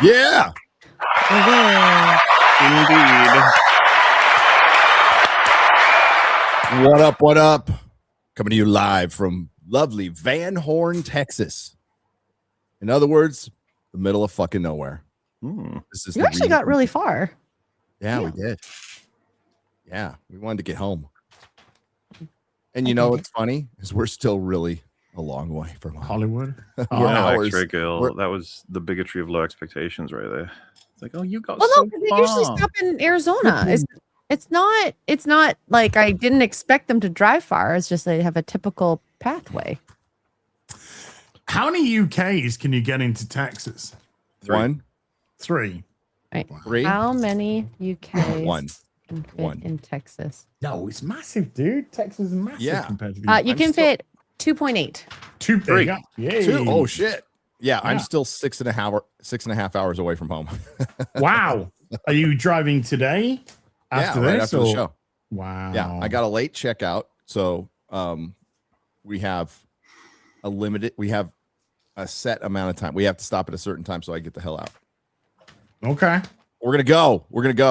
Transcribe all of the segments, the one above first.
Yeah. Indeed. What up? What up? Coming to you live from lovely Van Horn, Texas. In other words, the middle of fucking nowhere. This is You actually got really far. Yeah, we did. Yeah, we wanted to get home. And you know what's funny is we're still really a long way from Hollywood. Girl. That was the bigotry of low expectations right there. It's like, oh, you got Well, so no, they far. usually stop in Arizona. It's not like I didn't expect them to drive far. It's just they have a typical pathway. How many UKs can you get into Texas? 1, 3. Right. 3. How many UKs 1. can fit in Texas? No, it's massive, dude. Texas is massive compared to you can fit 2.8. 2, 3. Yeah. 2. Oh shit. Yeah, I'm still 6.5 hours away from home. Wow. Are you driving today? After right this, after the show. Wow. Yeah, I got a late checkout, so we have a set amount of time. We have to stop at a certain time so I get the hell out. Okay. We're gonna go.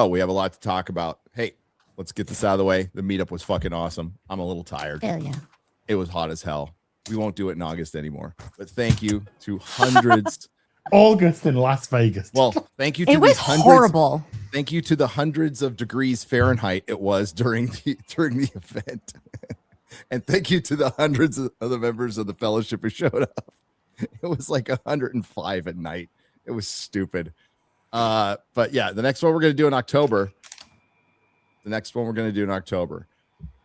We have a lot to talk about. Hey, let's get this out of the way. The meetup was fucking awesome. I'm a little tired. Hell yeah. It was hot as hell. We won't do it in August anymore. But thank you to hundreds. August in Las Vegas. Well, thank you to it was horrible. Thank you to the hundreds of degrees Fahrenheit it was during the event. And thank you to the hundreds of the members of the fellowship who showed up. It was like 105 at night. It was stupid. But yeah, the next one we're going to do in October.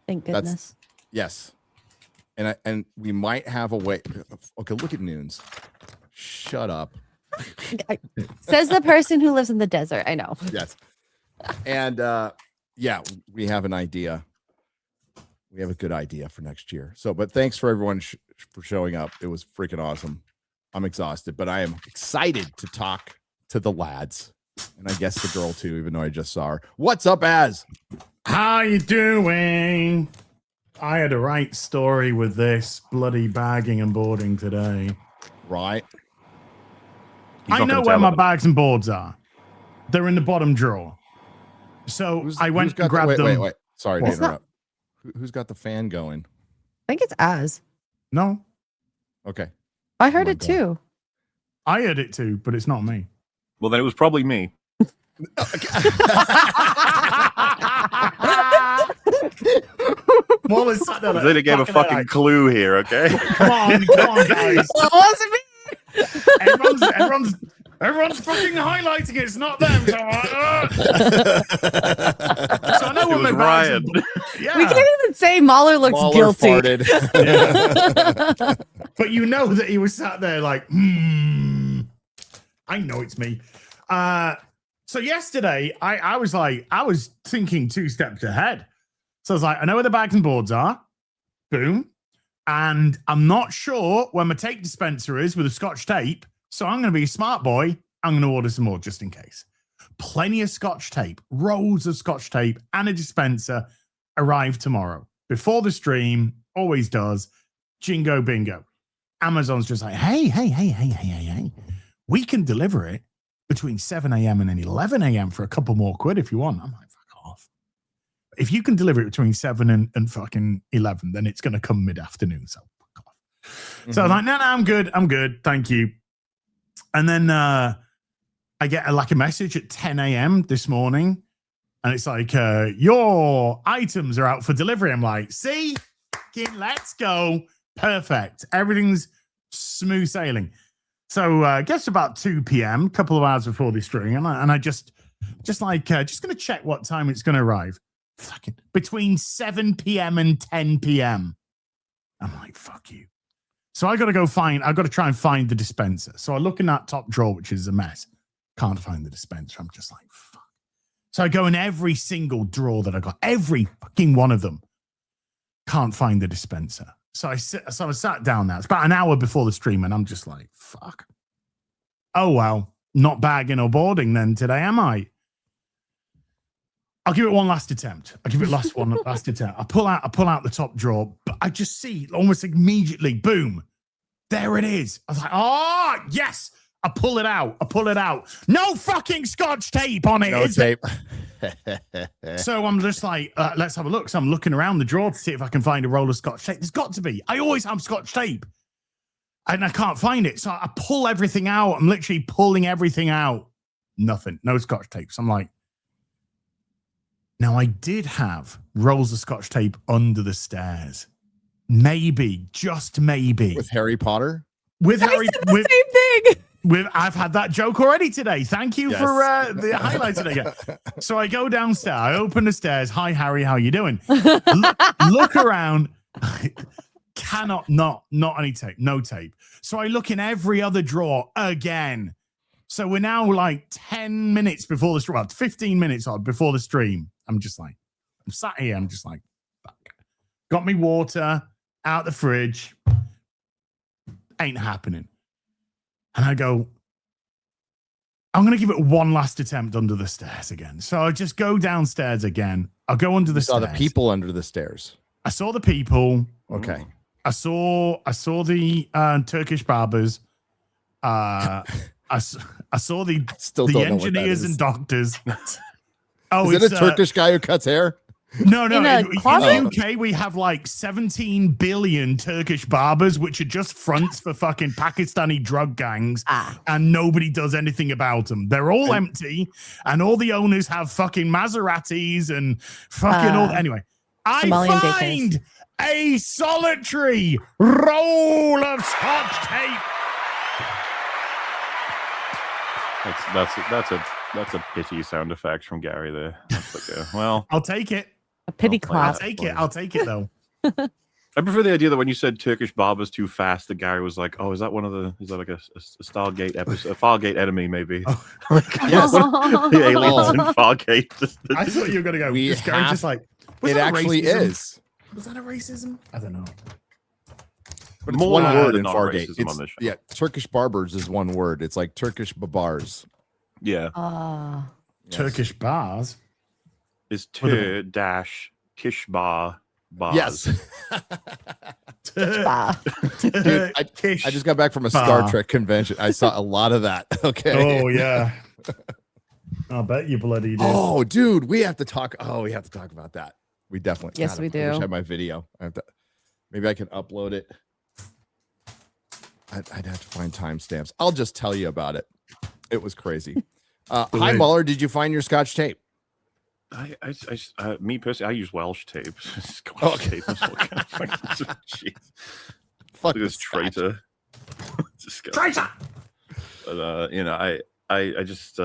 Thank goodness. Yes. And we might have a way. Okay, look at Noons. Shut up. Says the person who lives in the desert. I know. Yes. And yeah, we have an idea. We have a good idea for next year. So, but thanks for everyone for showing up. It was freaking awesome. I'm exhausted, but I am excited to talk to the lads. And I guess the girl too, even though I just saw her. What's up, Az? How you doing? I had a right story with this bloody bagging and boarding today. Right. I know where my bags and boards are. They're in the bottom drawer. So I went and grabbed them. Wait. Sorry to interrupt. Who's got the fan going? I think it's Az. No. Okay. I heard it too. I heard it too, but it's not me. Well, then it was probably me. MauLer sat there like, Then it gave a fucking clue here, okay? Come on, guys. It wasn't me. Everyone's fucking highlighting it. It's not them. So, so I know what my Ryan. Yeah. We can't even say MauLer looks guilty. But you know that he was sat there like, I know it's me. So yesterday, I was thinking 2 steps ahead. So I was like, I know where the bags and boards are. Boom. And I'm not sure where my tape dispenser is with a Scotch tape. So I'm going to be a smart boy. I'm going to order some more just in case. Plenty of Scotch tape, rolls of Scotch tape, and a dispenser arrive tomorrow. Before the stream, always does. Jingo bingo. Amazon's just like, hey. We can deliver it between 7 a.m. and then 11 a.m. for a couple more quid if you want. I'm like, fuck off. If you can deliver it between 7 and fucking 11, then it's going to come mid-afternoon. So fuck off. So I was like, no, I'm good. Thank you. And then I get a message at 10 a.m. this morning. And it's like, your items are out for delivery. I'm like, see? Let's go. Perfect. Everything's smooth sailing. So I guess about 2 p.m., a couple of hours before this stream, and I just going to check what time it's going to arrive. Fucking between 7 p.m. and 10 p.m. I'm like, fuck you. So I've got to try and find the dispenser. So I look in that top drawer, which is a mess. Can't find the dispenser. I'm just like, fuck. So I go in every single drawer that I got, every fucking one of them. Can't find the dispenser. So I sat down now. It's about an hour before the stream, and I'm just like, fuck. Oh, well, not bagging or boarding then today, am I? I'll give it one last attempt. I pull out the top drawer, but I just see almost immediately, boom, there it is. I was like, oh, yes. I pull it out. No fucking Scotch tape on it. No tape. So I'm just like, let's have a look. So I'm looking around the drawer to see if I can find a roll of Scotch tape. There's got to be. I always have Scotch tape. And I can't find it. So I pull everything out. I'm literally pulling everything out. Nothing. No Scotch tape. So I'm like, now I did have rolls of Scotch tape under the stairs. Maybe, just maybe. With Harry Potter? With Harry, Same thing. I've had that joke already today. Thank you for the highlight today. So I go downstairs. I open the stairs. Hi, Harry. How you doing? Look around. Cannot not any tape. No tape. So I look in every other drawer again. So we're now like 10 minutes before the stream. Well, 15 minutes odd before the stream. I'm sat here. I'm just like, fuck. Got me water out the fridge. Ain't happening. And I go, I'm going to give it one last attempt under the stairs again. So I just go downstairs again. I'll go under the stairs. Saw the people under the stairs. I saw the people. Okay. I saw the Turkish barbers. I saw the engineers and doctors. Oh, is it a Turkish guy who cuts hair? No. In a In closet? the UK, we have like 17 billion Turkish barbers, which are just fronts for fucking Pakistani drug gangs, and nobody does anything about them. They're all empty, and all the owners have fucking Maseratis and fucking all. Anyway, I Somalian find a solitary roll of Scotch tape. That's a pity sound effect from Gary there. That's like well, I'll take it. A pity I'll clap. I'll take it though. I prefer the idea that when you said Turkish barbers too fast, that Gary was like, "Oh, is that like a Stargate episode, a Fargate enemy, maybe?" Oh. Yes. The aliens in Fargate. I thought you were gonna go. We Gary's just like, was It that actually racism? is. Was that a racism? I don't know. But it's More one than word in not Fargate. racism on this show. Yeah, Turkish barbers is one word. It's like Turkish babars. Yeah, Yes. Turkish bars. is dash kishbar bars. Yes. Ah. Dude, I just got back from a Star Trek convention. I saw a lot of that. Okay. Oh yeah. I'll bet you bloody did. Oh, dude, we have to talk. Oh, we have to talk about that. We definitely. Yes, we I wish I do. had my video. Maybe I can upload it. I'd have to find timestamps. I'll just tell you about it. It was crazy. Hi, MauLer. Did you find your Scotch tape? Me personally, I use Welsh tape. Scotch Okay. tape. Is what kind of fucking- Jeez. Fuck Look at this Scotch. traitor. Traitor. But, I just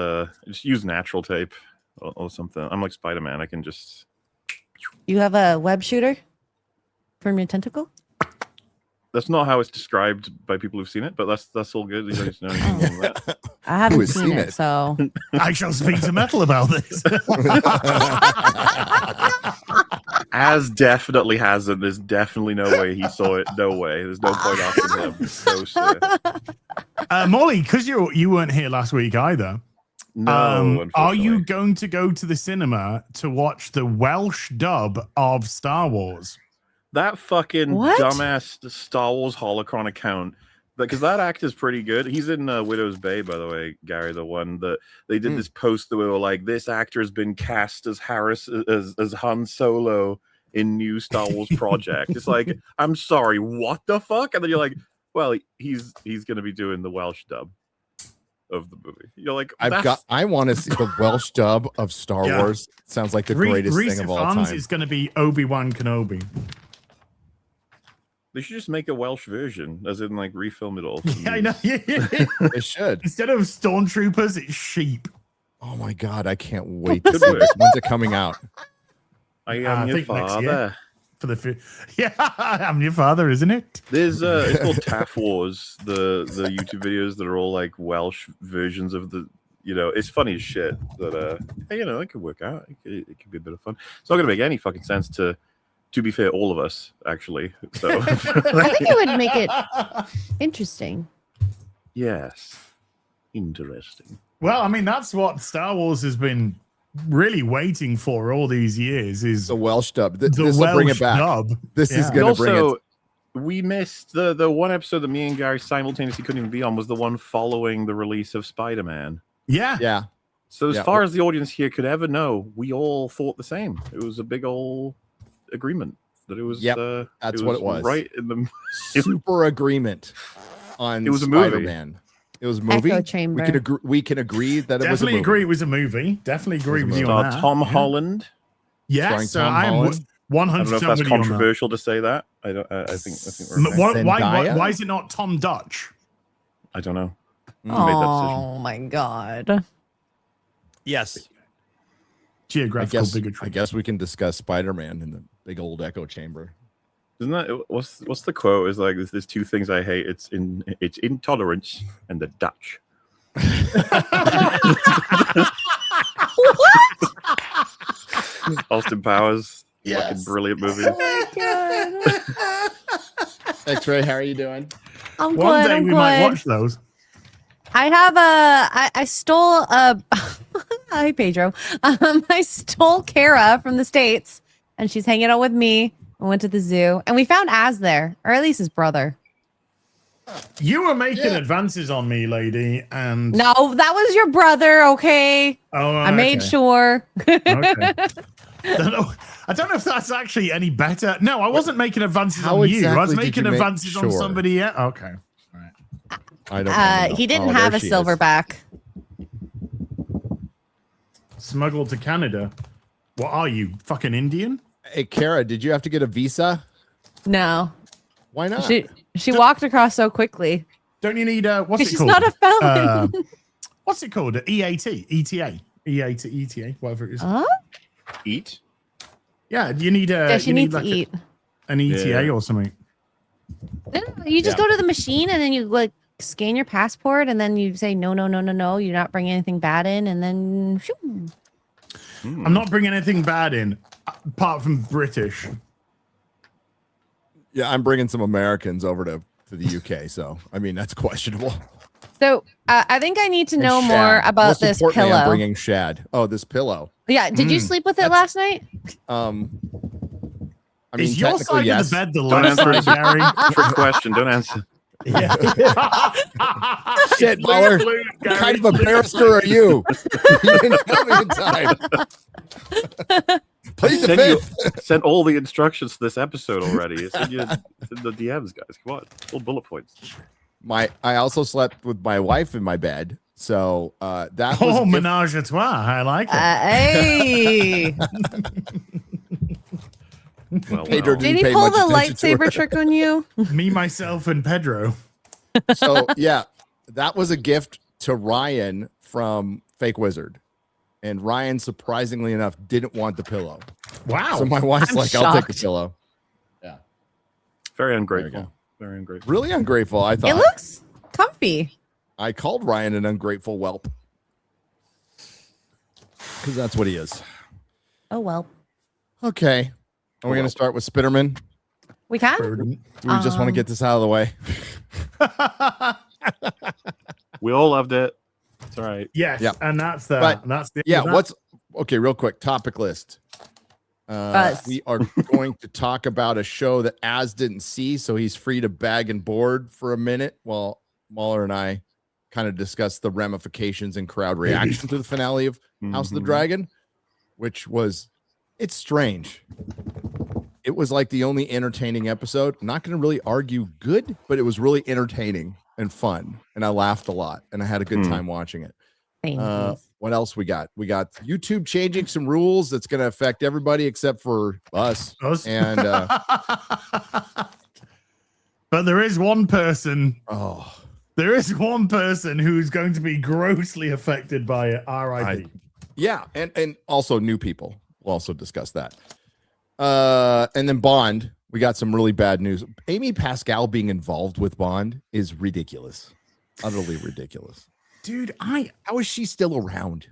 use natural tape or something. I'm like Spider-Man. I can just. You have a web shooter from your tentacle? That's not how it's described by people who've seen it, but that's all good. You don't need to know anything about that. I haven't has seen seen it, it? so I shall speak to Metal about this. As definitely hasn't. There's definitely no way he saw it. No way. There's no point asking him. No, sir. Molly, because you weren't here last week either. No. Are you unfortunately. going to go to the cinema to watch the Welsh dub of Star Wars? That fucking What? dumbass Star Wars holocron account? Because that actor's pretty good. He's in Widow's Bay, by the way, Gary. The one that they did this post that we were like, this actor has been cast as as Han Solo in new Star Wars project. It's like, I'm sorry, what the fuck? And then you're like, well, he's gonna be doing the Welsh dub of the movie. You're like, I want to see the Welsh dub of Star Yeah. Wars. Sounds like the greatest thing of all time. is going to be Obi-Wan Kenobi. they should just make a Welsh version, as in like refilm it all. Yeah, I know. They should. Instead of stormtroopers, it's sheep. Oh my god, I can't wait to Good see work. this. When's it coming out? I I am your think next year. father. For the yeah, I'm your father, isn't it? There's it's called Taff Wars, the YouTube videos that are all like Welsh versions of the, it's funny as shit that it could work out. It could be a bit of fun. It's not gonna make any fucking sense to be fair, all of us actually. So I think it would make it interesting. yes, interesting. Well, I mean, that's what Star Wars has been really waiting for all these years is The Welsh dub. the This will bring it Welsh back. dub. This is Yeah. going to bring it. Also, we missed the one episode that me and Gary simultaneously couldn't even be on was the one following the release of Spider-Man. Yeah. Yeah. So as far as the audience here could ever know, we all thought the same. It was a big old agreement that it was. That's what it was. Right in the super agreement on It was a movie. Spider-Man. It was a movie. Echo chamber. We can agree that it was a Definitely movie. agree it was a movie. Definitely agree with you on Starred that. Tom Holland. Starring Yes, so Tom I'm Holland. 100% I don't know if that's with you on that. controversial to say that. I think we're okay. Why is it not Tom Dutch? I don't know. Mm. Who made that decision? Oh my god. Yes. Geographical bigotry. I guess we can discuss Spider-Man in the big old echo chamber. Isn't that what's the quote? Is like there's two things I hate. It's intolerance and the Dutch. Austin Powers. Yes. Fucking brilliant movie. Oh my god. X-Ray, how are you doing? I'm One good. day I'm we good. might watch those. I have I stole a hi Pedro. I stole Kara from the States and she's hanging out with me. I went to the zoo and we found Az there, or at least his brother. You were making advances on me, lady, and No, that was your brother, okay? I made sure. Okay. I don't know if that's actually any better. No, I wasn't making advances How on you. I was exactly did making you make advances on sure? somebody else. Okay. All right. I don't know. He didn't Oh, have there a she is. silverback. Smuggled to Canada. What are you, fucking Indian? Hey, Kara, did you have to get a visa? No. Why not? She walked across so quickly. Don't you need what's it She's called? not a felon. What's it called? EAT, ETA, ETA, whatever it is. Eat. Yeah, you need Yeah, she you needs need to eat. an ETA or something. No, you just go to the machine and then you like scan your passport and then you say no, you're not bringing anything bad in, and then shoo. I'm not bringing anything bad in, apart from British. Yeah, I'm bringing some Americans over to the UK, so I mean that's questionable. So I think I need to And know Shad. more about Most this importantly, pillow. I'm bringing Shad. Oh, this pillow. Yeah, did you sleep with it last night? I mean, Is your technically, side yes. of the bed the Don't left answer side, Gary? Trick question. Don't answer. Yeah. Shit, MauLer. What kind of a barrister are you? You didn't tell me in time. Please defend. Sent all the instructions to this episode already. It's in the DMs, guys. Come on, all bullet points. I also slept with my wife in my bed, so that was Oh, menage a trois. I like it. Hey, Well, Pedro well. did he pay pull much the attention to her. lightsaber trick on you? Me, myself, and Pedro. So yeah, that was a gift to Ryan from Fake Wizard, and Ryan, surprisingly enough, didn't want the pillow. Wow. So my wife's I'm like, "I'll take the shocked. pillow." Very There you ungrateful. go. Very ungrateful. Really ungrateful. I It thought looks comfy. I called Ryan an ungrateful whelp because that's what he is. Oh well, Okay, are we going to start with Spitterman? we can. Do we just want to get this out of the way? We all loved it. It's all right. Yes, Yeah. and that's that. But, And that's the Yeah, that. what's okay, real quick topic list. Us. We are going to talk about a show that Az didn't see, so he's free to bag and board for a minute while MauLer and I kind of discuss the ramifications and crowd reaction to the finale of House of the Mhm. Dragon, which was, it's strange. It was like the only entertaining episode. I'm not going to really argue good, but it was really entertaining and fun, and I laughed a lot, and I had a good time watching it. Thank you. What else we got? We got YouTube changing some rules that's going to affect everybody except for us. Us. And but there is one person. oh, There is one person who's going to be grossly affected by it. R.I.P. yeah, and also new people. We'll also discuss that. And then Bond, we got some really bad news. Amy Pascal being involved with Bond is ridiculous, utterly ridiculous. Dude, How is she still around?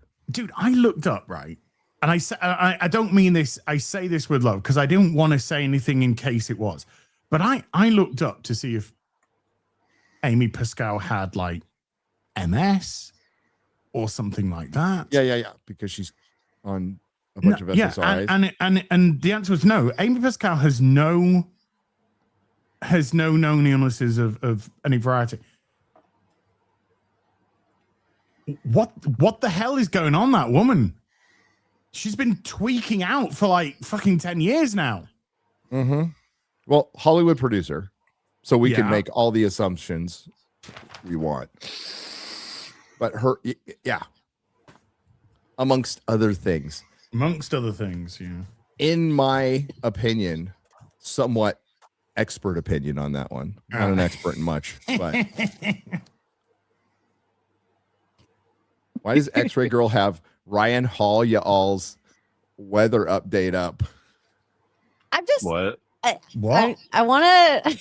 I looked up, right? And I don't mean this. I say this with love because I didn't want to say anything in case it was. But I looked up to see if Amy Pascal had like MS or something like that. Yeah. Because she's on a bunch of SSRIs. and the answer was no. Amy Pascal has no has no known illnesses of any variety. What the hell is going on, that woman? She's been tweaking out for like fucking 10 years now. Mm-hmm. Well, Hollywood producer, so we can Yeah. make all the assumptions we want. But her, yeah, amongst other things. Amongst other things, yeah. In my opinion, somewhat expert opinion on that one. Not an expert in much, but why does X-Ray Girl have Ryan Hall y'all's weather update up? I'm just What? What? I want to.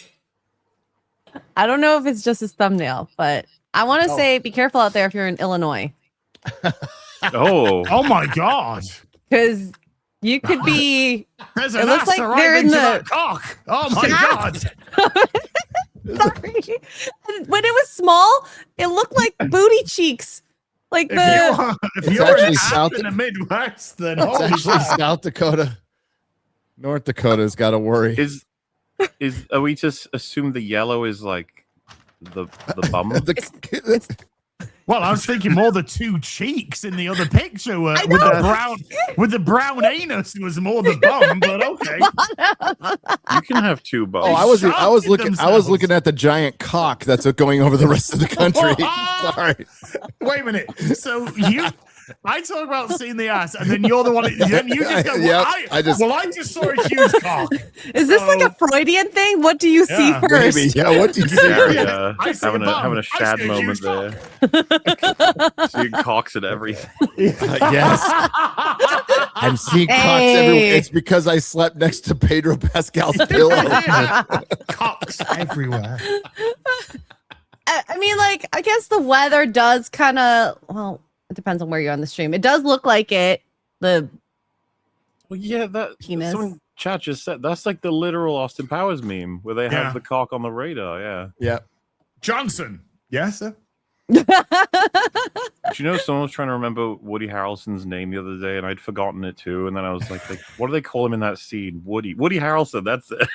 I don't know if it's just his thumbnail, but I want to say be careful out there if you're in Illinois, Oh, Oh my god. because you could be. There's It an looks ass like right they're in into the- that cock. Oh my god. Sorry. When it was small, it looked like booty cheeks. Like If the. you're, if It's you're actually an ass South- in the Midwest, then It's holy actually crap. South Dakota. North Dakota's got to worry. is are we just assume the yellow is like the bum? Well, I was thinking more the two cheeks in the other picture were, I with the brown anus was more the bum, but okay. You can have two bums. Oh, I was shocking looking themselves. at the giant cock that's going over the rest of the country. Sorry. Wait a minute. So I talk about seeing the ass, and then you're the one. Then you just go. Yep, I just saw a huge cock. Is this like a Freudian thing? What do you see Yeah, first? Maybe. Yeah. What do you see? Gary, I see having a bum. having a I shad see a moment huge there. Seeing cocks and everything. Yes. I'm seeing cocks Hey. everywhere. It's because I slept next to Pedro Pascal's pillow. Cocks everywhere. I mean, like, I guess the weather does kind of. Well, it depends on where you're on the stream. It does look like it. The Well, yeah, that Penis. someone chat just said that's like the literal Austin Powers meme where they Yeah. have the cock on the radar. Yeah. Yeah. Johnson. Yes, sir. Do you know someone was trying to remember Woody Harrelson's name the other day, and I'd forgotten it too. And then I was like, what do they call him in that scene? Woody Harrelson. That's it.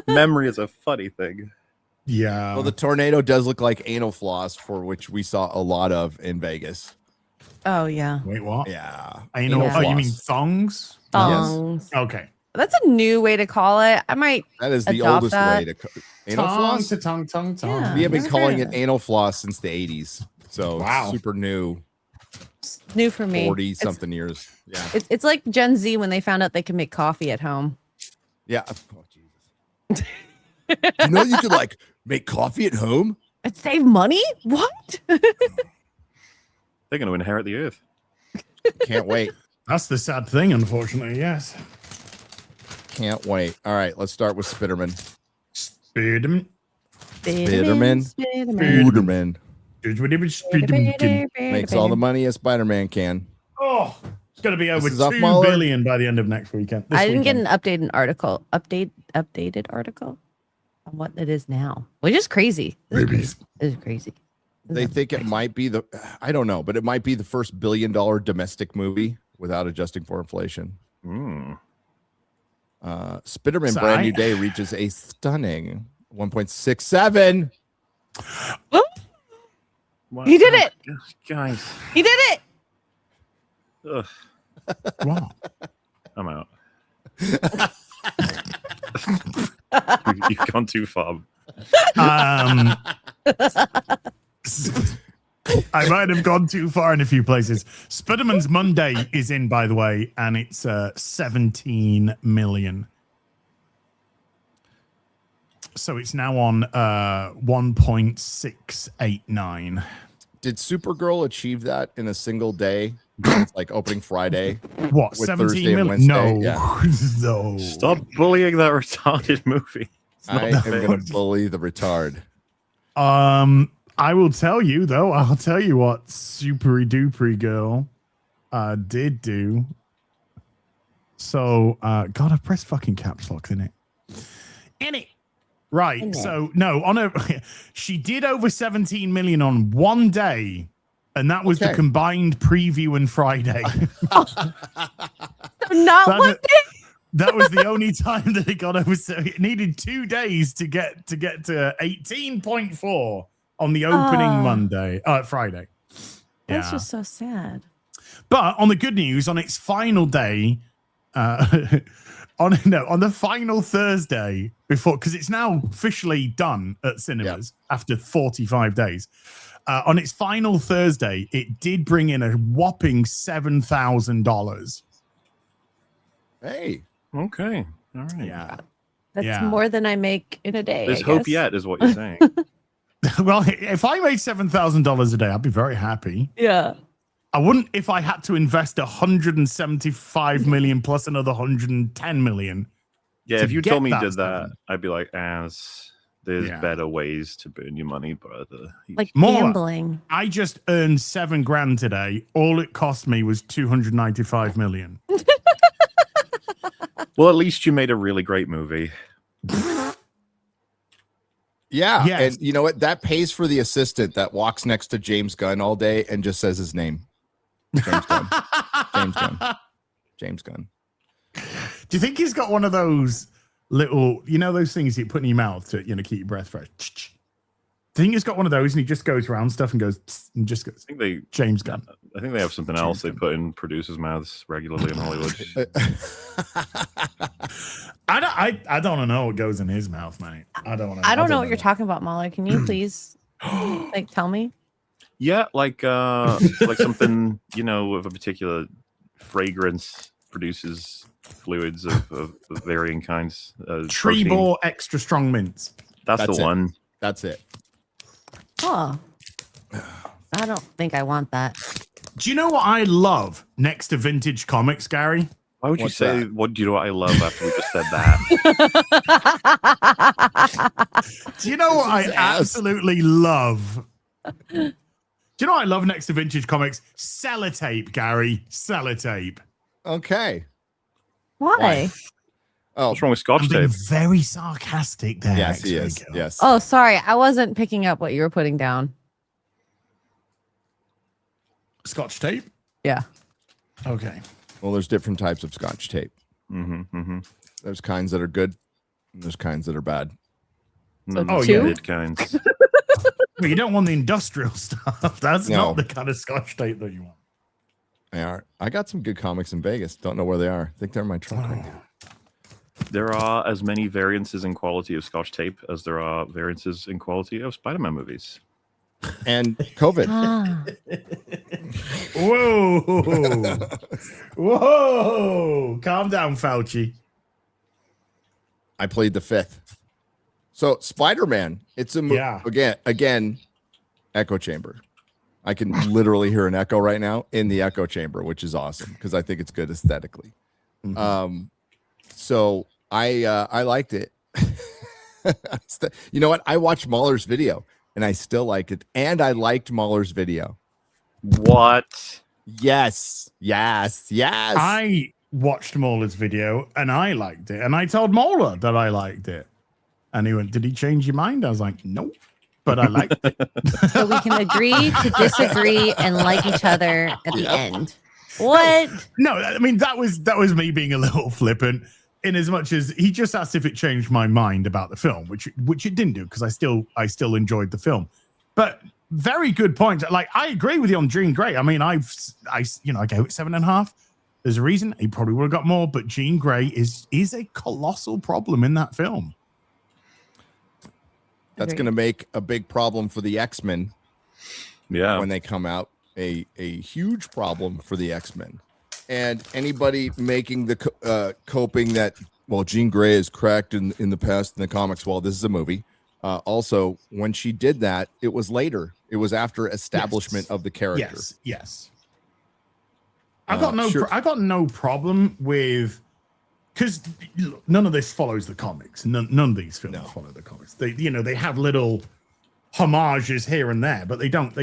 Memory is a funny thing. Yeah. Well, the tornado does look like anal floss, for which we saw a lot of in Vegas. oh yeah, Wait, what? Yeah. Anal. Yeah. Oh, you mean floss. thongs? thongs. Okay. That's a new way to call it. I might. That is the Adopt oldest that. way to anal floss. to tongue. Yeah. We have been never calling heard it of anal floss since the 80s. So Wow. it's super new, It's new for me. 40 It's- something years. Yeah. It's like Gen Z when they found out they can make coffee at home. Yeah. Oh, Jesus. You know, you could like make coffee at home. And save money? What? They're going to inherit the earth. Can't wait. That's the sad thing, unfortunately. Yes. Can't wait. All right. Let's start with Spiderman. Spiderman. Spiderman. Spiderman. Spiderman makes all the money a Spider-Man can. Oh, it's going to be over This is off 2 MauLer. billion by the end of next weekend. This I didn't get weekend. an updated article on what it is now, which is crazy. This is crazy. They think it might be I don't know, but it might be the first $1 billion domestic movie without adjusting for inflation. Mm. Spiderman So Brand New Day reaches a stunning 1.67. Wow. He did it. Guys. He did it. Ugh, Wow. I'm out. You've gone too far. I might have gone too far in a few places. Spiderman's Monday is in, by the way, and it's 17 million. So it's now on 1.689. Did Supergirl achieve that in a single day? It's like opening Friday. What, With 17 Thursday and million? No. Wednesday, No. Stop bullying that retarded movie. It's not I that am bad. going to bully the retard. I will tell you though. I'll tell you what Supery Dupery Girl did do. So, God, I pressed fucking caps lock in it. In it. Right. In it. So no, she did over 17 million on one day, and that was the Okay. combined preview and Friday. Not That- one day. That was the only time that it got over. So it needed 2 days to get to 18.4 on the opening Friday. That's Yeah. just so sad. But on the good news, on its final day, on the final Thursday before, because it's now officially done at cinemas after 45 days. On its final Thursday, it did bring in a whopping $7,000. Hey, Okay. All right. Yeah. That's Yeah. more than I make in a day. There's I hope guess. yet, is what you're saying. Well, if I made $7,000 a day, I'd be very happy. Yeah. I wouldn't if I had to invest 175 million plus another 110 million. Yeah, To if you get told me you that did that, seven. I'd be like, there's Yeah. better ways to burn your money, brother. Like More. gambling. I just earned $7,000 today. All it cost me was 295 million. Well, at least you made a really great movie. yeah. Yes. And you know what? That pays for the assistant that walks next to James Gunn all day and just says his name. James Gunn. James Gunn. James Gunn. Do you think he's got one of those little, those things you put in your mouth to, keep your breath fresh? Do you think he's got one of those and he just goes around stuff and goes, and just goes, James Gunn. I think they have something else they put in producers' mouths regularly in Hollywood. I don't know what goes in his mouth, mate. I don't know what you're talking about, MauLer. Can you please tell me? Yeah, like something, with a particular fragrance produces fluids of varying kinds. Tree protein. ball extra strong mints. That's That's the it. one. That's it. Oh. I don't think I want that. Do you know what I love next to vintage comics, Gary? Why would you What's say, that? what do you know what I love after we just said that? Do you know what I Yes. absolutely love? Do you know what I love next to vintage comics? Sellotape, Gary. Sellotape. Okay. Why? Oh, What's wrong with Scotch I'm being tape? very sarcastic there. yes, he X-Ray is. Girl. Yes. Oh, sorry. I wasn't picking up what you were putting down. Scotch tape? Yeah. Okay. Well, there's different types of Scotch tape. There's kinds that are good, and there's kinds that are bad. No, Oh, two? yeah. mid kinds. Well, you don't want the industrial stuff. That's No. not the kind of Scotch tape that you want. They are. I got some good comics in Vegas. Don't know where they are. I think they're in my trunk right now. There are as many variances in quality of Scotch tape as there are variances in quality of Spider-Man movies. And COVID. Ah. Whoa. Whoa. Calm down, Fauci. I played the fifth. So Spider-Man, it's a Yeah. again, echo chamber. I can literally hear an echo right now in the echo chamber, which is awesome because I think it's good aesthetically. So I liked it. You know what? I watched MauLer's video and I still liked it. And I liked MauLer's video. What? Yes. I watched MauLer's video and I liked it. And I told MauLer that I liked it. And he went, "Did he change your mind?" I was like, "Nope." But I liked it. So we can agree to disagree and like each other at the end. What? No, I mean that was me being a little flippant in as much as he just asked if it changed my mind about the film, which it didn't do because I still enjoyed the film. But very good point. Like I agree with you on Jean Grey. I mean, I gave it 7.5. There's a reason he probably would have got more, but Jean Grey is a colossal problem in that film. That's Agreed. going to make a big problem for the X-Men Yeah. when they come out. A huge problem for the X-Men. And anybody making the coping that, well, Jean Grey is cracked in the past in the comics. Well, this is a movie. Also, when she did that, it was later. It was after establishment of the character. Yes. I got sure. I got no problem with, because none of this follows the comics. None of these films follow the comics. They have little homages here and there, but they don't.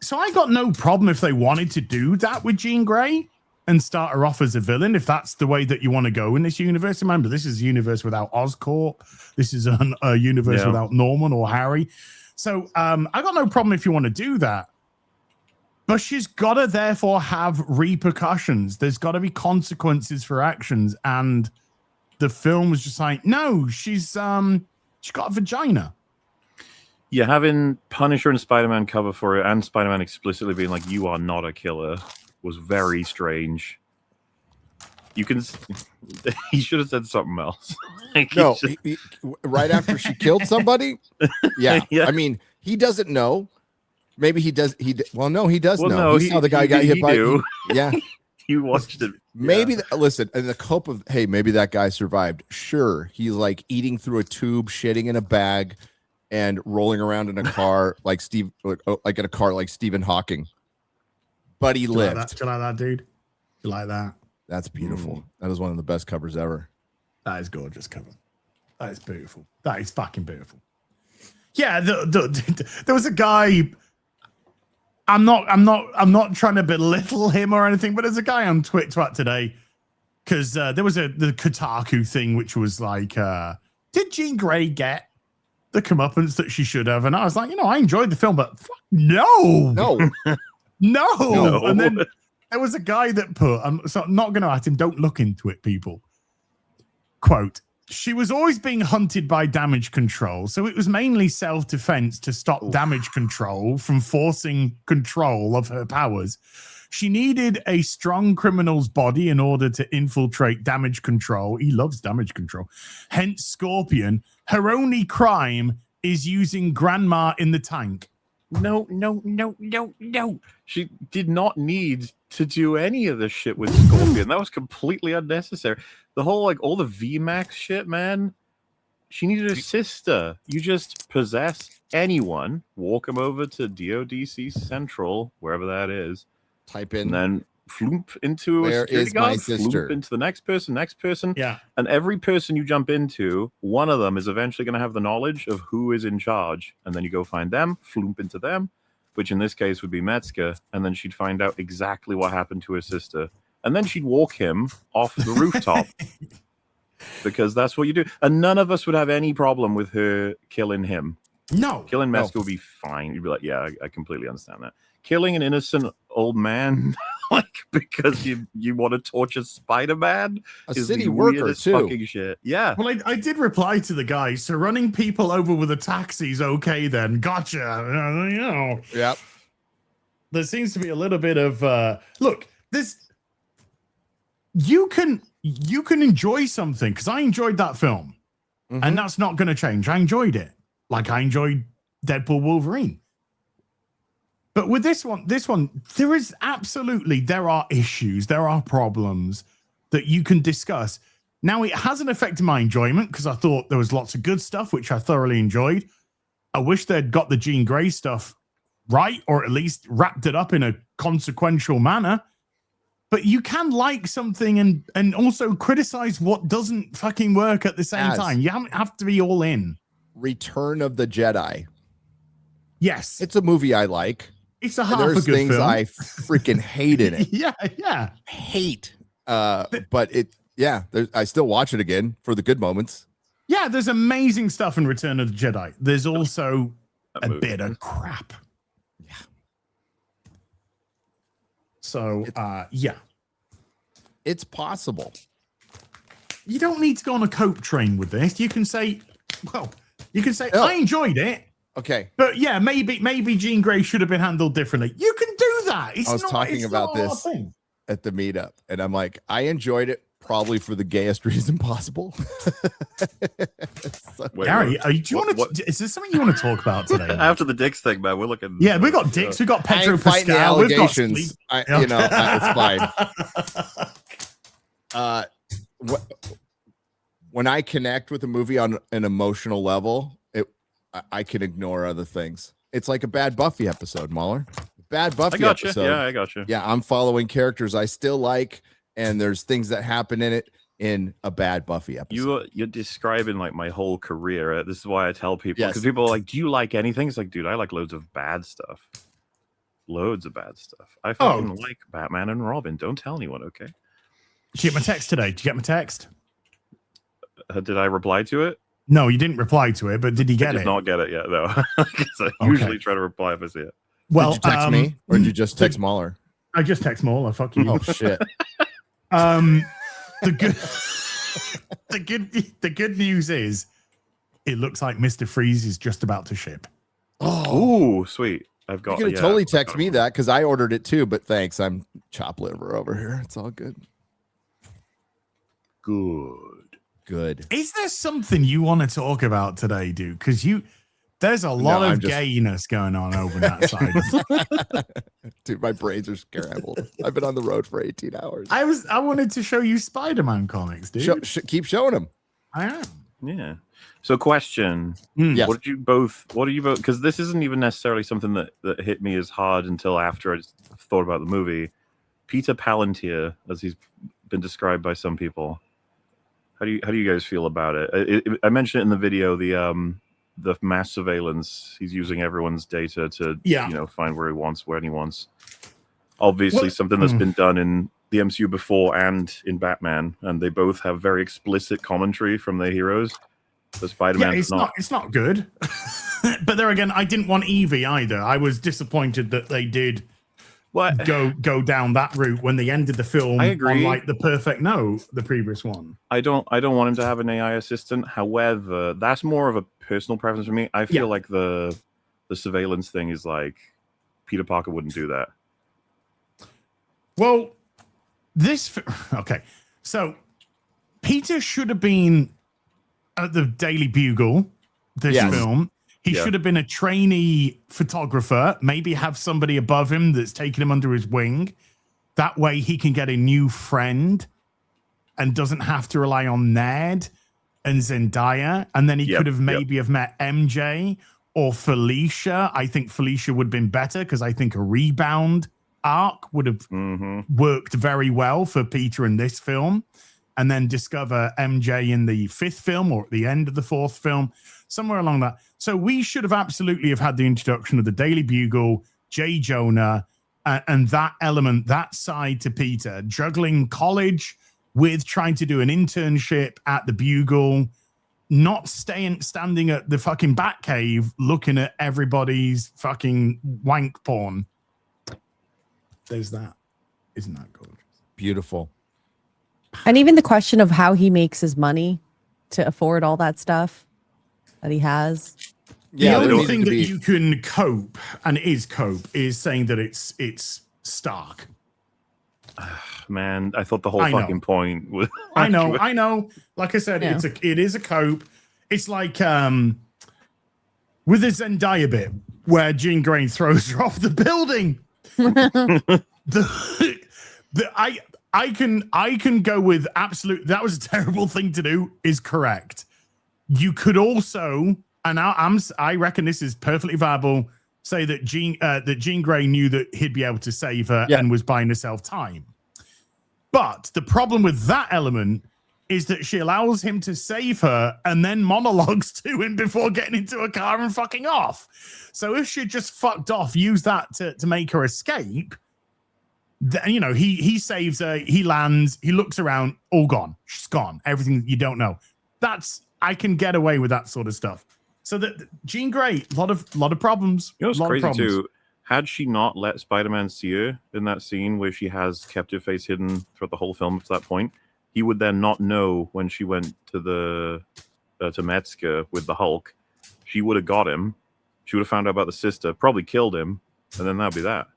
So I got no problem if they wanted to do that with Jean Grey and start her off as a villain, if that's the way that you want to go in this universe. Remember, this is a universe without Oscorp. This is a universe without Norman or Harry. So I got no problem if you want to do that. But she's got to therefore have repercussions. There's got to be consequences for actions. And the film was just like, no, she's got a vagina. Yeah, having Punisher and Spider-Man cover for it, and Spider-Man explicitly being like, "You are not a killer," was very strange. You can. He should have said something else. Like, No, right after she killed somebody. Yeah. Yeah. I mean, he doesn't know. Maybe he does. Well, no, he does Well, know. no, He saw the guy got hit by. knew. Yeah. You watched it. Maybe listen, in the cope of maybe that guy survived. Sure, he's like eating through a tube, shitting in a bag, and rolling around in a car like in a car like Stephen Hawking. But he lived. Do you like that, dude? You like that? That's beautiful. That is one of the best covers ever. That is gorgeous cover. That is beautiful. That is fucking beautiful. Yeah, there was a guy. I'm not trying to belittle him or anything, but there's a guy on Twitter today because there was the Kotaku thing, which was like, did Jean Grey get the comeuppance that she should have? And I was like, I enjoyed the film, but no. No. And then there was a guy that put, I'm not going to at him, don't look into it, people. Quote, she was always being hunted by damage control, so it was mainly self-defense to stop damage control from forcing control of her powers. She needed a strong criminal's body in order to infiltrate damage control. He loves damage control. Hence Scorpion. Her only crime is using Grandma in the tank. No. She did not need to do any of this shit with Scorpion. That was completely unnecessary. The whole, all the VMAX shit, man. She needed a sister. You just possess anyone, walk them over to DODC Central, wherever that is. Type in. And then floop into Where a security is my guard, sister? floop into the next person. Yeah. And every person you jump into, one of them is eventually going to have the knowledge of who is in charge. And then you go find them, floop into them, which in this case would be Metzger. And then she'd find out exactly what happened to her sister. And then she'd walk him off the rooftop. Because that's what you do. And none of us would have any problem with her killing him. No. Killing Metzger would be fine. You'd be like, yeah, I completely understand that. Killing an innocent old man, because you want to torture Spider-Man, A is city the worker, weirdest too. fucking shit. Yeah. Well, I did reply to the guy, so running people over with a taxi's okay then. Gotcha. Yep. There seems to be a little bit of look, this you can enjoy something, because I enjoyed that film. Mhm. And that's not going to change. I enjoyed it. Like I enjoyed Deadpool Wolverine. But with this one, there are issues, there are problems that you can discuss. Now, it hasn't affected my enjoyment because I thought there was lots of good stuff, which I thoroughly enjoyed. I wish they'd got the Jean Grey stuff right, or at least wrapped it up in a consequential manner. But you can like something and also criticize what doesn't fucking work at the same time. You have to be all in. Return of the Jedi. Yes. It's a movie I like. It's a And half a there's good things film. I freaking hate in it. Yeah. Hate. But I still watch it again for the good moments. Yeah, there's amazing stuff in Return of the Jedi. There's also That a movie. bit of crap. Yeah. So, yeah. It's possible. You don't need to go on a cope train with this. You can say, Oh. I enjoyed it, Okay. but yeah, maybe Jean Grey should have been handled differently. You can do that. I was talking about this at the meetup, and I'm like, I enjoyed it probably for the gayest reason possible. So- Wait, Gary, what? do you want to? Is there something you want to talk about today? man? After the dicks thing, man, we're looking. Yeah, we got dicks. We got I Pedro ain't fighting the Pascal. We've got allegations. Sleep. It's fine. When I connect with a movie on an emotional level, I can ignore other things. It's like a bad Buffy episode, MauLer. Bad I Buffy got you. episode. Yeah, I got you. Yeah, I'm following characters I still like, and there's things that happen in it in a bad Buffy episode. You're describing like my whole career. This is why I tell people, Yes. because people are like, "Do you like anything?" It's like, dude, I like loads of bad stuff. Loads of bad stuff. I fucking like Batman and Robin. Don't tell anyone, okay? Did you get my text today? Did you get my text? Did I reply to it? No, you didn't reply to it, but did you I get did it? not get it yet, though. 'Cause I usually try to reply if I see it. Well, did you text me or did you just text MauLer? I just text MauLer. Fuck you. Oh shit. The good, the good news is, it looks like Mr. Freeze is just about to ship. Oh, sweet. I've You got. could totally text me that because I ordered it too. But thanks, I'm chop liver over here. It's all good. Good. Is there something you want to talk about today, dude? Because there's a lot of gayness going on over that side. Dude, my brains are scrambled. I've been on the road for 18 hours. I wanted to show you Spider-Man comics, dude. Keep showing them. I am. Yeah. So, question. Yes. What are you both? Because this isn't even necessarily something that hit me as hard until after I thought about the movie. Peter Palantir, as he's been described by some people. How do you guys feel about it? I mentioned it in the video. The mass surveillance. He's using everyone's data to find where he wants. Obviously, something that's been done in the MCU before and in Batman, and they both have very explicit commentary from their heroes. The Spider-Man, it's not good. But there again, I didn't want Evie either. I was disappointed that they did go down that route when they ended the film. I agree. On like the perfect no, the previous one. I don't want him to have an AI assistant. However, that's more of a personal preference for me. I feel like the surveillance thing is like Peter Parker wouldn't do that. Well, okay. So Peter should have been at the Daily Bugle, this film. He should have been a trainee photographer, maybe have somebody above him that's taking him under his wing. That way he can get a new friend and doesn't have to rely on Ned and Zendaya. And then he could have maybe have met MJ or Felicia. I think Felicia would have been better because I think a rebound arc would have worked very well for Peter in this film. And then discover MJ in the 5th film or at the end of the 4th film, somewhere along that. So we should have absolutely have had the introduction of the Daily Bugle, J. Jonah, and that element, that side to Peter, juggling college with trying to do an internship at the Bugle, not standing at the fucking Batcave looking at everybody's fucking wank porn. There's that. Isn't that gorgeous? Beautiful. And even the question of how he makes his money to afford all that stuff that he has. Yeah, the only thing that you can cope, and is saying that it's Stark. Man, I thought the whole fucking point was. I know. Like I said, it is a cope. It's like with the Zendaya bit where Jean Grey throws her off the building. I can go with absolute. That was a terrible thing to do. Is correct. You could also, and I reckon this is perfectly viable. Say that Jean Grey knew that he'd be able to save her and was buying herself time. But the problem with that element is that she allows him to save her and then monologues to him before getting into a car and fucking off. So if she just fucked off, use that to make her escape. Then, he saves her, he lands, he looks around, all gone. She's gone. Everything you don't know. I can get away with that sort of stuff. So that Jean Grey, a lot of problems. What's crazy too, had she not let Spider-Man see her in that scene where she has kept her face hidden throughout the whole film up to that point, he would then not know when she went to to Metzger with the Hulk. She would have got him. She would have found out about the sister, probably killed him, and then that'd be that.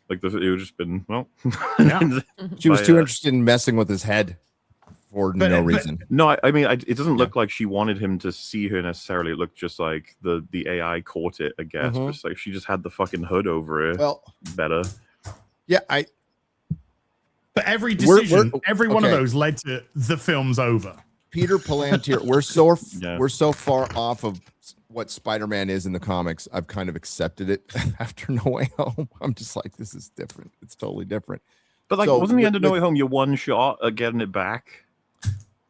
Like it would have just been She was too interested in messing with his head for no reason. No, I mean, it doesn't look like she wanted him to see her necessarily. It looked just like the AI caught it, I guess. But it's like she just had the fucking hood over her. Well, better. Yeah, But every decision, every one of those led to the film's over. Peter Palantir, we're so far off of what Spider-Man is in the comics. I've kind of accepted it after No Way Home. I'm just like, this is different. It's totally different. But wasn't the end of No Way Home your one shot at getting it back?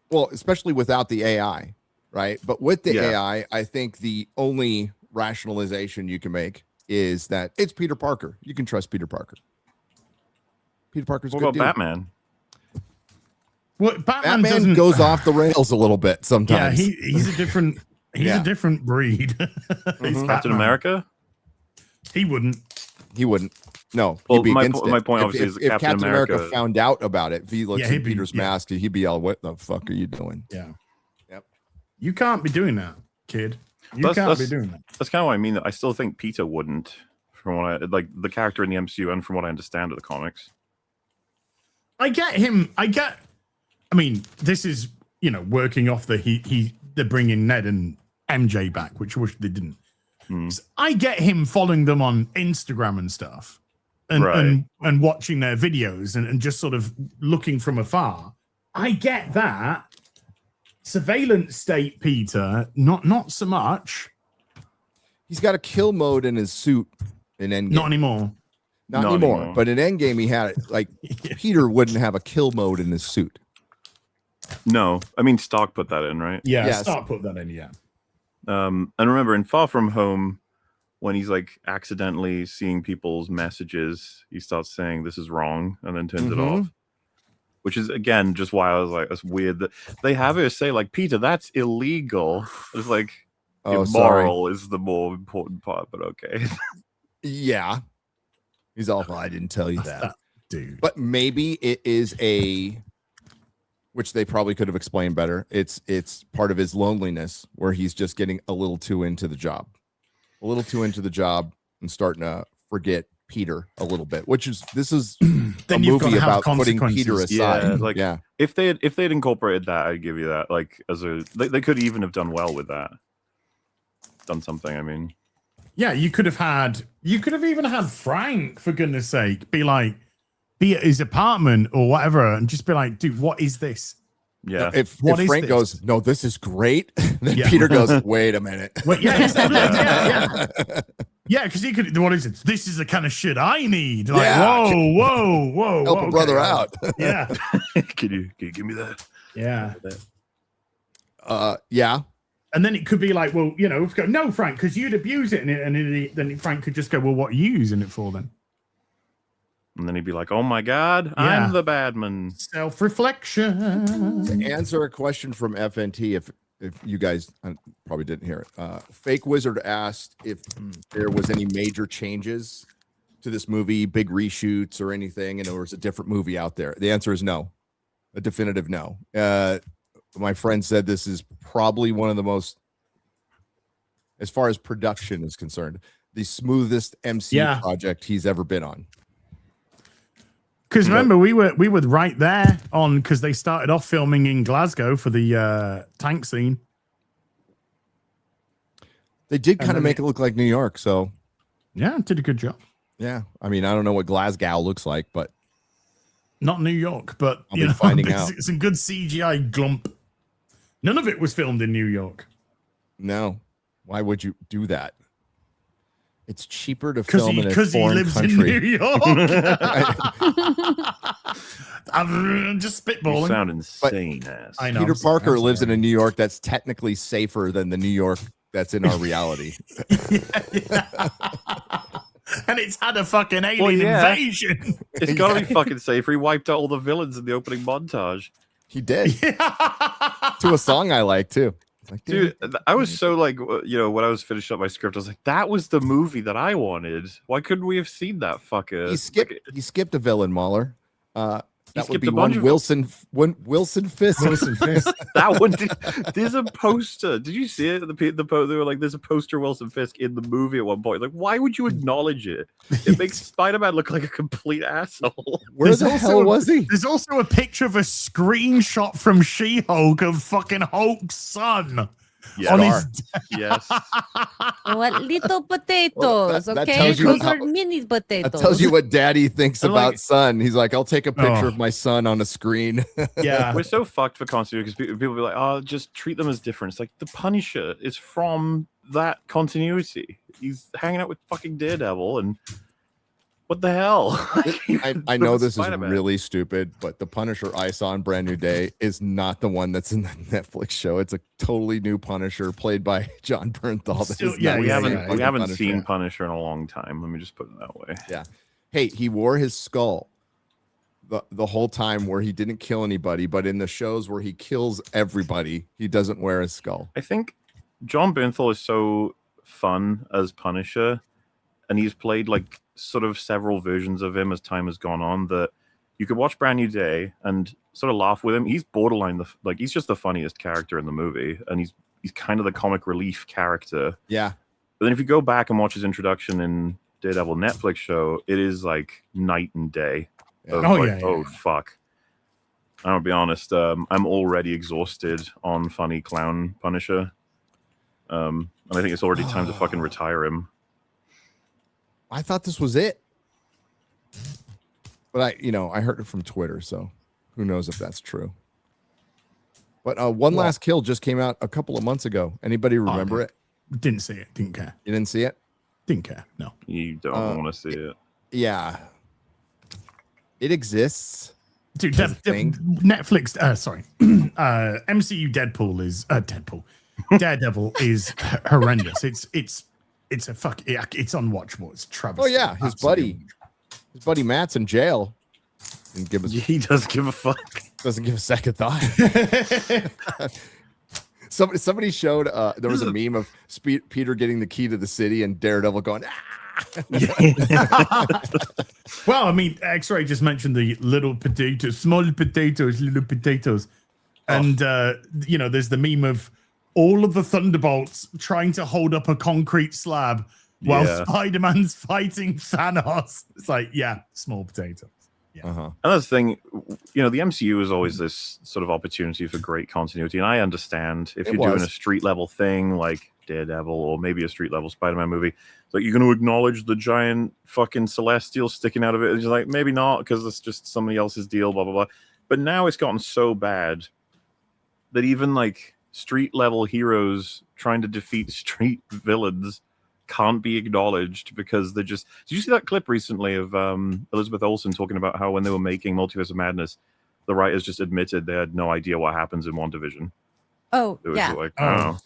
Well, especially without the AI, right? But with the AI, I think the only rationalization you can make is that it's Peter Parker. You can trust Peter Parker. Peter Parker's what good about dude. Batman? Well, Batman goes off the rails a little bit sometimes. Yeah, he's a different. He's a different breed. Captain America. He wouldn't. He wouldn't. No, Well, he'd be my against po- my it. point If- obviously if, is that if Captain Captain America America- found out about it, if he looks Yeah, at he'd be- Peter's yeah. mask, he'd be all, "What the fuck are you doing?" Yeah. Yep. You can't be doing that, kid. You That's- can't be that's- doing that. That's kind of what I mean. I still think Peter wouldn't, from what I like the character in the MCU and from what I understand of the comics. I get him. I mean, this is working off they're bringing Ned and MJ back, which I wish they didn't. So I get him following them on Instagram and stuff, and watching their videos and just sort of looking from afar. I get that. Surveillance state, Peter, not so much. He's got a kill mode in his suit in Endgame. Not anymore. Not Not anymore. anymore. But in Endgame, he had it. Like Peter wouldn't have a kill mode in his suit. No, I mean Stark put that in, right? Yeah, Yes. start put that in. Yeah. And remember in Far From Home, when he's like accidentally seeing people's messages, he starts saying this is wrong and then turns it off. Which is again just why I was like, it's weird that they have her say like, Peter, that's illegal. It's like Oh, sorry. immoral is the more important part, but okay. Yeah. He's all, "Well, I didn't tell you That's that." dude. But maybe it is which they probably could have explained better. It's part of his loneliness where he's just getting a little too into the job. And starting to forget Peter a little bit, this is a Then you've movie gotta have about putting Peter consequences. aside. Yeah, like- yeah. if they'd incorporated that, I'd give you that. Like they could even have done well with that. Done something, I mean. Yeah, you could have even had Frank, for goodness sake, be at his apartment or whatever, and just be like, dude, what is this? Yeah. If What is Frank this? goes, "No, this is great," then Yeah. Peter goes, "Wait a minute." Well, yeah, because he could. What is it? This is the kind of shit I need. Like, Yeah. whoa, Help a brother out. Yeah, Can you give me that? yeah. Yeah. And then it could be like, well, no, Frank, because you'd abuse it, and then Frank could just go, well, what are you using it for then? And then he'd be like, "Oh my God, Yeah. I'm the bad man." Self-reflection. To answer a question from FNT, if you guys probably didn't hear it, Fake Wizard asked if there was any major changes to this movie, big reshoots or anything, and there was a different movie out there. The answer is no, a definitive no. My friend said this is probably one of the most, as far as production is concerned, the smoothest MCU project he's ever been on. Because remember, we were right there on, because they started off filming in Glasgow for the tank scene. They did kind then of make it look like New York, so Yeah, did a good job. yeah. I mean, I don't know what Glasgow looks like, but Not New York, but I'll be finding out. some good CGI glump. None of it was filmed in New York no. Why would you do that? It's cheaper to because film in a he foreign lives country. in New York. I'm just You spitballing. sound insane, ass. I know. Peter I'm sorry, Parker I'm lives in sorry. a New York that's technically safer than the New York that's in our reality. And it's had a fucking alien yeah. invasion. It's gotta be fucking safer. He wiped out all the villains in the opening montage. He did to a song I like too. It's like, Dude, I was so like, when I was finishing up my script, I was like, that was the movie that I wanted. Why couldn't we have seen that fucker? he skipped a villain, MauLer. That would skipped be a bunch one of Wilson Fisk. Wilson Fisk. That one. There's a poster. Did you see it? They were like, there's a poster of Wilson Fisk in the movie at one point. Like, why would you acknowledge it? It makes Spider-Man look like a complete asshole. Where There's the also hell a- was he? There's also a picture of a screenshot from She-Hulk of fucking Hulk's son. Yeah, On his yes. What little potatoes, Well, that okay? tells you Those how- are mini potatoes. That tells you what daddy thinks And, about like- son. He's like, I'll take a picture Oh. of my son on a screen. yeah. We're so fucked for continuity because people be like, oh, just treat them as different. It's like the Punisher is from that continuity. He's hanging out with fucking Daredevil, and what the hell? I know this is Spider-Man. really stupid, but the Punisher I saw in Brand New Day is not the one that's in the Netflix show. It's a totally new Punisher played by John Bernthal. That Still- is yeah, not we the haven't same we fucking haven't Punisher. seen Punisher in a long time. Let me just put it that way. Hey, he wore his skull the whole time where he didn't kill anybody, but in the shows where he kills everybody, he doesn't wear his skull. I think John Bernthal is so fun as Punisher, and he's played like sort of several versions of him as time has gone on. That you could watch Brand New Day and sort of laugh with him. He's borderline he's just the funniest character in the movie, and he's kind of the comic relief character. Yeah. But then if you go back and watch his introduction in Daredevil Netflix show, it is like night and day. Yeah. Oh fuck. I'll be honest. I'm already exhausted on funny clown Punisher, and I think it's already time to fucking retire him. I thought this was it, but I heard it from Twitter, so who knows if that's true. But One Last Kill just came out a couple of months ago. Anybody remember it? Didn't see it. Didn't care. You didn't see it? Didn't care. No. You don't want to see it. Yeah. It exists. Dude, thing. Netflix. MCU Deadpool is Deadpool. Daredevil is horrendous. It's a fuck. It's unwatchable. It's Travis. Oh yeah, his buddy Matt's in jail. Didn't give He does give a fuck. Doesn't give a second thought. Somebody showed there was a meme of Peter getting the key to the city and Daredevil going. Ah! Well, I mean, X-Ray just mentioned the little potatoes, small potatoes, little potatoes, and there's the meme of all of the Thunderbolts trying to hold up a concrete slab while Spider-Man's fighting Thanos. It's like, small potatoes. Yeah. Uh-huh. Another thing, the MCU is always this sort of opportunity for great continuity, and I understand if you're doing a street level thing like Daredevil or maybe a street level Spider-Man movie, it's like you're going to acknowledge the giant fucking celestial sticking out of it. It's like maybe not because it's just somebody else's deal, blah blah blah. But now it's gotten so bad that even like street level heroes trying to defeat street villains can't be acknowledged because they're just. Did you see that clip recently of Elizabeth Olsen talking about how when they were making Multiverse of Madness, the writers just admitted they had no idea what happens in WandaVision? Oh, It was yeah. like, oh.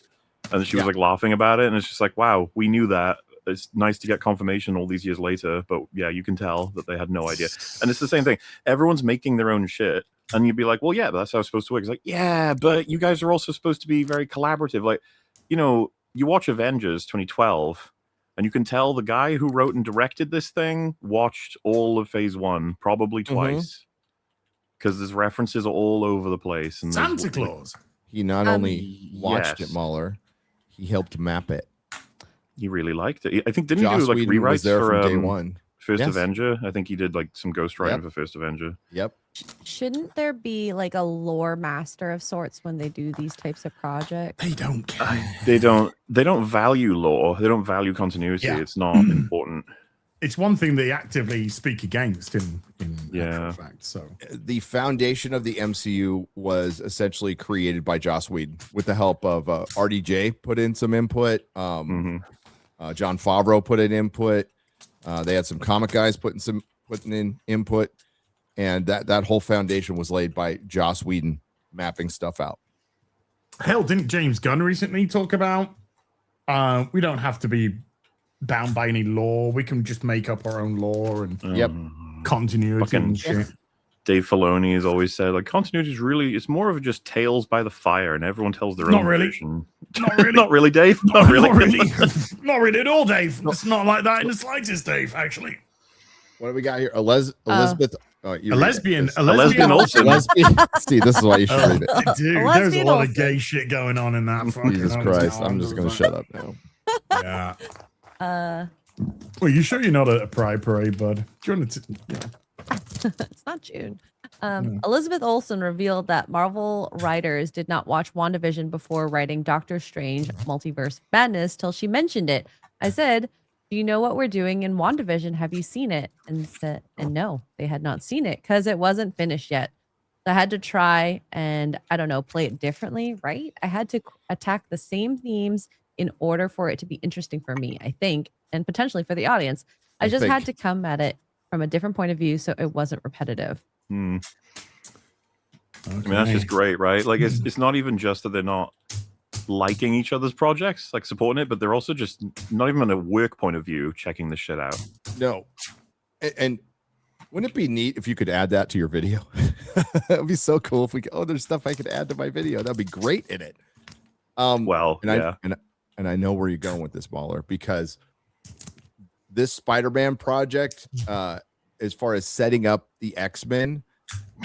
And she was like laughing about it, and it's just like, wow, we knew that. It's nice to get confirmation all these years later, but yeah, you can tell that they had no idea. And it's the same thing. Everyone's making their own shit, and you'd be like, well, yeah, that's how it's supposed to work. It's like, yeah, but you guys are also supposed to be very collaborative. Like, you watch Avengers 2012, and you can tell the guy who wrote and directed this thing watched all of Phase 1, probably twice, because there's references all over the place. And Santa Claus. He not only watched yes. it, MauLer, he helped map it. He really liked it. I think didn't Joss he do like Whedon was rewrites there for from day one. First Yes. Avenger? I think he did like some ghostwriting for First Avenger. Yep. Shouldn't there be like a lore master of sorts when they do these types of projects? They don't care. They don't value lore. They don't value continuity. Yeah. It's not important. It's one thing they actively speak against in actual fact. So The foundation of the MCU was essentially created by Joss Whedon with the help of RDJ put in some input. John Favreau put in input. They had some comic guys putting in input, and that whole foundation was laid by Joss Whedon mapping stuff out. hell, didn't James Gunn recently talk about we don't have to be bound by any law. We can just make up our own law and continuity and shit. Dave Filoni has always said like continuity is it's more of just tales by the fire, and everyone tells their Not own really. version. Not really. Not really, Dave. Not really. Not really. Not really at all, Dave. It's not like that in the slightest, Dave. Actually, What do we got here? Elizabeth. a lesbian Olsen. Steve, this is why you should read it. Dude, A there's a lesbian lot of Olsen. gay shit going on in that. Fucking Jesus Christ. I'm just going to shut up now. Yeah. Uh, Well, you sure you're not at a pride parade, bud? Do you want to? it's not June. Elizabeth Olsen revealed that Marvel writers did not watch WandaVision before writing Doctor Strange Multiverse Madness till she mentioned it. I said, do you know what we're doing in WandaVision? Have you seen it? And no, they had not seen it because it wasn't finished yet. So I had to try and, I don't know, play it differently, right? I had to attack the same themes in order for it to be interesting for me, I think, and potentially for the audience. I just had to come at it from a different point of view so it wasn't repetitive. I mean, that's just great, right? Like, it's not even just that they're not liking each other's projects, like supporting it, but they're also just not even on a work point of view checking this shit out. No. And wouldn't it be neat if you could add that to your video? It would be so cool if we could, there's stuff I could add to my video. That'd be great in it. Well, and I know where you're going with this, MauLer, because this Spider-Man project, as far as setting up the X-Men,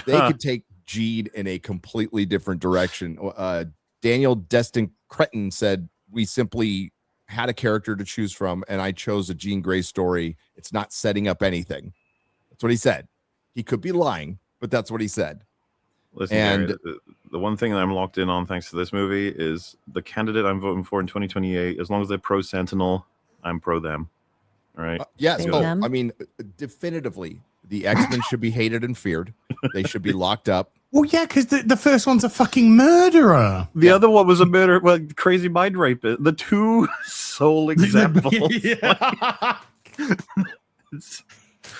they could take Jean in a completely different direction. Daniel Destin Cretton said, we simply had a character to choose from, and I chose a Jean Grey story. It's not setting up anything. That's what he said. He could be lying, but that's what he said. Listen, And Gary, the one thing that I'm locked in on thanks to this movie is the candidate I'm voting for in 2028. As long as they're pro Sentinel, I'm pro them. All right. Yes. Same Oh, them. I mean, definitively, the X-Men should be hated and feared. They should be locked up. Well, yeah, because the first one's a fucking murderer. The other one was a murder, well, crazy mind rape. The two sole examples. Yeah.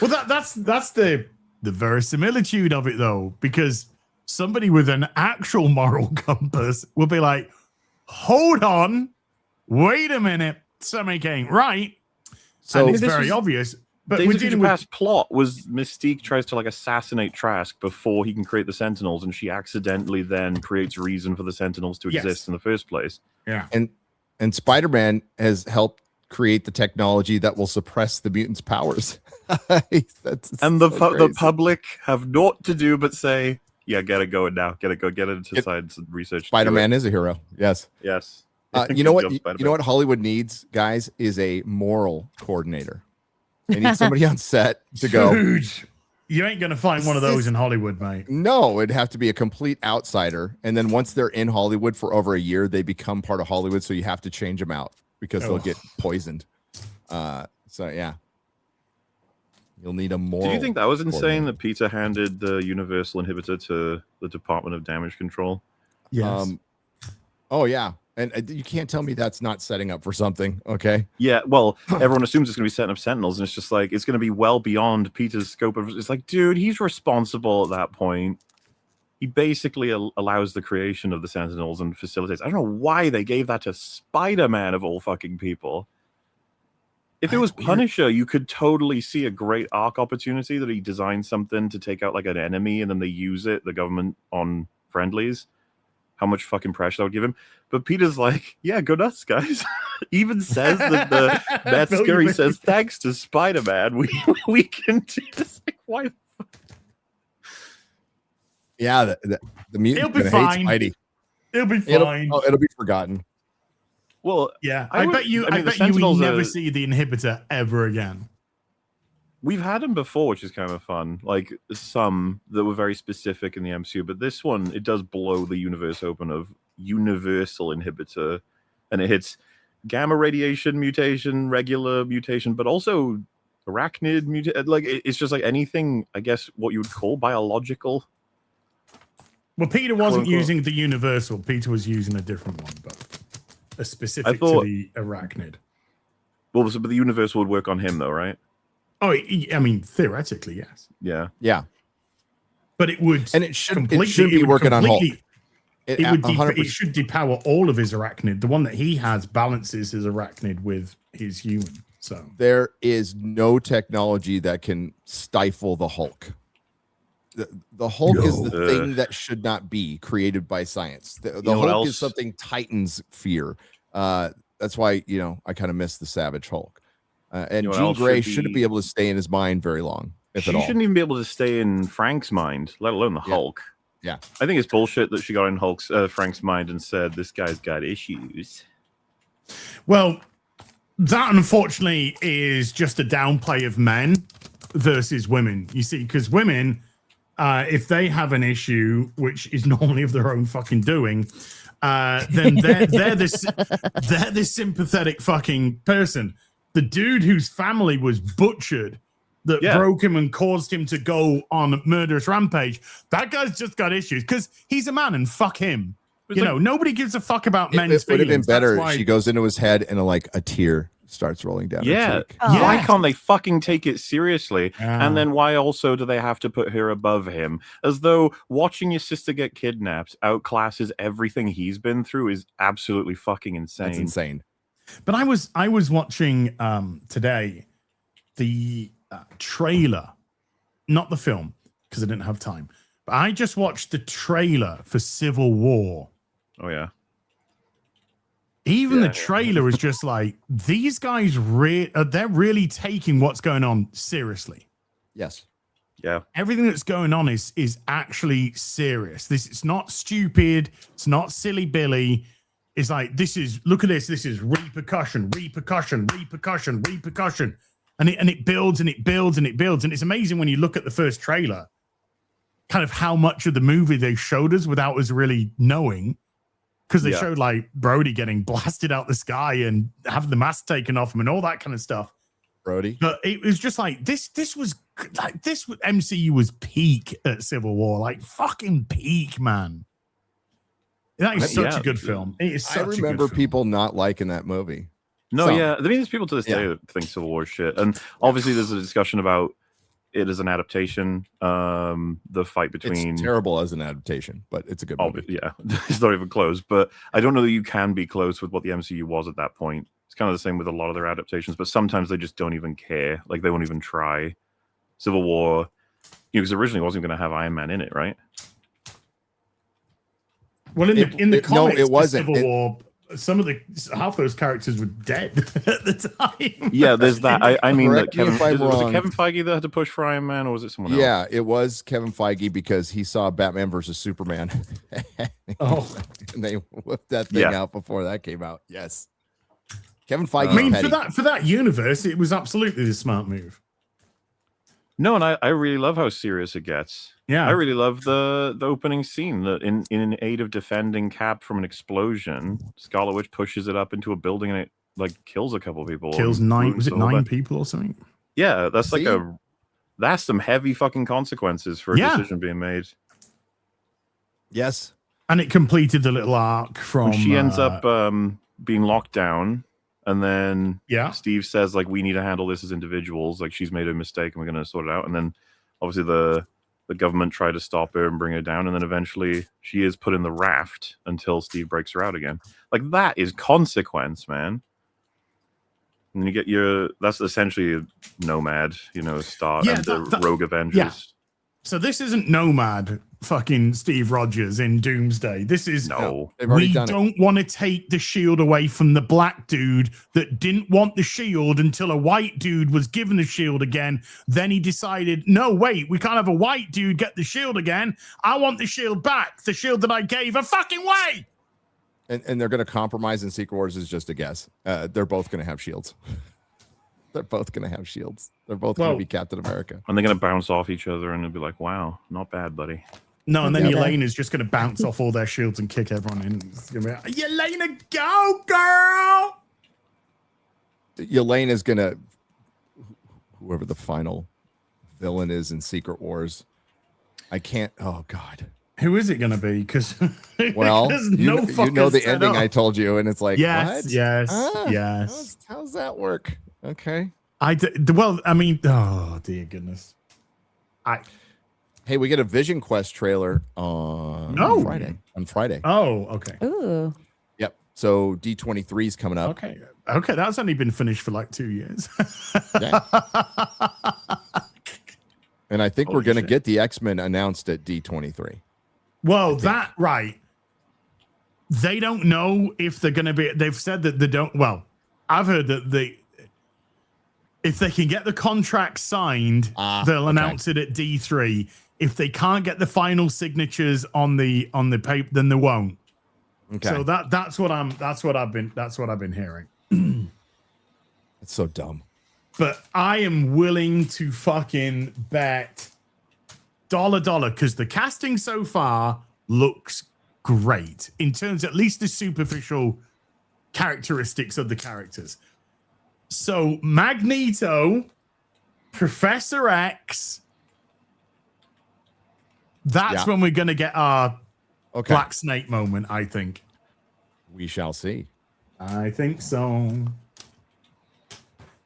Well, that's the verisimilitude of it, though, because somebody with an actual moral compass will be like, hold on, wait a minute, something ain't right. So And it's this very was- obvious. But Days we're of Future dealing with Past plot was Mystique tries to like assassinate Trask before he can create the Sentinels, and she accidentally then creates reason for the Sentinels to Yes. exist in the first place. yeah. and Spider-Man has helped create the technology that will suppress the mutants' powers. That's And the so the crazy. public have naught to do but say, "Yeah, get it going now. Get it into science and research." Spider-Man is a hero. Yes. Yes. You know Good what? job, You Spider-Man. know what Hollywood needs, guys, is a moral coordinator. They need somebody on set to go. Dude, you ain't gonna find one of those in Hollywood, mate. No, it'd have to be a complete outsider. And then once they're in Hollywood for over a year, they become part of Hollywood. So you have to change them out because they'll Oh. get poisoned. So yeah, you'll need a moral. Do you think that was insane coordinator. that Peter handed the universal inhibitor to the Department of Damage Control? Yes. Oh yeah, and you can't tell me that's not setting up for something. Okay. Yeah, well, everyone assumes it's going to be setting up Sentinels, and it's just like it's going to be well beyond Peter's scope of. It's like, dude, he's responsible at that point. He basically allows the creation of the Sentinels and facilitates. I don't know why they gave that to Spider-Man of all fucking people. If it was That's weird. Punisher, you could totally see a great arc opportunity that he designed something to take out like an enemy, and then they use it, the government, on friendlies. How much fucking pressure that would give him. But Peter's like, yeah, go nuts, guys. Even says that the Metzger, he says, thanks to Spider-Man, we can do this. Like, why? Yeah, the He'll mutant be hates fine. Spidey. It'll be It'll, fine. it'll be forgotten. Well, Yeah, I I would- bet you. I I, mean, the bet you will Sentinels never are- see the inhibitor ever again. we've had them before, which is kind of fun. Like some that were very specific in the MCU, but this one, it does blow the universe open of universal inhibitor, and it hits gamma radiation mutation, regular mutation, but also arachnid mutation. Like it's just like anything, I guess, what you would call biological. Well, Peter wasn't Quote, unquote. using the universal. Peter was using a different one, but a specific thought- to the arachnid. Well, but the universal would work on him, though, right? Oh, I mean, theoretically, yes, Yeah. Yeah, but it would. and it should completely. be it would working on Hulk. completely- It, It would. 100%. It should depower all of his arachnid. The one that he has balances his arachnid with his human. So There is no technology that can stifle the Hulk. The Hulk is the No. thing that should not be created by science. The know what Hulk else? is something Titans fear. That's why I kind of miss the Savage Hulk. And You know what Jean else Grey should shouldn't be- be able to stay in his mind very long, if She at all. shouldn't even be able to stay in Frank's mind, let alone the Yeah. Hulk. Yeah. I think it's bullshit that she got in Frank's mind and said, this guy's got issues. well, that unfortunately is just a downplay of men versus women. You see, because women, if they have an issue, which is normally of their own fucking doing, then they're this sympathetic fucking person. The dude whose family was butchered that Yeah. broke him and caused him to go on a murderous rampage. That guy's just got issues because he's a man and fuck him. It's You like- know, nobody gives a fuck about It men's would have been feelings. That's better. why- She goes into his head and a tear starts rolling down Yeah. her cheek. Oh. Why Yeah. can't they fucking take it seriously? Ah. And then why also do they have to put her above him? As though watching your sister get kidnapped outclasses everything he's been through is absolutely fucking insane. That's insane. But I was watching today the trailer, not the film because I didn't have time. But I just watched the trailer for Civil War, Oh, yeah. Even the Yeah. trailer is just like, these guys they're really taking what's going on seriously. Yes. Yeah. Everything that's going on is actually serious. It's not stupid. It's not silly Billy. It's like, look at this. This is repercussion. And it builds and it builds and it builds. And it's amazing when you look at the first trailer, kind of how much of the movie they showed us without us really knowing. Because they showed like Brody getting blasted out the sky and having the mask taken off him and all that kind of stuff. Brody. But it was just like this was MCU was peak at Civil War, like fucking peak, man. That is such a good film. It is such I remember people not liking that movie. No, Some. yeah. I mean, there's people to this day that think Civil War is shit. And obviously there's a discussion about it as an adaptation. The fight between... It's terrible as an adaptation, but it's a good movie. Yeah, it's not even close. But I don't know that you can be close with what the MCU was at that point. It's kind of the same with a lot of their adaptations, but sometimes they just don't even care. Like, they won't even try. Civil War, because originally it wasn't going to have Iron Man in it, right? Well, in the comics, it wasn't. Civil War, half those characters were dead at the time. Yeah, there's that. I mean, that Correct me if I'm was it wrong. Kevin Feige that had to push for Iron Man, or was it someone else? Yeah, it was Kevin Feige because he saw Batman versus Superman. Oh, and they whipped that thing out before that came out. Yes. Kevin Feige. I mean, for that universe, it was absolutely the smart move. No, and I really love how serious it gets. Yeah, I really love the opening scene. In aid of defending Cap from an explosion, Scarlet Witch pushes it up into a building and it like kills a couple people. Kills nine. Was it 9 people or something? Yeah, that's like that's some heavy fucking consequences for a decision being made. Yes, and it completed the little arc from. When she ends up being locked down. And then Steve says, like, we need to handle this as individuals. Like, she's made a mistake and we're going to sort it out. And then obviously the government tried to stop her and bring her down. And then eventually she is put in the raft until Steve breaks her out again. Like, that is consequence, man. And you get that's essentially a Nomad, start and the Rogue Avengers. Yeah. So this isn't Nomad fucking Steve Rogers in Doomsday. This is we don't want to take the shield away from the black dude that didn't want the shield until a white dude was given the shield again. Then he decided, no, wait, we can't have a white dude get the shield again. I want the shield back. The shield that I gave a fucking way. And they're going to compromise in Secret Wars is just a guess. They're both going to have shields. They're both going to have shields. They're both going to be Captain America. And they're going to bounce off each other and it'll be like, wow, not bad, buddy. No, and then Yelena is just going to bounce off all their shields and kick everyone in. It's gonna be like, Yelena, go, girl! Yelena is going to, whoever the final villain is in Secret Wars, I can't, oh, God. Who is it going to be? Because well, you know the ending up. I told you, and it's like, yes, what? Yes. How's that work? Okay. Well, I mean, oh, dear goodness. Hey, we get a Vision Quest trailer on Friday. On Friday. Oh, okay. Ooh. Yep. So D23 is coming up. Okay. That's only been finished for like 2 years. Yeah. And I think we're going to get the X-Men announced at D23. Well, right. They don't know if they're going to be. They've said that they don't. Well, I've heard that if they can get the contract signed, they'll announce it at D3. If they can't get the final signatures on the paper, then they won't. Okay. So that's what I've been hearing. It's so dumb. But I am willing to fucking bet $, because the casting so far looks great in terms, at least the superficial characteristics of the characters. So Magneto, Professor X, that's when we're going to get our Black Snake moment, I think. We shall see. I think so.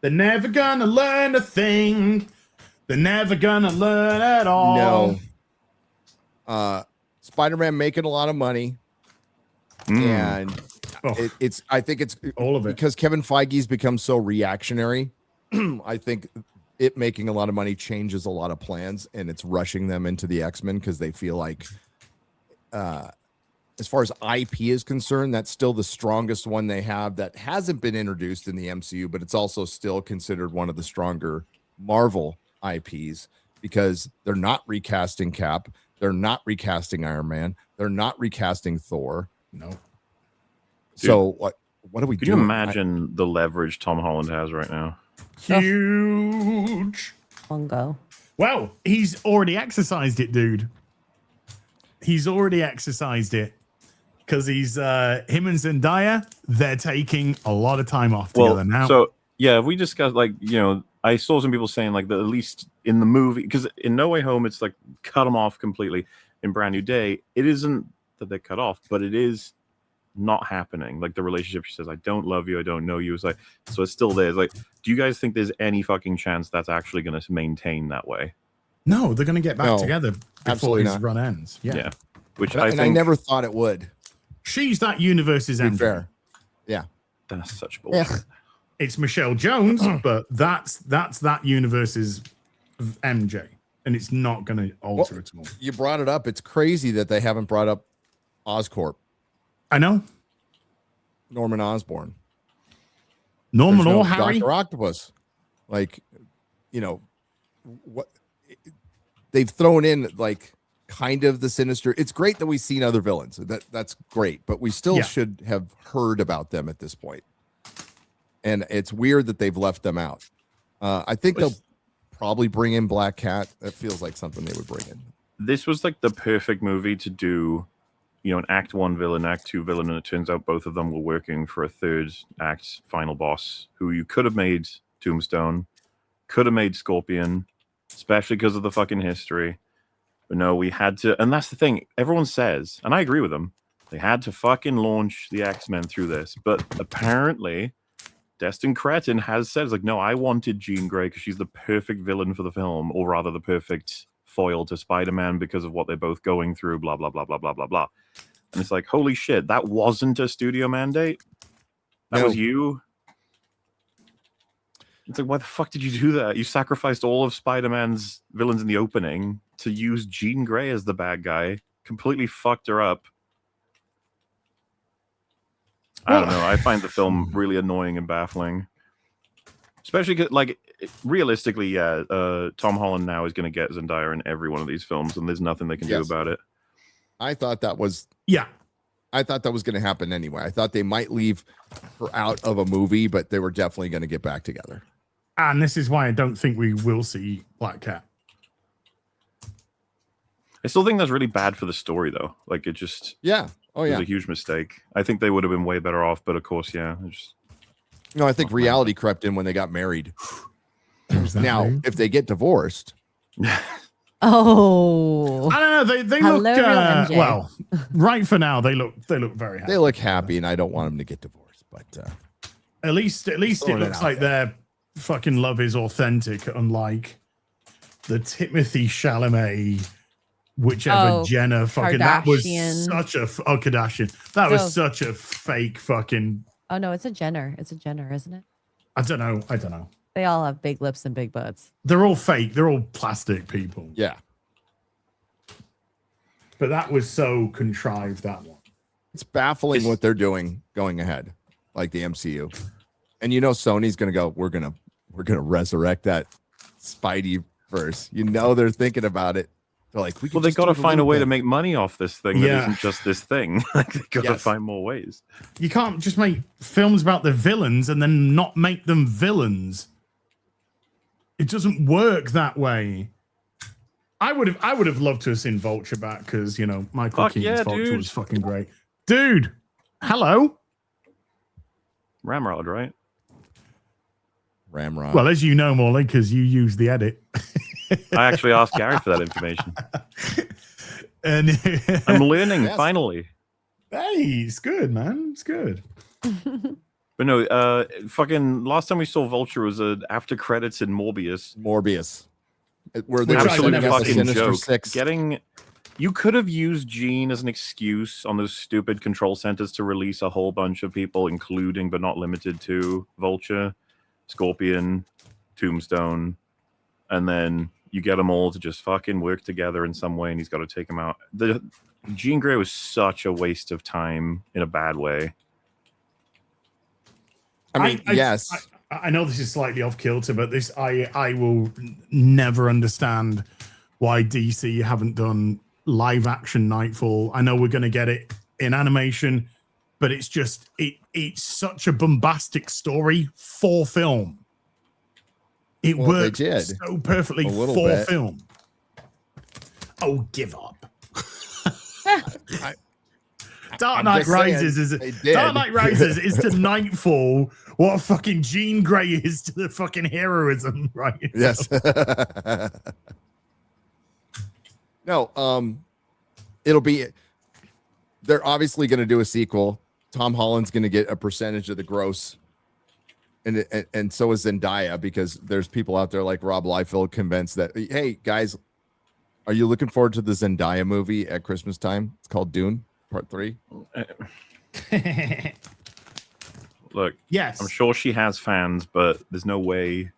They're never going to learn a thing. They're never going to learn at all. No. Spider-Man making a lot of money. And I think it's all of it because Kevin Feige's become so reactionary. I think it making a lot of money changes a lot of plans, and it's rushing them into the X-Men because they feel like as far as IP is concerned, that's still the strongest one they have that hasn't been introduced in the MCU, but it's also still considered one of the stronger Marvel IPs because they're not recasting Cap, they're not recasting Iron Man, they're not recasting Thor. No. So what are we Could doing? you imagine the leverage Tom Holland has right now? Huge. Bongo. Well, he's already exercised it, dude. He's already exercised it because he's him and Zendaya. They're taking a lot of time off together now. So yeah, we discussed like I saw some people saying like that at least in the movie because in No Way Home it's like cut them off completely. In Brand New Day, it isn't that they're cut off, but it is not happening. Like the relationship, she says, "I don't love you, I don't know you." It's like so it's still there. It's like, do you guys think there's any fucking chance that's actually going to maintain that way? No, they're going to get back together before absolutely his not. run ends. Yeah. Which I never thought it would. She's that universe's To be MJ. fair. Yeah. That's such bullshit. It's Michelle Jones, but that's that universe's MJ, and it's not going to alter at all. You brought it up. It's crazy that they haven't brought up Oscorp, I know. Norman Osborn. Norman There's no or Harry. Dr. Octopus. Like, what they've thrown in like kind of the Sinister. It's great that we've seen other villains. That's great, but we still should have heard about them at this point. And it's weird that they've left them out. I think they'll probably bring in Black Cat. That feels like something they would bring in. This was like the perfect movie to do, an Act 1 villain, Act 2 villain, and it turns out both of them were working for a third act final boss who you could have made Tombstone, could have made Scorpion, especially because of the fucking history. But no, we had to, and that's the thing, everyone says, and I agree with them, they had to fucking launch the X-Men through this. But apparently, Destin Cretton has said, like, no, I wanted Jean Grey because she's the perfect villain for the film, or rather the perfect foil to Spider-Man because of what they're both going through, blah, blah, blah, blah, blah, blah, blah. And it's like, holy shit, that wasn't a studio mandate? That was you? It's like, why the fuck did you do that? You sacrificed all of Spider-Man's villains in the opening to use Jean Grey as the bad guy. Completely fucked her up. I don't know. I find the film really annoying and baffling. Especially, like, realistically, Tom Holland now is going to get Zendaya in every one of these films, and there's nothing they can do about it. I thought that was... Yeah. I thought that was going to happen anyway. I thought they might leave her out of a movie, but they were definitely going to get back together. And this is why I don't think we will see Black Cat. I still think that's really bad for the story, though. Like, it just... Yeah. Oh, it yeah. was a huge mistake. I think they would have been way better off, but of course, yeah. No, I think reality crept in when they got married. Now, if they get divorced... Oh, I don't know. They Hello, look real MJ. well. Right for now, they look very happy. They look happy, and I don't want them to get divorced. But at least it looks like their fucking love is authentic, unlike the Timothy Chalamet, whichever Jenner fucking. That was Kardashian. such a Kardashian. That was such a fake fucking. Oh no, it's a Jenner. It's a Jenner, isn't it? I don't know. They all have big lips and big butts. They're all fake. They're all plastic people. yeah. But that was so contrived, that one. It's baffling what they're doing going ahead, like the MCU. And Sony's gonna go, we're gonna resurrect that Spidey verse. They're thinking about it. They're like, well, they got to find a way to make money off this thing that isn't just this thing. Like, they got to find more ways. You can't just make films about the villains and then not make them villains. It doesn't work that way. I would have loved to have seen Vulture back because Michael Keaton's Vulture was fucking great. Dude, hello. Ramrod, right? Ramrod. Well, as you know, Morley, because you use the edit. I actually asked Gary for that information. And I'm learning finally. Hey, it's good, man. It's good. But no, fucking last time we saw Vulture was after credits in Morbius. Where Which absolute never fucking seen. joke. Six. You could have used Gene as an excuse on those stupid control centers to release a whole bunch of people, including but not limited to Vulture, Scorpion, Tombstone, and then you get them all to just fucking work together in some way, and he's got to take them out. The Jean Grey was such a waste of time in a bad way. I mean, yes. I know this is slightly off kilter, but this I will never understand why DC haven't done live action Nightfall. I know we're going to get it in animation, but it's just it's such a bombastic story for film. It works so perfectly for film. Oh, give up. Dark Knight Rises is to Nightfall what fucking Jean Grey is to the fucking heroism, right? Yes. No, it'll be. They're obviously going to do a sequel. Tom Holland's going to get a percentage of the gross, and so is Zendaya, because there's people out there like Rob Liefeld convinced that, hey guys, are you looking forward to the Zendaya movie at Christmas time? It's called Dune Part 3. Look, yes, I'm sure she has fans, but there's no way.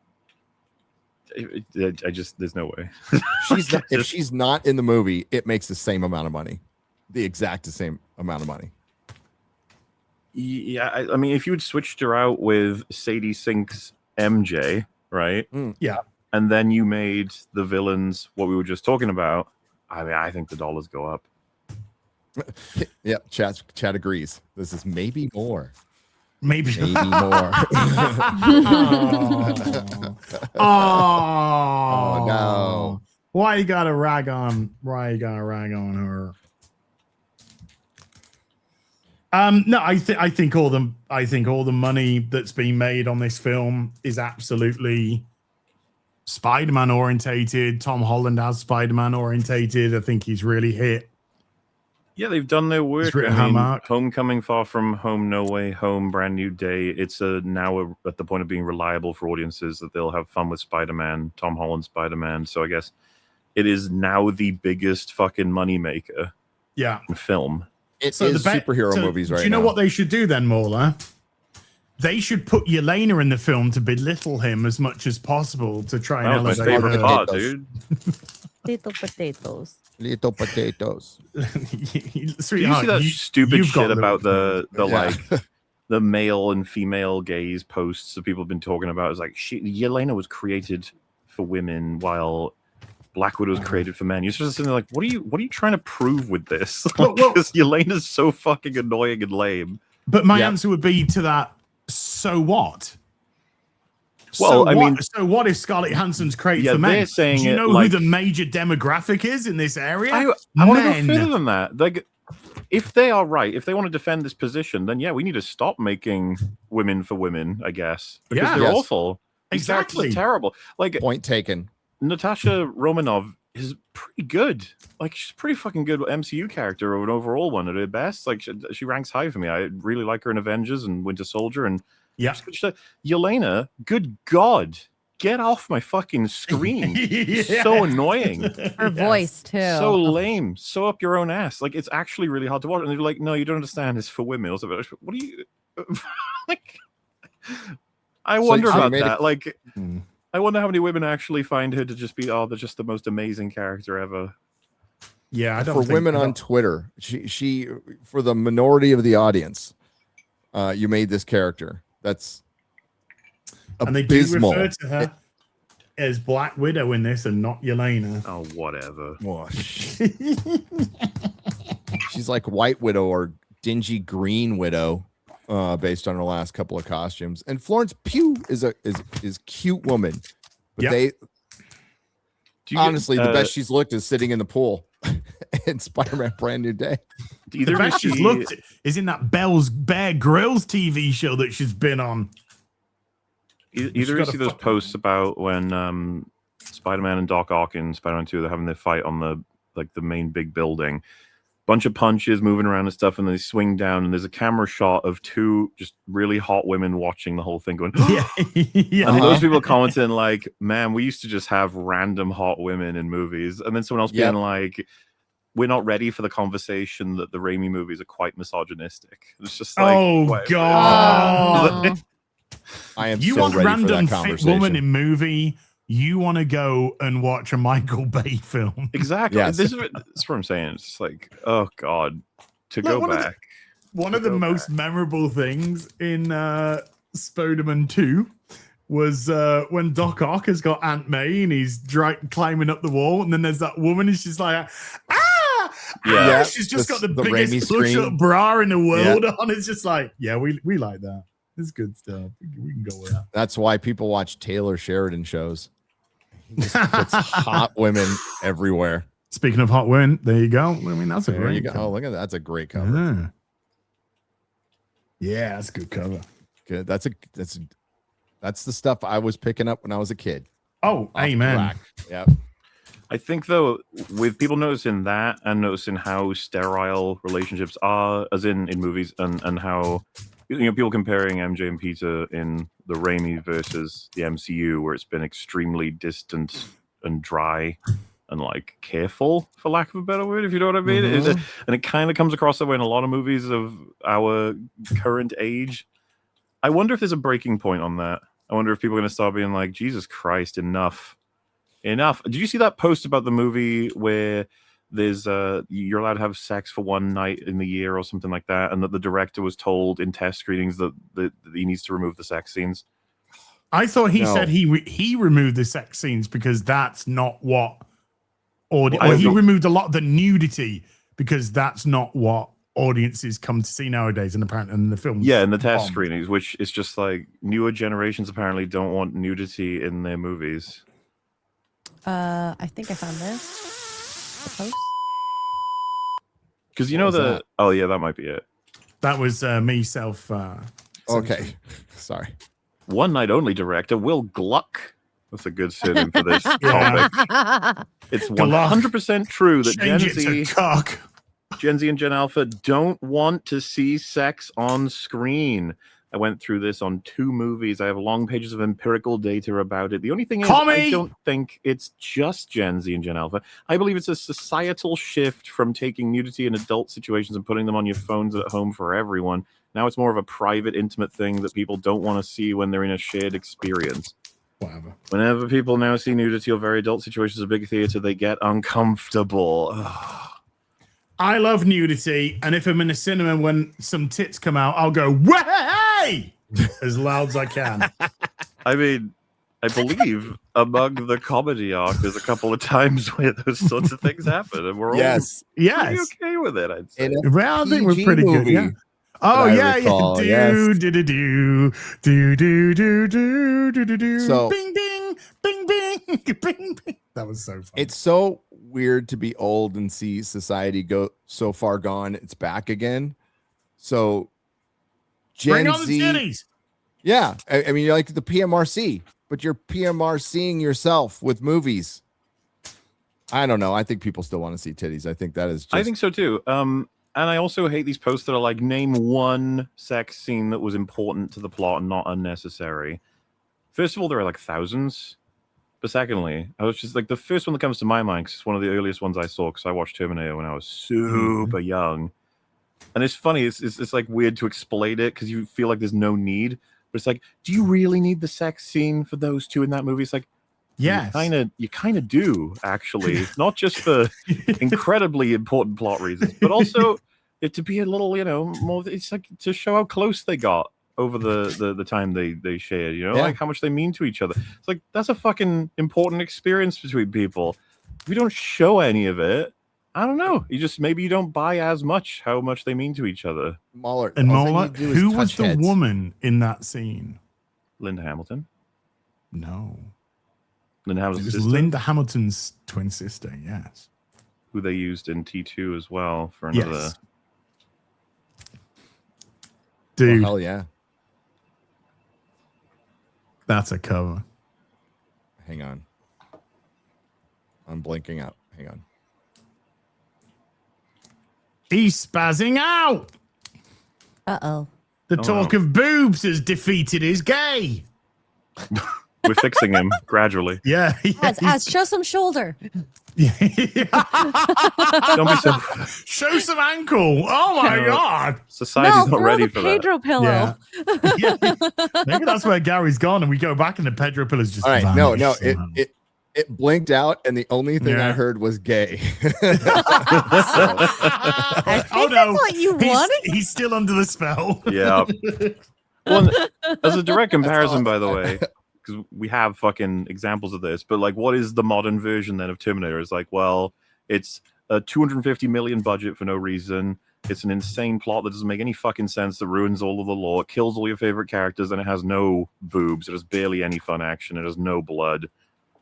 There's no way. If she's not in the movie, it makes the same amount of money, the exact same amount of money. Yeah, I mean, if you had switched her out with Sadie Sink's MJ, right? Yeah, and then you made the villains what we were just talking about. I mean, I think the dollars go up. Yeah, chat agrees. This is maybe more. Maybe more. Oh no! Why you gotta rag on? Why you gotta rag on her? No, I think all the money that's been made on this film is absolutely Spider-Man orientated. Tom Holland has Spider-Man orientated. I think he's really hit. Yeah, they've done their work. I mean, Homecoming, Far From Home, No Way Home, Brand New Day. It's now at the point of being reliable for audiences that they'll have fun with Spider-Man, Tom Holland Spider-Man. So I guess it is now the biggest fucking moneymaker. Yeah, in film. It is superhero movies right now. Do you know what they should do then, MauLer? They should put Yelena in the film to belittle him as much as possible to try and elevate my favorite part, dude. Little potatoes. Little potatoes. Did you see that stupid shit about the the male and female gaze posts that people have been talking about? It's like Yelena was created for women while Black Widow was created for men. You're just sitting there like, what are you trying to prove with this? Because Yelena's so fucking annoying and lame. But my answer would be to that, so what? Well, so what if Scarlett Johansson's created for men? Do you know who the major demographic is in this area? I want to go further than that. Like, if they are right, if they want to defend this position, then yeah, we need to stop making women for women, I guess, because they're awful. Exactly, terrible. Like, point taken. Natasha Romanoff is pretty good. Like, she's a pretty fucking good MCU character or an overall one at her best. Like, she ranks high for me. I really like her in Avengers and Winter Soldier and. Yeah, Yelena, good God, get off my fucking screen. So annoying. Her voice too. So lame. So up your own ass. Like, it's actually really hard to watch. And they're like, no, you don't understand. It's for women. Also, what do you like? I wonder about that. Like, I wonder how many women actually find her to just be, they're just the most amazing character ever. Yeah, I don't for think women on Twitter, she for the minority of the audience, you made this character. That's abysmal. And they do refer to her as Black Widow in this and not Yelena. Oh, whatever. She's like White Widow or Dingy Green Widow, based on her last couple of costumes. And Florence Pugh is cute woman. But honestly, the best she's looked is sitting in the pool in Spider-Man Brand New Day. The best she's looked is in that Bear Grylls TV show that she's been on. Either you see those posts about when Spider-Man and Doc Ock in Spider-Man 2, they're having their fight on the main big building. Bunch of punches moving around and stuff, and they swing down, and there's a camera shot of two just really hot women watching the whole thing going, and those people commenting like, man, we used to just have random hot women in movies. And then someone else being like, we're not ready for the conversation that the Raimi movies are quite misogynistic. It's just like, oh god, I am. You so want ready random for that fit woman in movie you want to go and watch a Michael Bay film. Exactly. Yes. This is what I'm saying. It's just like, oh God, to Like, go one of the- back. One of the most memorable things in Spider-Man 2 was when Doc Ock has got Aunt May and he's climbing up the wall, and then there's that woman and she's like, Yeah. she's just got the Raimi biggest push-up scream. bra in the world on. It's just like, yeah, we like that. It's good stuff. We can go with that. That's why people watch Taylor Sheridan shows. He just puts hot women everywhere. Speaking of hot women, there you go. I mean, that's a There great you go. cover. Oh, look at that. That's a great cover. Yeah, that's a good cover. Good. That's the stuff I was picking up when I was a kid. Oh, Off the amen. rack. Yeah. I think though, with people noticing that and noticing how sterile relationships are, as in movies, and how people comparing MJ and Peter in the Raimi versus the MCU, where it's been extremely distant and dry and like careful, for lack of a better word, if you know what I mean. Mhm. And it kind of comes across that way in a lot of movies of our current age. I wonder if there's a breaking point on that. I wonder if people are going to start being like, Jesus Christ, enough. Did you see that post about the movie where there's you're allowed to have sex for one night in the year or something like that, and that the director was told in test screenings that he needs to remove the sex scenes? I thought he No. said he removed the sex scenes because that's not what or Well, he removed a lot of the nudity because that's not what audiences come to see nowadays, and apparently in the films. Yeah, in the test bombed. screenings, which is just like newer generations apparently don't want nudity in their movies. I think I found this. The post. Because What was that? oh yeah, that might be it. That was me self. Okay. Sorry. One night only director Will Gluck. That's a good sit-in for this Yeah. topic. It's Gluck. 100% true that Change it to cock. Gen Z and Gen Alpha don't want to see sex on screen. I went through this on 2 movies. I have long pages of empirical data about it. The only thing is, I Commie! don't think it's just Gen Z and Gen Alpha. I believe it's a societal shift from taking nudity in adult situations and putting them on your phones at home for everyone. Now it's more of a private, intimate thing that people don't want to see when they're in a shared experience. Whatever. Whenever people now see nudity or very adult situations at a big theater, they get uncomfortable. I love nudity, and if I'm in a cinema when some tits come out, I'll go way as loud as I can. I mean, I believe among the comedy arc, there's a couple of times where those sorts of things happen, and we're all Yes. pretty okay with it, I'd say. In a Well, I think we're PG pretty good. movie Yeah. Oh I yeah, recall, yeah. yes. Do do do do do do do do do do. So- Bing bing bing bing bing bing. That was so fun. It's so weird to be old and see society go so far gone. It's back again. So Bring Gen on the Z, titties. yeah. I mean, you're like the PMRC, but you're PMRCing yourself with movies. I don't know. I think people still want to see titties. I think that is just, I think so too. And I also hate these posts that are like, name one sex scene that was important to the plot and not unnecessary. First of all, there are like thousands. But secondly, I was just like, the first one that comes to my mind, because it's one of the earliest ones I saw, because I watched Terminator when I was super young. And it's funny, it's like weird to explain it because you feel like there's no need. But it's like, do you really need the sex scene for those two in that movie? It's like, Yes. you kind of do, actually. Not just for incredibly important plot reasons, but also to be a little, more. It's like to show how close they got over the time they shared. Yeah. Like how much they mean to each other. It's like that's a fucking important experience between people. If you don't show any of it, I don't know. Maybe you don't buy as much how much they mean to each other. MauLer. And all they MauLer, need to do is who was touch the heads. woman in that scene? Linda Hamilton. No. Linda It Hamilton's was sister, Linda Hamilton's twin sister, yes. who they used in T2 as well for another. Yes. Well, Dude, hell yeah. that's a cover. Hang on. I'm blinking out. Hang on. He's spazzing out. Uh-oh. The Oh, talk no. of boobs has defeated his gay. We're fixing him gradually. Yeah. Az, show some shoulder. Don't be so. Show some ankle. Oh my Yeah. God. Society's not throw ready the for Pedro pillow. Yeah. Maybe that's where Gary's gone, and we go back, and the Pedro pillar's just All right, no, vanished somehow. it blinked out, and the only thing I Yeah. heard was gay. I think that's what you wanted. He's still under the spell. Yeah. Well, as a direct comparison, awesome. by the way, because we have fucking examples of this, but like, what is the modern version then of Terminator? It's like, well, it's a 250 million budget for no reason. It's an insane plot that doesn't make any fucking sense, that ruins all of the lore, it kills all your favorite characters, and it has no boobs. It has barely any fun action. It has no blood.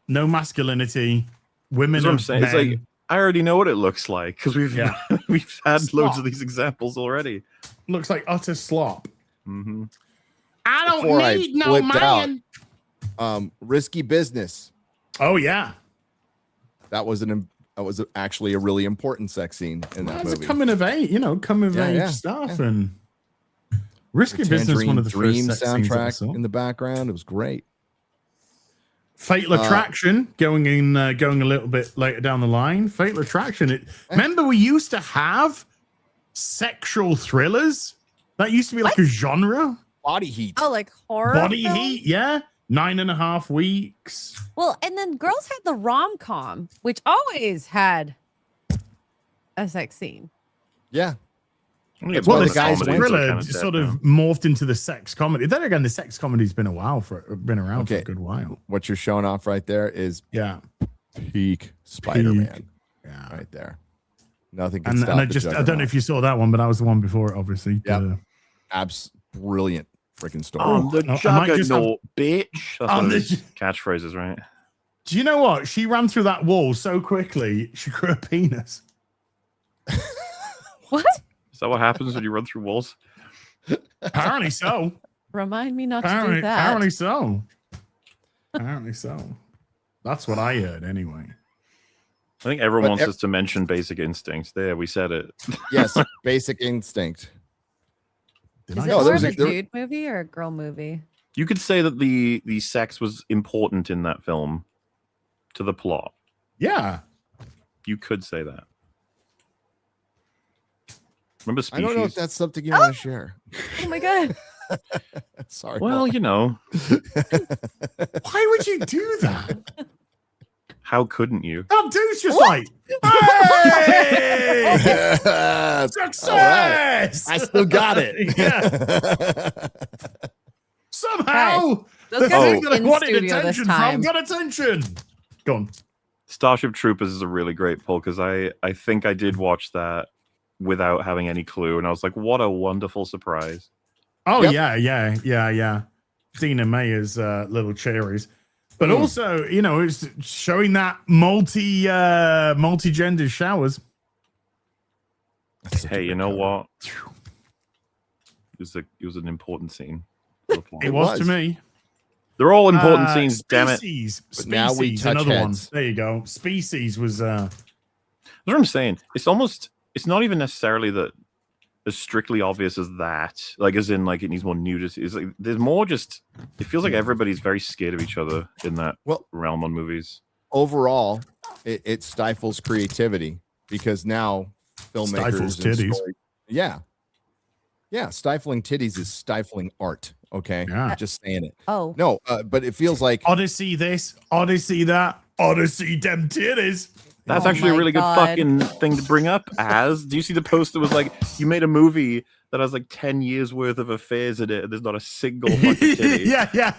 No masculinity. Women. That's what I'm saying. It's men. like, I already know what it looks like because we've Yeah. we've had Slop. loads of these examples already. Looks like utter slop. Mm-hmm. I don't Before I need no flipped out, man. Risky Business. Oh yeah. That was actually a really important sex scene in that That's a movie. coming of age, coming of Yeah, age yeah, stuff, yeah. and Risky Business. One of the Dream first sex scenes I soundtrack saw. in the background. It was great. Fatal Attraction going a little bit later down the line. Fatal Attraction. Remember, we used to have sexual thrillers. That used to be like a genre. Body Heat. Oh, like horror. Body film? Heat, yeah. 9.5 weeks. Well, and then girls had the rom-com, which always had a sex scene. Yeah. Well, the the guys sex went thriller sort of morphed into the sex comedy. Then again, the sex comedy's been around for a Okay. good while. What you're showing off right there is Yeah, peak Spider-Man yeah. right there. Nothing can And stop I the don't know Juggernaut. if you saw that one, but that was the one before it, obviously. Yep. Brilliant freaking story. Oh, the no, I might just have- juggernaut, bitch. That's Oh, one of the his catchphrases, right? Do you know what? She ran through that wall so quickly, she grew a penis. What? Is that what happens when you run through walls? Apparently so. Remind me not to do that. Apparently so. Apparently so. That's what I heard anyway. I think everyone But wants us to mention Basic Instinct. There, we said it. Yes, Basic Instinct. Did Is I it No, more there of was a a- dude movie or a girl movie? You could say that the sex was important in that film to the plot. Yeah. You could say that. Remember I don't know if Species? that's something you want to share. Oh my god. Sorry. Well, you know, Why would you do that? how couldn't you? That dude's just What? like, hey! All Success! I still got it. Yeah. Somehow, Those the guys thing are that I in wanted studio this attention from time. got attention. Go on. Starship Troopers is a really great pull because I think I did watch that without having any clue, and I was like, what a wonderful surprise. Oh, Yep. yeah. Dina Mayer's little cherries. But also, it's showing that multi-gender showers. Hey, you know what? It was an important scene. for the plot. It was to was. me. They're all important scenes, damn it. Species. But now we touch another heads. one. There you go. Species was That's what I'm saying. It's not even necessarily that as strictly obvious as that. Like, as in, like, it needs more nudity. It's like there's more just. It feels like everybody's very scared of each other in that realm on movies. Overall, it stifles creativity because now filmmakers Stifles and titties. stifling titties is stifling art. Okay, Yeah. just saying it. Oh. No, but it feels like Odyssey this, Odyssey that, Odyssey dem titties. That's Oh actually a my really God. good fucking thing to bring up. Do you see the post that was like, you made a movie that has like 10 years worth of affairs in it, and there's not a single fucking titty? yeah.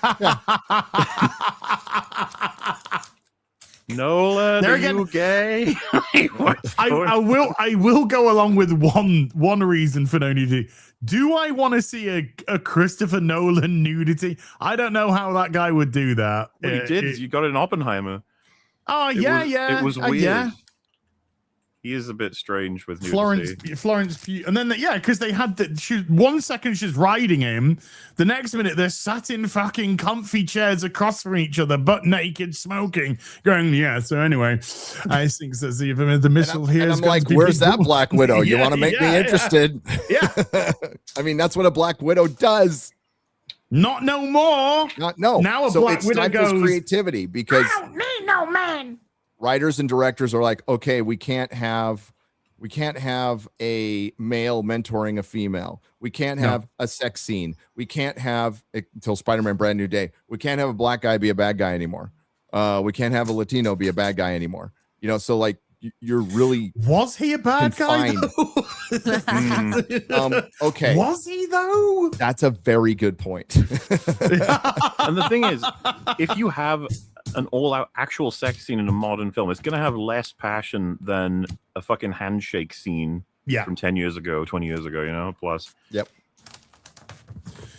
Nolan, There are again- you gay? What's going I will go along with one reason for no nudity. Do I want to see a Christopher Nolan nudity? I don't know how that guy would do that. Well, he did. You got it in Oppenheimer. Oh, It was weird. yeah. He is a bit strange with nudity. Florence Pugh, and then because they had that. 1 second she's riding him, the next minute they're sat in fucking comfy chairs across from each other, butt naked, smoking, going, yeah. So anyway, I think says even the missile here. and is I'm going like, to be where's big that boom." Black Widow? You Yeah, want to make me yeah, interested? Yeah. I mean, that's what a Black Widow does. Not no more. No. Now a so Black it Widow stifles goes, creativity because I don't need no man. writers and directors are like, okay, we can't have We can't have a male mentoring a female. We can't have a sex scene. We can't have, until Spider-Man Brand New Day, we can't have a black guy be a bad guy anymore. We can't have a Latino be a bad guy anymore. You know, so like you're really was he a bad confined. guy? Okay. Was he though? That's a very good point. And the thing is, if you have an all-out actual sex scene in a modern film, it's going to have less passion than a fucking handshake scene from 10 years ago, 20 years ago, you know, plus. Yep.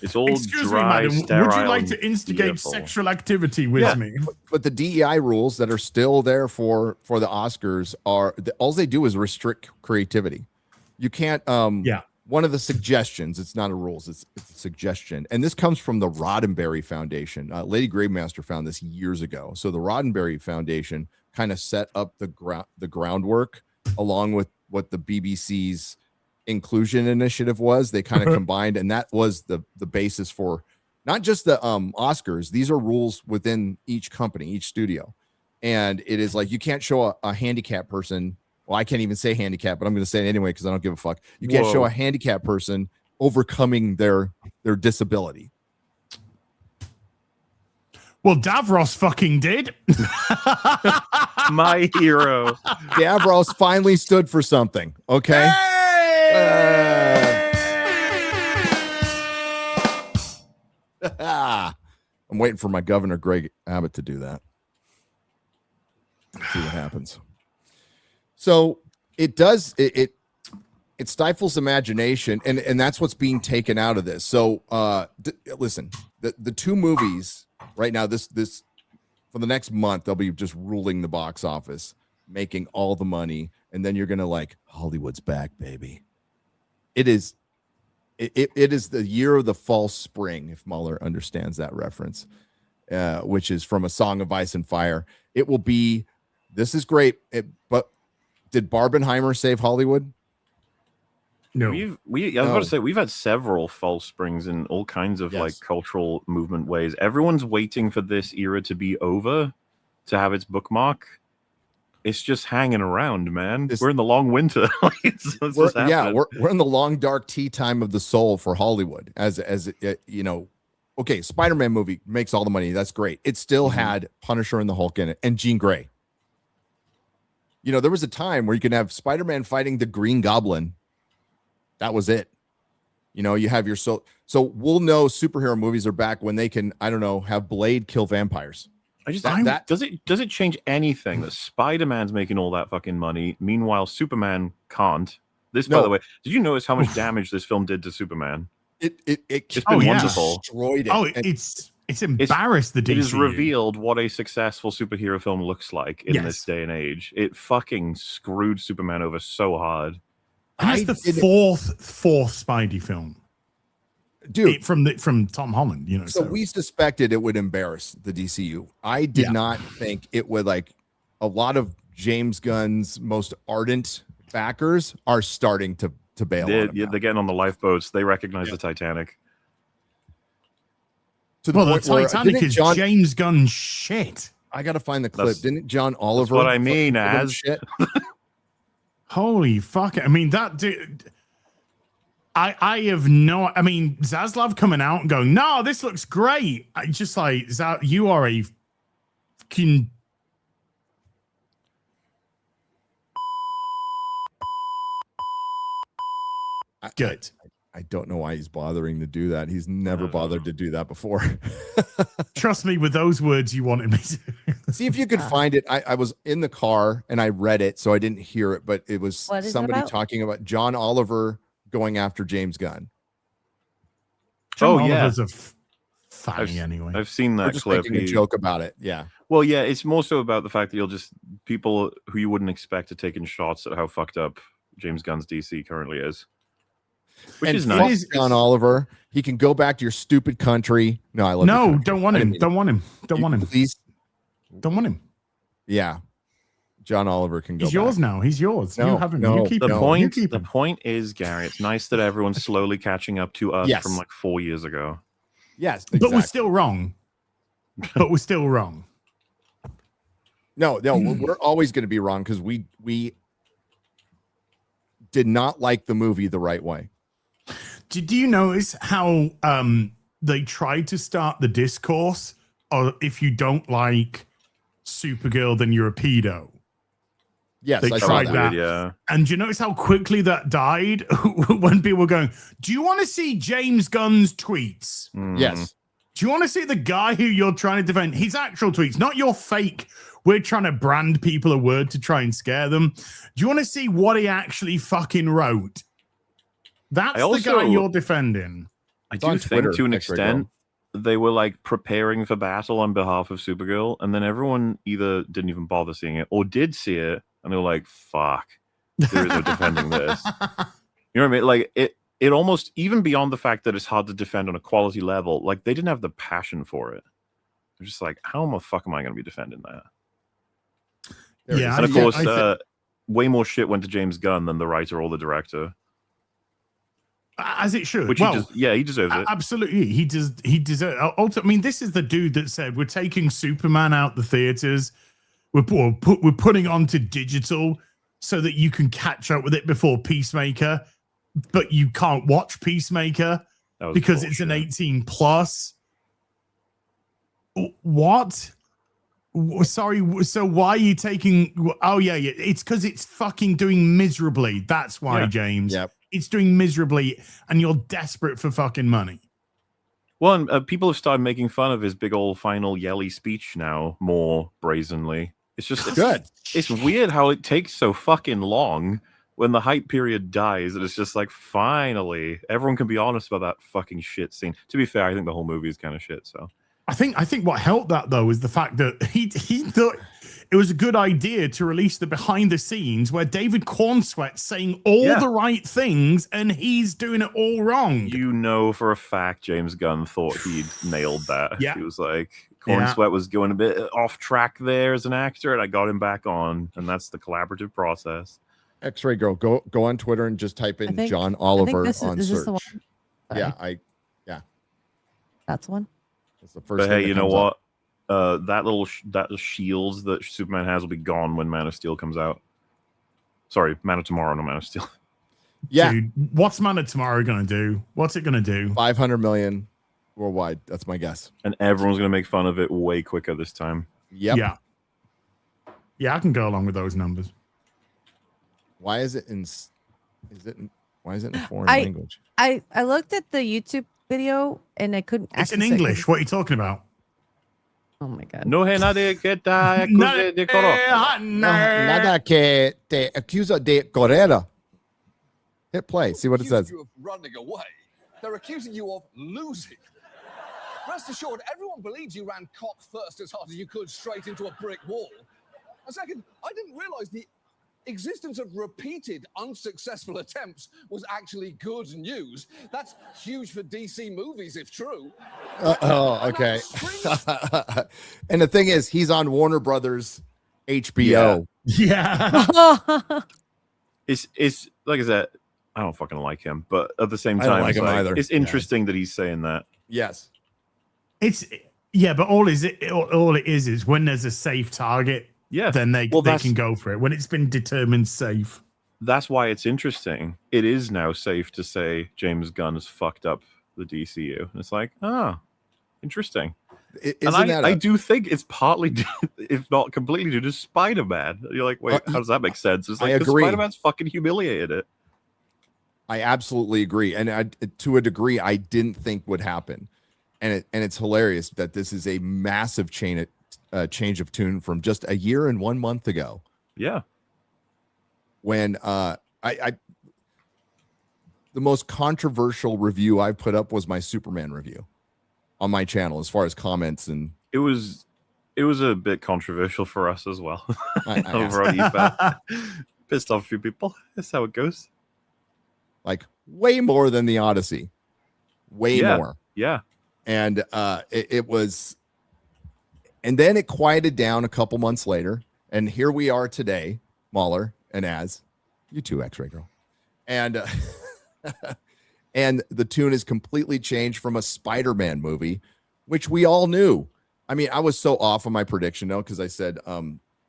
It's all Excuse dry, me, madam. sterile, Would you like to and instigate beautiful. sexual activity with me? But the DEI rules that are still there for the Oscars are all they do is restrict creativity. You can't. One of the suggestions, it's not a rules, it's a suggestion. And this comes from the Roddenberry Foundation. Lady Gravemaster found this years ago. So the Roddenberry Foundation kind of set up the groundwork along with what the BBC's inclusion initiative was. They kind of combined, and that was the basis for not just the Oscars. These are rules within each company, each studio. And it is like, you can't show a handicapped person. Well, I can't even say handicap, but I'm going to say it anyway because I don't give a fuck. You can't show a handicapped person overcoming their disability. Well, Davros fucking did. My hero. Davros finally stood for something. Okay. I'm waiting for my governor, Greg Abbott, to do that. Let's see what happens. So it does it stifles imagination, and that's what's being taken out of this. So listen, the two movies right now, this for the next month, they'll be just ruling the box office, making all the money, and then you're gonna like, Hollywood's back, baby. It is the year of the false spring, if MauLer understands that reference, which is from A Song of Ice and Fire. It will be, this is great, but did Barbenheimer save Hollywood? No. I was about to say, we've had several false springs in all kinds of like cultural movement ways. Everyone's waiting for this era to be over to have its bookmark. It's just hanging around, man. We're in the long winter. We're in the long dark tea time of the soul for Hollywood. As you know, okay, Spider-Man movie makes all the money. That's great. It still had Punisher and the Hulk in it, and Jean Grey. You know, there was a time where you could have Spider-Man fighting the Green Goblin. That was it. You know, you have your so we'll know superhero movies are back when they can, I don't know, have Blade kill vampires. Does it change anything that Spider-Man's making all that fucking money? Meanwhile, Superman can't. By the way, did you notice how much damage this film did to Superman? It's been wonderful. Destroyed it. It's embarrassed the DCU. It has revealed what a successful superhero film looks like in this day and age. It fucking screwed Superman over so hard. And that's the fourth Spidey film, dude, from Tom Holland. You know, so we suspected it would embarrass the DCU. I did not think it would. Like, a lot of James Gunn's most ardent backers are starting to bail. They're getting on the lifeboats. They recognize the Titanic. The Titanic is James Gunn shit. I gotta find the clip. Didn't John Oliver? That's what I mean. As shit. Holy fuck! I mean, that dude. I have no. I mean, Zaslav coming out and going, "No, this looks great." I just like, you are a fucking. Good. I don't know why he's bothering to do that. He's never bothered to do that before. Trust me, with those words you wanted me to. See if you could find it. I was in the car and I read it, so I didn't hear it, but it was somebody talking about John Oliver going after James Gunn. John Oliver's a funny anyway. I've seen that just clip. Making a joke about it. Yeah. Well, yeah, it's more so about the fact that people who you wouldn't expect to taking shots at how fucked up James Gunn's DC currently is. Which is nice. John Oliver. He can go back to your stupid country. No, I love. No, don't want him. Don't want him. Don't want him. Please. Don't want him. Yeah. John Oliver can go. He's yours now. He's yours. No, you have him. no, you keep the him. point. You keep the him. point is, Gary, it's nice that everyone's slowly catching up to us from like 4 years ago. Yes, exactly. But we're still wrong. But we're still wrong. No, we're always going to be wrong because we did not like the movie the right way. Did you notice how they tried to start the discourse? Or if you don't like Supergirl, then you're a pedo. Yes, They I saw tried that. that. Yeah. And do you notice how quickly that died when people were going, do you want to see James Gunn's tweets? Yes. Do you want to see the guy who you're trying to defend? His actual tweets, not your fake. We're trying to brand people a word to try and scare them. Do you want to see what he actually fucking wrote? That's the guy you're defending. I It's on do Twitter, think to an X-Ray extent they were like preparing for battle on behalf of Supergirl, and then everyone either didn't even bother seeing it or did see it, and they were like, "Fuck, there is no defending this." You know what I mean? Like it almost even beyond the fact that it's hard to defend on a quality level. Like they didn't have the passion for it. They're just like, "How the fuck am I going to be defending that?" Yeah, And of course, way more shit went to James Gunn than the writer or the director. As it should. Which he deserves it. Absolutely. He deserves. I mean, this is the dude that said, we're taking Superman out the theaters. We're putting onto digital so that you can catch up with it before Peacemaker, but you can't watch Peacemaker because it's an 18 plus. What? Sorry. So why are you taking? Oh yeah. It's because it's fucking doing miserably. That's why, James. Yep. It's doing miserably, and you're desperate for fucking money. Well, and people have started making fun of his big old final yelly speech now more brazenly. It's just good. It's weird how it takes so fucking long when the hype period dies, and it's just like finally everyone can be honest about that fucking shit scene. To be fair, I think the whole movie is kind of shit. So I think what helped that though is the fact that he thought it was a good idea to release the behind the scenes where David Cornsweat's saying all the right things and he's doing it all wrong. You know for a fact James Gunn thought he'd nailed that. Yeah. He was like, Cornsweat was going a bit off track there as an actor, and I got him back on, and that's the collaborative process. X-Ray Girl, go on Twitter and just type in John I Oliver think on is search. this the one? Sorry. That's the one. That's the first. But thing hey, that you know comes up. what? That little shields that Superman has will be gone when Man of Steel comes out. Sorry, Man of Tomorrow, no Man of Steel. Yeah. Dude, what's Man of Tomorrow going to do? What's it going to do? 500 million worldwide. That's my guess. And everyone's going to make fun of it way quicker this time. Yep. Yeah. Yeah, I can go along with those numbers. Why is it in a foreign language? I looked at the YouTube video and I couldn't. It's in actually say- English. What are you talking about? Oh my god. No hay nadie que te acuse de corrupto. Nada que te acusa de correr. Hit play. See what it says. You of running away. They're accusing you of losing. Rest assured, everyone believes you ran cock first as hard as you could straight into a brick wall. A second, I didn't realize the existence of repeated unsuccessful attempts was actually good news. That's huge for DC movies, if true. Okay. And the thing is, he's on Warner Brothers HBO. Yeah. It's like I said, I don't fucking like him, but at the same I don't time, like him either. It's interesting that he's saying that. Yes. But all it is when there's a safe target, then they can go for it. When it's been determined safe. That's why it's interesting. It is now safe to say James Gunn has fucked up the DCU. And it's like, interesting. And I do think it's partly, if not completely, due to Spider-Man. You're like, wait, how does that make sense? It's like, I agree. Spider-Man's fucking humiliated it. I absolutely agree. And to a degree, I didn't think would happen. And it's hilarious that this is a massive change of tune from just a year and 1 month ago. Yeah. When the most controversial review I put up was my Superman review on my channel, as far as comments, and it was a bit controversial for us as well. I Over on eBay. Pissed off a few people. That's how it goes. like way more than the Odyssey, way more. Yeah. And it was, and then it quieted down a couple months later, and here we are today, MauLer and Az, you too, X-Ray Girl, and and the tune is completely changed from a Spider-Man movie, which we all knew. I mean, I was so off on my prediction though, because I said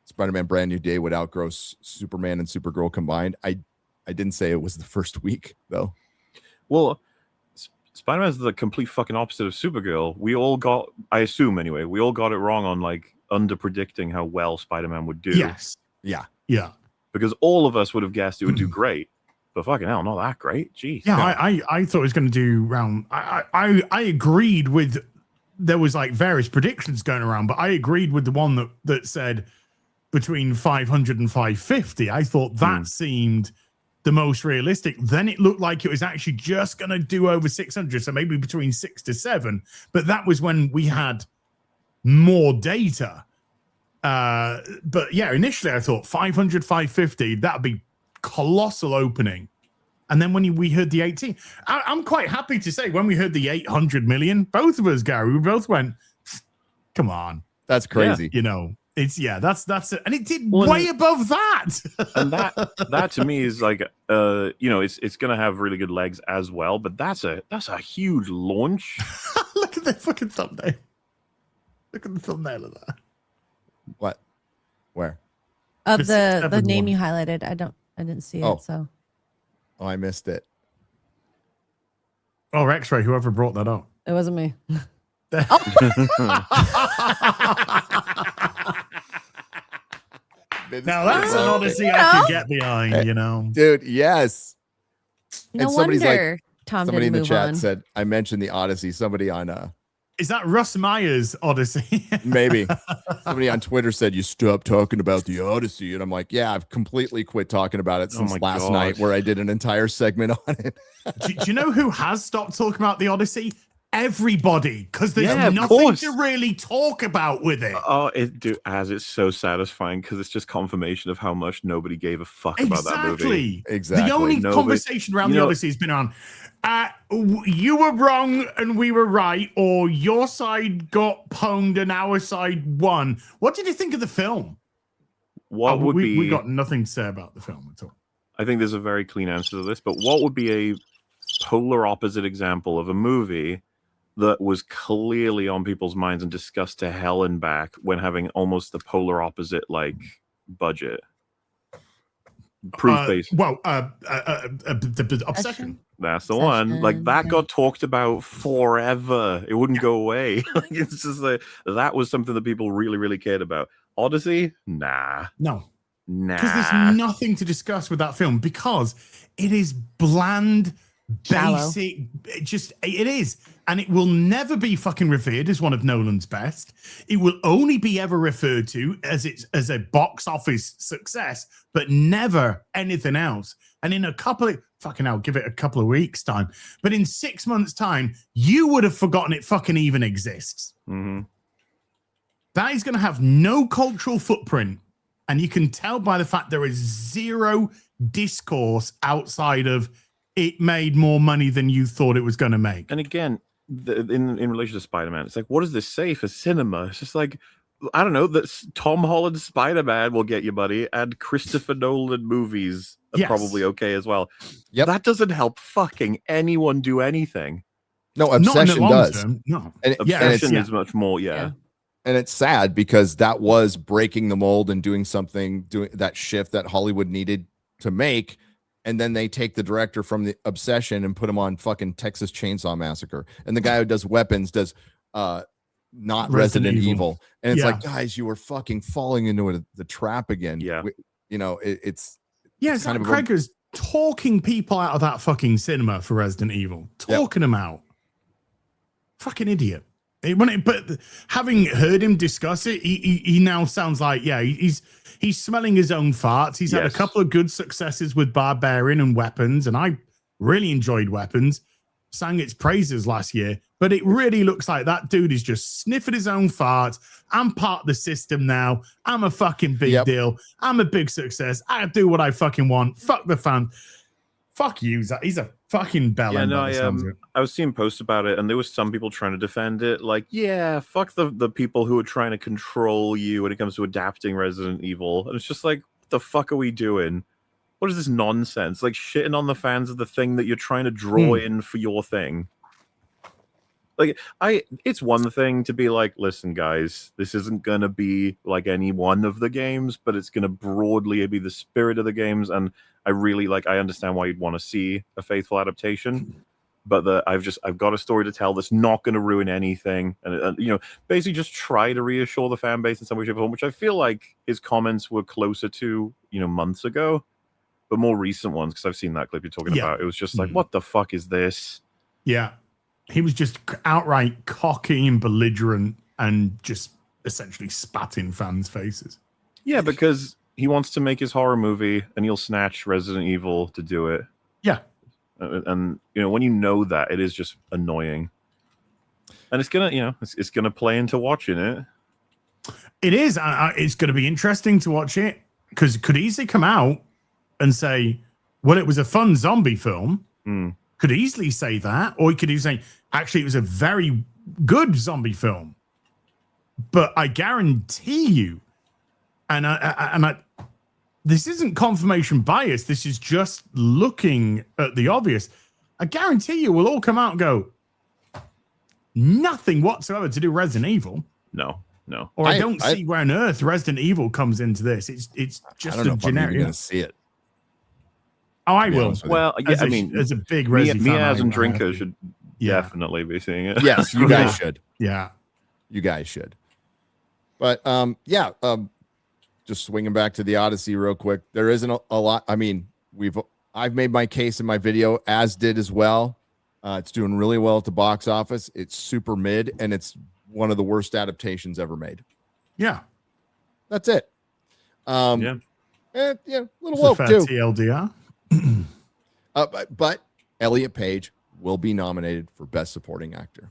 Spider-Man Brand New Day would outgrow Superman and Supergirl combined. I I didn't say it was the first week though. Well, Spider-Man is the complete fucking opposite of Supergirl. We all got, I assume anyway, we all got it wrong on like under predicting how well Spider-Man would do. Yes. Yeah. Yeah. Because all of us would have guessed it would do great, but fucking hell, not that great. Jeez. Yeah, I thought it was going to do around. I agreed with. There was like various predictions going around, but I agreed with the one that said between 500 and 550. I thought that seemed the most realistic. Then it looked like it was actually just going to do over 600, so maybe between 6 to 7. But that was when we had more data. But yeah, initially I thought 500, 550, that'd be colossal opening. And then when we heard the 18, I'm quite happy to say when we heard the 800 million, both of us, Gary, we both went, come on. That's crazy. You know, that's it. And it did way above that. And that to me is like, it's going to have really good legs as well, but that's a huge launch. Look at the fucking thumbnail. Look at the thumbnail of that. What? Where? Of the 671. name you highlighted. I didn't see it. So. Oh, I missed it. Oh, X-Ray, whoever brought that up. It wasn't me. Now that's an Odyssey I could get behind, you know. Dude, yes. No And somebody's wonder Tom somebody in didn't the move chat on. said, I mentioned the Odyssey. Somebody on Is that Russ Meyer's Odyssey? maybe somebody on Twitter said you stopped talking about the Odyssey, and I'm like, yeah, I've completely quit talking about it since my last God. night, where I did an entire segment on it. do you know who has stopped talking about the Odyssey? Everybody, because there's Yeah, of nothing course. to really talk about with it. Oh, it's so satisfying because it's just confirmation of how much nobody gave a fuck about that movie. Exactly. The only Nobody- conversation around the Odyssey has been on, you were wrong and we were right, or your side got pwned and our side won. What did you think of the film? What would be? We got nothing to say about the film at all. I think there's a very clean answer to this, but what would be a polar opposite example of a movie that was clearly on people's minds and discussed to hell and back when having almost the polar opposite like budget? Proof based. The Obsession. That's the one. Like that got talked about forever. It wouldn't go away. Like, it's just like that was something that people really, really cared about. Odyssey, nah. Because there's nothing to discuss with that film because it is bland, basic. It is. And it will never be fucking revered as one of Nolan's best. It will only be ever referred to as a box office success, but never anything else. And in I'll give it a couple of weeks' time. But in 6 months' time, you would have forgotten it fucking even exists. Mm-hmm. That is going to have no cultural footprint. And you can tell by the fact there is zero discourse outside of it made more money than you thought it was going to make. And again, in relation to Spider-Man, it's like, what does this say for cinema? It's just like, I don't know, that Tom Holland's Spider-Man will get you, buddy, and Christopher Nolan movies are probably okay as well. Yep. That doesn't help fucking anyone do anything. No, Obsession does. No. And Obsession is much more, And it's sad because that was breaking the mold and doing that shift that Hollywood needed to make. And then they take the director from the Obsession and put him on fucking Texas Chainsaw Massacre. And the guy who does Weapons does not Resident Evil. And it's like, guys, you were fucking falling into the trap again. Yeah. It's kind of Craigers talking people out of that fucking cinema for Resident Evil. Talking them out. Fucking idiot. But having heard him discuss it, he now sounds like he's smelling his own farts. He's had a couple of good successes with Barbarian and Weapons, and I really enjoyed Weapons. Sang its praises last year, but it really looks like that dude is just sniffing his own farts. I'm part of the system now. I'm a fucking big deal. I'm a big success. I do what I fucking want. Fuck the fan. Fuck you. He's a fucking bellend. I was seeing posts about it, and there was some people trying to defend it. Like, fuck the people who are trying to control you when it comes to adapting Resident Evil. And it's just like, what the fuck are we doing? What is this nonsense? Like shitting on the fans of the thing that you're trying to draw in for your thing. Like, it's one thing to be like, listen, guys, this isn't gonna be like any one of the games, but it's gonna broadly be the spirit of the games, and I really like. I understand why you'd want to see a faithful adaptation, but I've got a story to tell that's not going to ruin anything, and you know, basically just try to reassure the fan base in some way, shape, or form. Which I feel like his comments were closer to, you know, months ago, but more recent ones, because I've seen that clip you're talking about. It was just like, what the fuck is this? Yeah, he was just outright cocky and belligerent, and just essentially spat in fans' faces. Yeah, because he wants to make his horror movie, and he'll snatch Resident Evil to do it. Yeah. And you know, when you know that, it is just annoying, and it's gonna, you know, it's gonna play into watching it. It is. It's going to be interesting to watch it, because it could easily come out and say, "Well, it was a fun zombie film." Could easily say that, or he could even say, "Actually, it was a very good zombie film." But I guarantee you, and this isn't confirmation bias. This is just looking at the obvious. I guarantee you, we'll all come out and go, nothing whatsoever to do Resident Evil. No. Or I don't see where on earth Resident Evil comes into this. It's just I don't know a if I'm generic. even gonna see it. Oh, I will. Well, yeah, I mean, as a big Resident fan, Miaz and Drinker should definitely be seeing it. Yes, you guys should. Yeah, you guys should. But just swinging back to the Odyssey real quick. There isn't a lot. I mean, I've made my case in my video, as did as well. It's doing really well at the box office. It's super mid, and it's one of the worst adaptations ever made. Yeah, that's it. Yeah, a little woke too. TLDR. But Elliot Page will be nominated for Best Supporting Actor.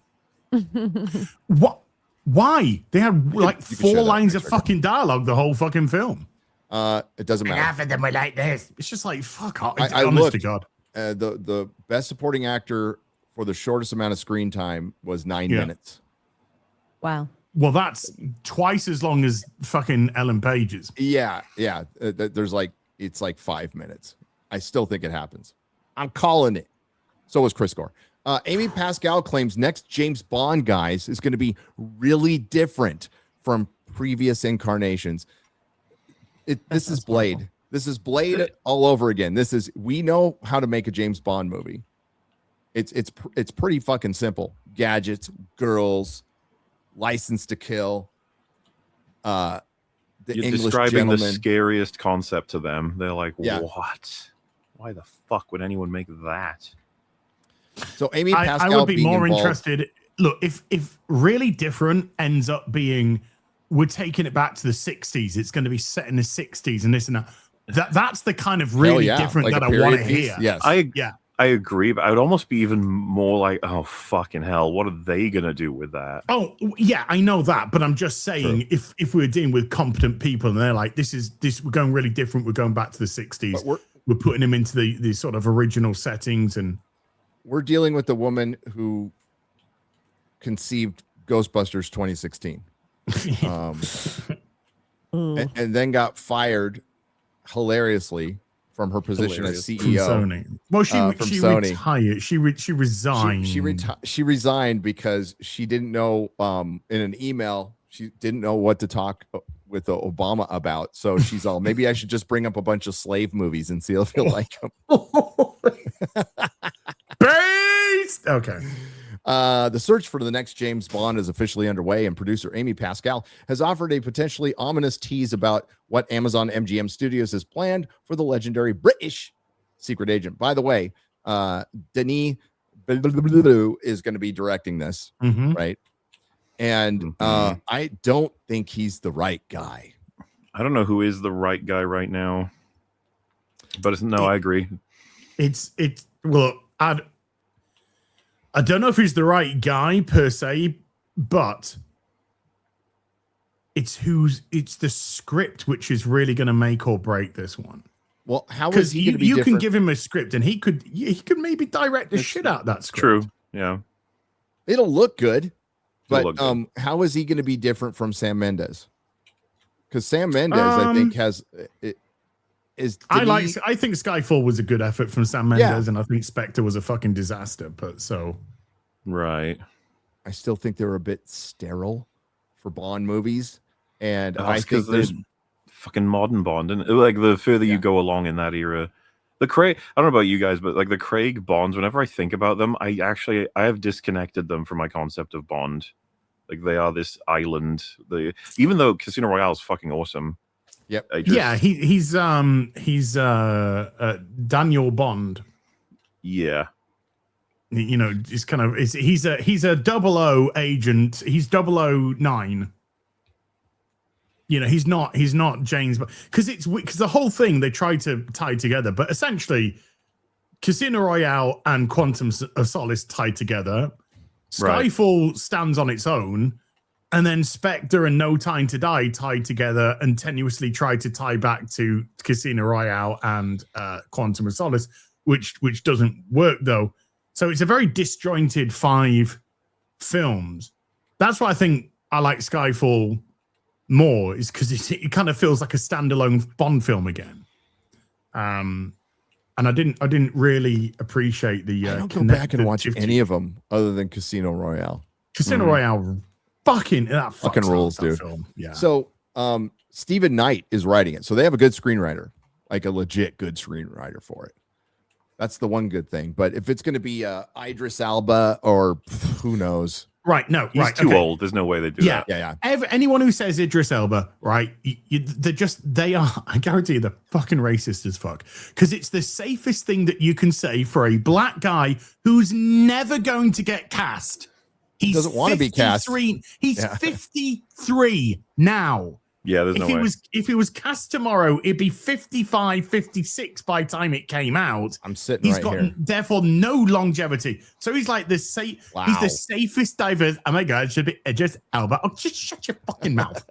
What? Why? They had like 4 lines of picture. fucking dialogue the whole fucking film. It doesn't matter. Half of them were like this. It's just like, fuck off. I Honest looked, to God. The Best Supporting Actor for the shortest amount of screen time was 9 minutes. Wow. Well, that's twice as long as fucking Ellen Page's. Yeah. There's like, it's like 5 minutes. I still think it happens. I'm calling it. So was Chris Gore. Amy Pascal claims next James Bond, guys, is going to be really different from previous incarnations. This is Blade. Horrible. This is Blade all over again. We know how to make a James Bond movie. It's pretty fucking simple. Gadgets, girls, license to kill. The You're English describing gentleman. the scariest concept to them. They're like, Yeah. what? Why the fuck would anyone make that? So Amy Pascal, I would be more involved. interested. Look, if really different ends up being, we're taking it back to the 60s. It's going to be set in the 60s and this and that. That's the kind of really different like that a I want to period piece? hear. Yes. I agree, but I would almost be even more like, oh fucking hell, what are they gonna do with that? Oh yeah, I know that, but I'm just saying, if we were dealing with competent people and they're like, this, we're going really different. We're going back to the 60s. We're putting them into the sort of original settings, and we're dealing with the woman who conceived Ghostbusters 2016, and then got fired hilariously from her position as CEO. From Sony. Well, she Sony. Retired. She resigned. She resigned because she didn't know in an email, she didn't know what to talk with Obama about. So she's all, maybe I should just bring up a bunch of slave movies and see if he'll like them. Based. Okay. The search for the next James Bond is officially underway, and producer Amy Pascal has offered a potentially ominous tease about what Amazon MGM Studios has planned for the legendary British secret agent. By the way, Denis is going to be directing this, right? And I don't think he's the right guy. I don't know who is the right guy right now, but I agree. Well, I don't know if he's the right guy per se, but it's the script which is really going to make or break this one. Well, how is he going to be different? You can give him a script and he could maybe direct the shit out of that script. True. Yeah. It'll look good. But how is he going to be different from Sam Mendes? Because Sam Mendes, I think, has I think Skyfall was a good effort from Sam Mendes, and I think Spectre was a fucking disaster. But right, I still think they're a bit sterile for Bond movies, and I think there's fucking modern Bond, and like the further you go along in that era, The Craig, I don't know about you guys, but like the Craig Bonds, whenever I think about them, I have disconnected them from my concept of Bond. Like they are this island. Even though Casino Royale is fucking awesome. Yep. Yeah, he's Daniel Bond. Yeah. You know, it's kind of he's a 00 agent. He's 009. You know, he's not James, because the whole thing they try to tie together, but essentially Casino Royale and Quantum of Solace tied together. Skyfall stands on its own, and then Spectre and No Time to Die tied together and tenuously tried to tie back to Casino Royale and Quantum of Solace, which doesn't work though. So it's a very disjointed 5 films. That's why I think I like Skyfall more, is because it kind of feels like a standalone Bond film again. And I didn't really appreciate the. I don't go back and watch any of them other than Casino Royale. Casino Royale, fucking rules, dude. Film. Yeah. So, Stephen Knight is writing it, so they have a good screenwriter, like a legit good screenwriter for it. That's the one good thing. But if it's going to be Idris Elba or who knows. Right, no, he's too old. There's no way they do that. Yeah. Anyone who says Idris Elba, right? They are. I guarantee you, they're fucking racist as fuck. Because it's the safest thing that you can say for a black guy who's never going to get cast. He doesn't want to be cast. He's 53 now. Yeah, there's no way. If he was cast tomorrow, it'd be 55, 56 by the time it came out. I'm sitting right here. Therefore, no longevity. So he's like he's the safest diverse. Oh my God, it should be just Elba. Oh, just shut your fucking mouth.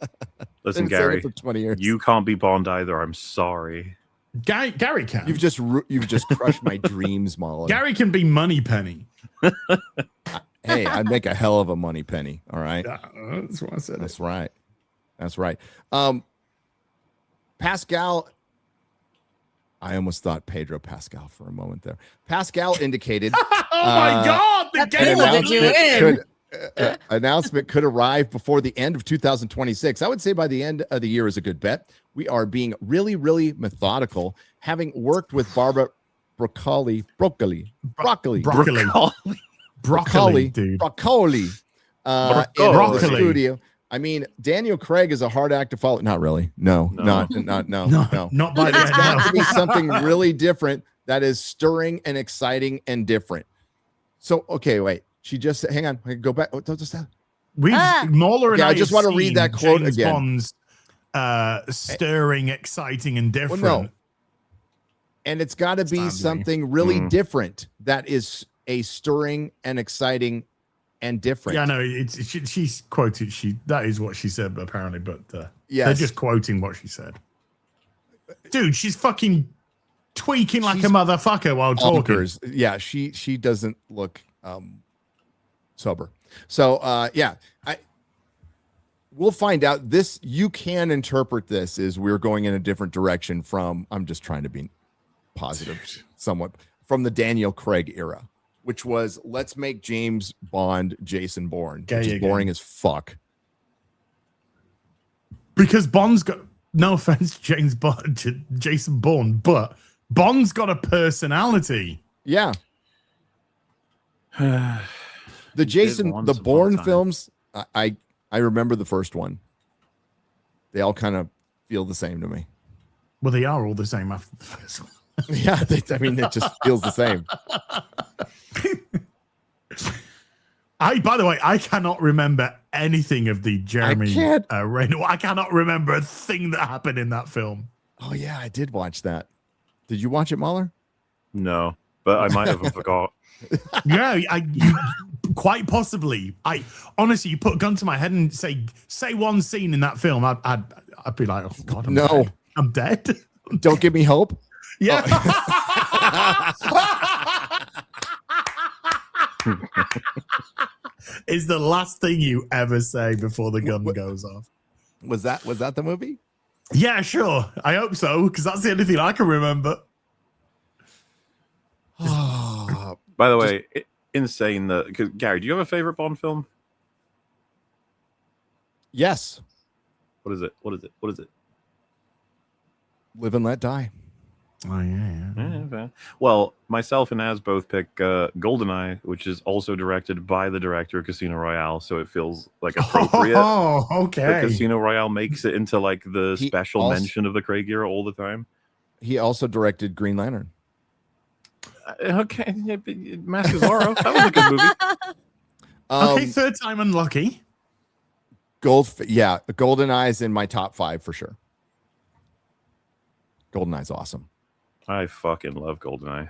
Listen, Been saying Gary, it for 20 years. You can't be Bond either. I'm sorry. Gary can. You've just crushed my dreams, MauLer. Gary can be Moneypenny. Hey, I'd make a hell of a money penny. All right. That's what I said. That's right. That's right. Pascal, I almost thought Pedro Pascal for a moment there. Pascal indicated. Oh my God! The game did you win? Announcement could arrive before the end of 2026. I would say by the end of the year is a good bet. We are being really, really methodical, having worked with Barbara Broccoli, dude. In the studio. I mean, Daniel Craig is a hard act to follow. Not really. No. Not by the It's got to be something really different that is stirring and exciting and different. So, okay, wait. She just hang on. Go back. Oh, don't just MauLer and I just want to read that quote James again. Bond's stirring, exciting, and different. Well, no. And it's got to be something really different that is a stirring and exciting and different. Yeah, no, she's quoted. That is what she said, apparently. But yes. They're just quoting what she said. Dude, she's fucking tweaking like a motherfucker while talking. Yeah, she doesn't look sober. So we'll find out. This, you can interpret this as we're going in a different direction from. I'm just trying to be positive, somewhat, from the Daniel Craig era, which was let's make James Bond Jason Bourne, which is boring as fuck. Because Bond's got, no offense, Jason Bourne, but Bond's got a personality. Yeah. The Bourne films, I remember the first one. They all kind of feel the same to me. Well, they are all the same after the first one. Yeah, it just feels the same. By the way, I cannot remember anything of the Jeremy Renner. I cannot remember a thing that happened in that film. Oh yeah, I did watch that. Did you watch it, MauLer? No, but I might have forgot. Yeah, quite possibly. Honestly, you put a gun to my head and say one scene in that film, I'd be like, oh God, I'm dead. Don't give me hope. Yeah. Is the last thing you ever say before the gun goes off. Was that the movie? Yeah, sure. I hope so, because that's the only thing I can remember. By the way, insane that, because Gary, do you have a favorite Bond film? Yes. What is it? Live and Let Die. Oh yeah. Yeah, fair. Well, myself and Az both pick GoldenEye, which is also directed by the director of Casino Royale, so it feels like appropriate. Oh, But okay. Casino Royale makes it into like the He special also- mention of the Craig era all the time. He also directed Green Lantern. Okay, yeah, but Mask of Zorro, that was a good movie. Okay, third time unlucky. GoldenEye's in my top 5 for sure. GoldenEye's awesome. I fucking love GoldenEye.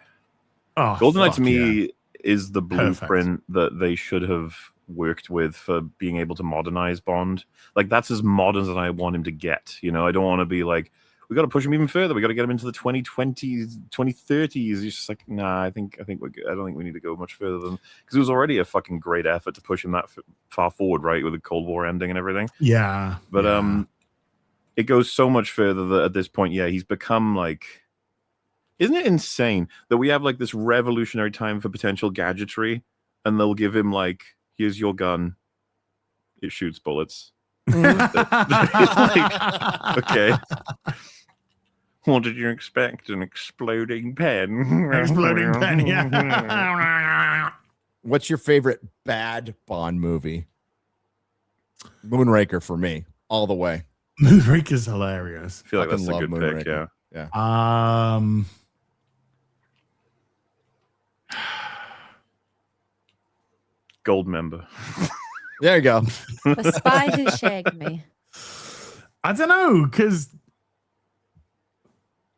Oh, GoldenEye fuck to me yeah. is the Perfect. blueprint that they should have worked with for being able to modernize Bond. Like that's as modern as I want him to get. You know, I don't want to be like, we got to push him even further. We got to get him into the 2020s, 2030s. He's just like, nah, I think we're good. I don't think we need to go much further than, because it was already a fucking great effort to push him that far forward, right, with the Cold War ending and everything. Yeah. But yeah. it goes so much further that at this point, yeah, he's become like, isn't it insane that we have like this revolutionary time for potential gadgetry, and they'll give him like, here's your gun, it shoots bullets. Like, okay. What did you expect? An exploding pen? Exploding pen, yeah. What's your favorite bad Bond movie? Moonraker for me, all the way. Moonraker's hilarious. I feel like Fucking that's a love good pick, Moonraker. yeah. Gold member. There you go. The spy who shagged me. I don't know, because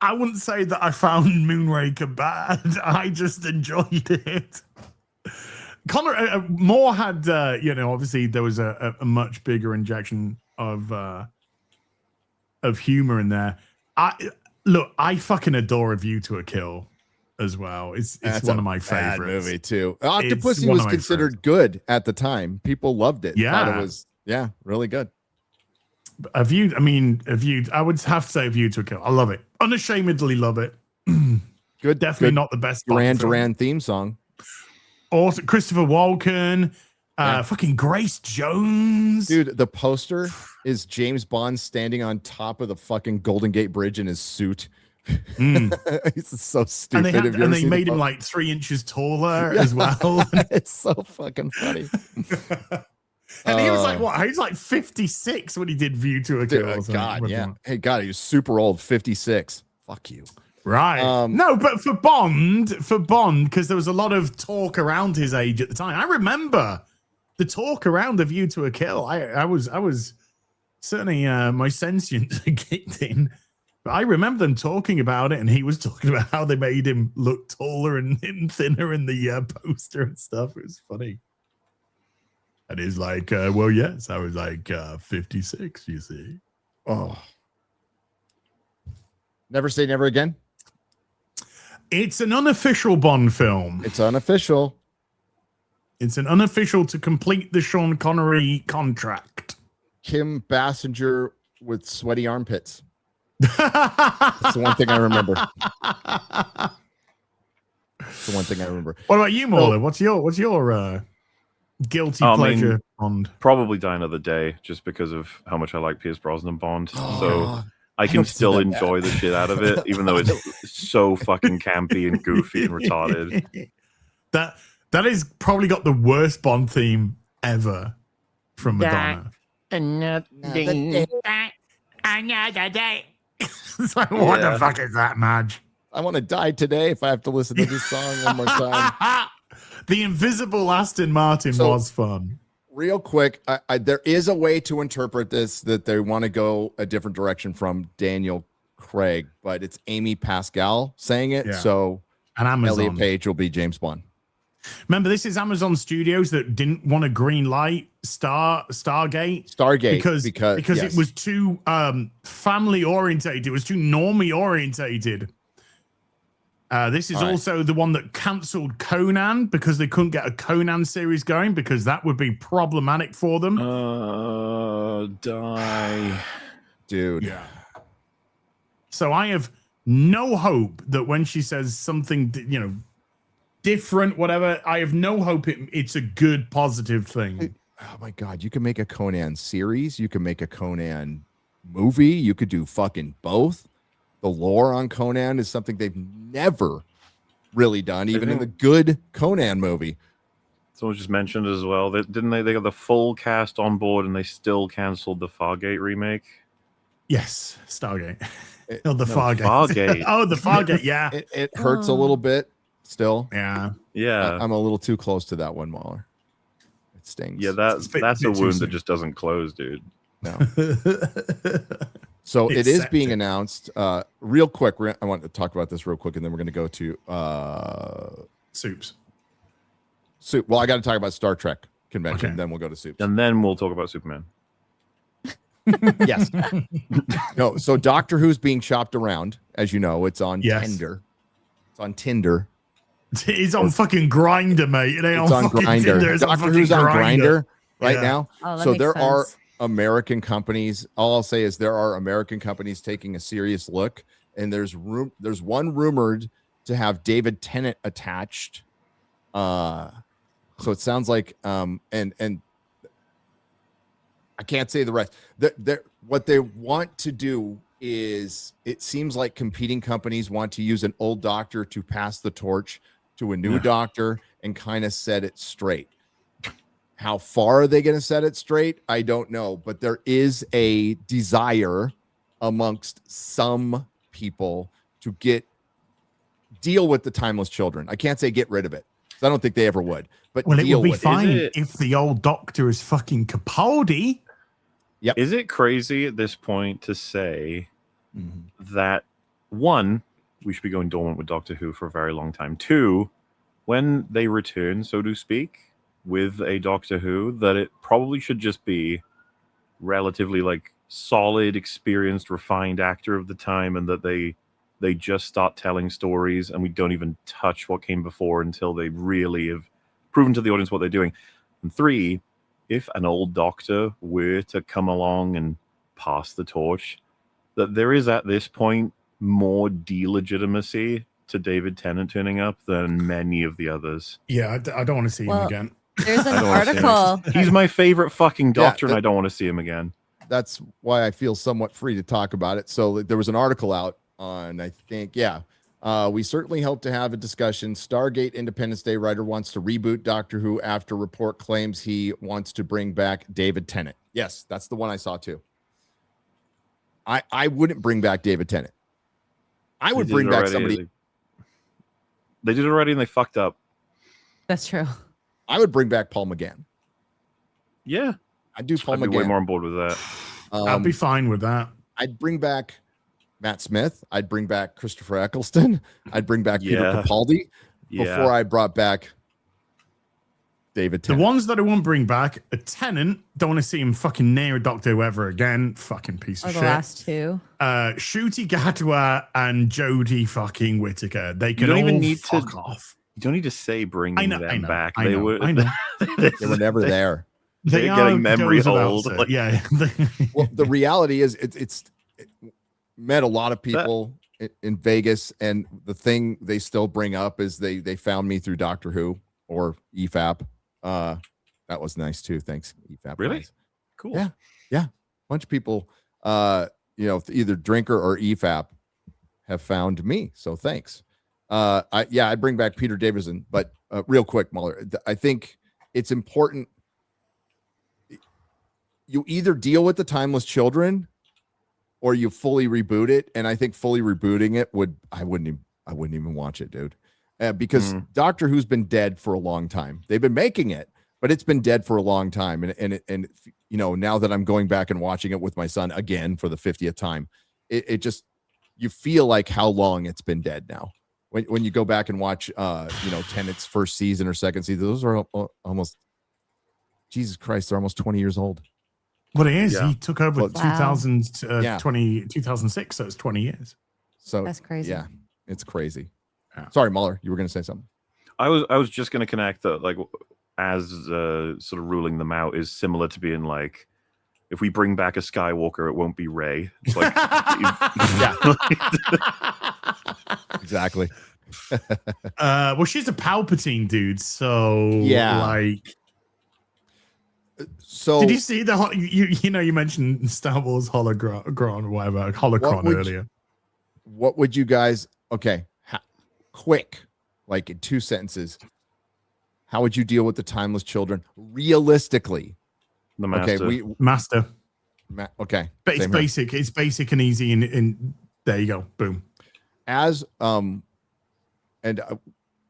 I wouldn't say that I found Moonraker bad. I just enjoyed it. Connor Moore had, obviously there was a much bigger injection of humor in there. I fucking adore A View to a Kill as well. It's That's one a of my bad favorites. movie too. Octopussy one was of my considered good at the time. People loved it. Yeah. Thought it was really good. A View, I would have to say A View to a Kill. I love it. Unashamedly love it. Good. Definitely not the best Bond Duran film. Duran theme song. Also, Christopher Walken, fucking Grace Jones. Dude, the poster is James Bond standing on top of the fucking Golden Gate Bridge in his suit. It's so stupid. And they made him like 3 inches taller as well. It's so fucking funny. And he was like, what? He was like 56 when he did View to a Kill. or something. God, yeah. Hey, God, he was super old, 56. Fuck you. Right. No, but for Bond, because there was a lot of talk around his age at the time. I remember the talk around A View to a Kill. I was certainly my sentience kicked in. But I remember them talking about it, and he was talking about how they made him look taller and thinner in the poster and stuff. It was funny. And he's like, well, yes, I was like 56, you see. Oh. Never Say Never Again? It's an unofficial Bond film. It's unofficial. It's an unofficial to complete the Sean Connery contract. Kim Basinger with sweaty armpits. That's the one thing I remember. That's the one thing I remember. What about you, MauLer? What's your guilty pleasure Bond? Probably Die Another Day, just because of how much I like Pierce Brosnan Bond. So I can don't see still that enjoy the shit out of it, even though it's so fucking campy and goofy and retarded. That is probably got the worst Bond theme ever from Madonna. Another day. It's like, what the fuck is that, Madge? I want to die today if I have to listen to this song one more time. The Invisible Aston Martin was fun. Real quick, there is a way to interpret this that they want to go a different direction from Daniel Craig, but it's Amy Pascal saying it. Yeah. So And Amazon. Elliot Page will be James Bond. Remember, this is Amazon Studios that didn't want to green light Stargate because yes. it was too family orientated. It was too normie orientated. This is also the one that cancelled Conan because they couldn't get a Conan series going because that would be problematic for them. Die. Dude. Yeah. So I have no hope that when she says something, different, whatever, I have no hope it's a good, positive thing. Oh my God. You can make a Conan series. You can make a Conan movie. You could do fucking both. the lore on Conan is something they've never really done, even in think- the good Conan movie. Someone just mentioned as well that didn't they got the full cast on board and they still canceled the Fargate remake. Yes, Stargate. It- Oh, the no, Fargate. Fargate. Oh, the Fargate. Yeah. It hurts a little bit still. Yeah. Yeah, I'm a little too close to that one, MauLer. It stings. yeah, It's a bit that's a too wound soon. that just doesn't close, dude. No. So It's it is septic. being announced. Real quick, I want to talk about this real quick, and then we're going to go to Soups. Soup. Well, I got to talk about Star Trek convention, Okay. then we'll go to Soups. And then we'll talk about Superman. Yes. No. So Doctor Who's being shopped around, as you know. It's on Yes. Tinder. It's on Tinder. It's on fucking Grinder, mate. It ain't It's on fucking Grinder. Tinder. It's on Doctor fucking Who's on Grinder. Grinder right Yeah. now. Oh, that So makes there are sense. American companies. All I'll say is there are American companies taking a serious look, and there's one rumored to have David Tennant attached. So it sounds like and I can't say the rest. What they want to do is, it seems like competing companies want to use an old doctor to pass the torch to a new doctor and kind of set it straight. How far are they going to set it straight? I don't know, but there is a desire amongst some people to deal with the timeless children. I can't say get rid of it, 'cause I don't think they ever would, but Well, it deal would be with fine it. if the old doctor is fucking Capaldi. Is it crazy at this point to say Mhm. that, one, we should be going dormant with Doctor Who for a very long time? Two, when they return, so to speak, with a Doctor Who, that it probably should just be relatively like solid, experienced, refined actor of the time, and that they just start telling stories and we don't even touch what came before until they really have proven to the audience what they're doing. And three, if an old doctor were to come along and pass the torch, that there is at this point more delegitimacy to David Tennant turning up than many of the others. Yeah, I don't want to see him Well, again. There's an I don't wanna see him. article. He's my favorite fucking doctor, and that- I don't want to see him again. That's why I feel somewhat free to talk about it. So there was an article out on, I think, we certainly hope to have a discussion. Stargate Independence Day writer wants to reboot Doctor Who after report claims he wants to bring back David Tennant. Yes, that's the one I saw too. I wouldn't bring back David Tennant. I would They did bring it back already. somebody. They did it already, and they fucked up. That's true. I would bring back Paul McGann. Yeah, I'd do Paul I'd be way McGann. more on board with that. I'll be fine with that. I'd bring back Matt Smith. I'd bring back Christopher Eccleston. I'd bring back Peter Yeah. Capaldi Yeah, before I brought back David The Tennant. ones that I won't bring back, a Tenant, don't want to see him fucking near a Doctor Who ever again. Fucking piece Or of the shit. last two. Shooty Gatwa and Jodie fucking Whittaker. They can don't all even need to- fuck off. you don't need to say bringing I know, them I know, back. I They know, were, I know. They were never there. They They're are getting memory goes without hold, saying. like- Yeah. Well, the reality is, it met a lot of people in Vegas, and the thing they still bring up is they found me through Doctor Who or EFAP. That was nice too. Thanks, EFAP. Really? guys. cool. Yeah. A bunch of people, either Drinker or EFAP have found me. So thanks. I'd bring back Peter Davison, but real quick, MauLer, I think it's important. You either deal with the timeless children or you fully reboot it. And I think fully rebooting it I wouldn't even watch it, dude. Because Doctor Who's been dead for a long time. They've been making it, but it's been dead for a long time. And now that I'm going back and watching it with my son again for the 50th time, it just, you feel like how long it's been dead now. When you go back and watch, Tennant's first season or second season, those are almost, Jesus Christ, they're almost 20 years old. What it is, Yeah. he took over Well, 2006, so it's 20 years. So That's crazy. Yeah, it's crazy. Yeah. Sorry, MauLer, you were going to say something. I was just going to connect that, like, as sort of ruling them out is similar to being like, if we bring back a Skywalker, it won't be Rey. It's like, Exactly. Well, she's a Palpatine dude, so Yeah. like, So did you see you mentioned Star Wars holocron or whatever holocron What would earlier? what would you guys? Okay, quick, like in 2 sentences. How would you deal with the timeless children realistically? The master. Okay, Master. okay, But it's same here. basic. It's basic and easy. And there you go. Boom. As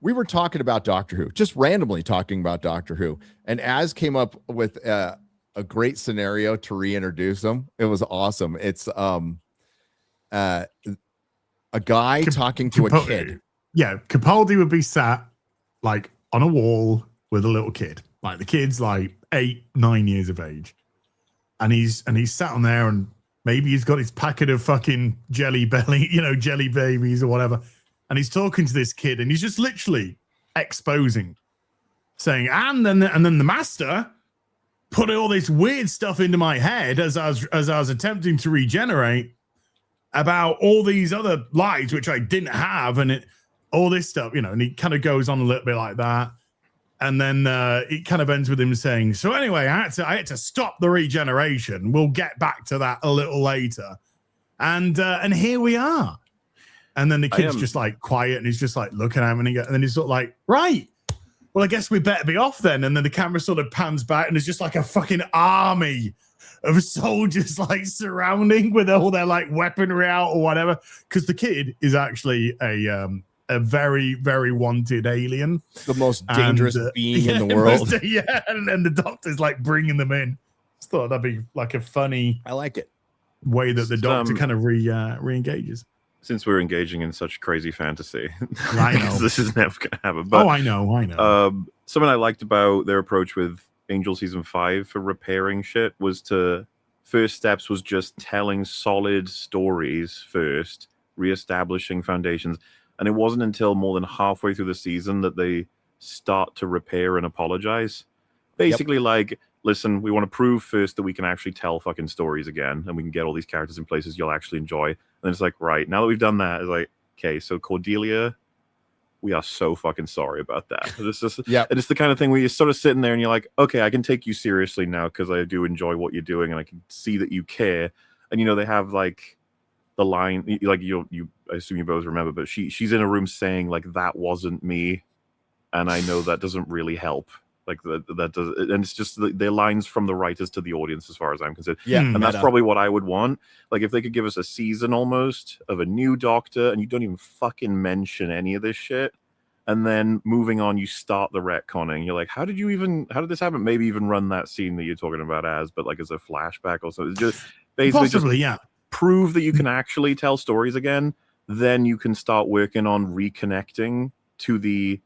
we were talking about Doctor Who, just randomly talking about Doctor Who, and Az came up with a great scenario to reintroduce him. It was awesome. It's a guy talking to a kid. Yeah, Capaldi would be sat like on a wall with a little kid. Like the kid's like 8, 9 years of age, and he's sat on there, and maybe he's got his packet of fucking jelly belly, jelly babies or whatever, and he's talking to this kid, and he's just literally exposing, saying, and then the master put all this weird stuff into my head as I was attempting to regenerate about all these other lives which I didn't have, and all this stuff, and he kind of goes on a little bit like that. And then it kind of ends with him saying, so anyway, I had to stop the regeneration. We'll get back to that a little later. And here we are. And then the kid's just like quiet, and he's just like looking at him, and then he's sort of like, right, well, I guess we better be off then. And then the camera sort of pans back, and there's just like a fucking army of soldiers like surrounding with all their like weaponry out or whatever. Because the kid is actually a very, very wanted alien. The most dangerous being in the world. And the doctor's like bringing them in. Just thought that'd be like a funny I like it. way that the doctor kind of re-engages. Since we're engaging in such crazy fantasy, I know. this is never going to happen. But, I know. Something I liked about their approach with Angel Season 5 for repairing shit was first steps was just telling solid stories first, reestablishing foundations. And it wasn't until more than halfway through the season that they start to repair and apologize. Basically, like, listen, we want to prove first that we can actually tell fucking stories again, and we can get all these characters in places you'll actually enjoy. And then it's like, right, now that we've done that, it's like, okay, so Cordelia, we are so fucking sorry about that. This is, and it's the kind of thing where you're sort of sitting there and you're like, okay, I can take you seriously now because I do enjoy what you're doing, and I can see that you care. And, they have, like, the line, like, I assume you both remember, but she's in a room saying, like, that wasn't me, and I know that doesn't really help. Like, that does, and it's just their lines from the writers to the audience, as far as I'm concerned. And that's probably what I would want. Like, if they could give us a season almost of a new Doctor, and you don't even fucking mention any of this shit, and then moving on, you start the retconning. You're like, how did this happen? Maybe even run that scene that you're talking about but like as a flashback or something. Just basically Possibly, prove that you can actually tell stories again. Then you can start working on reconnecting to the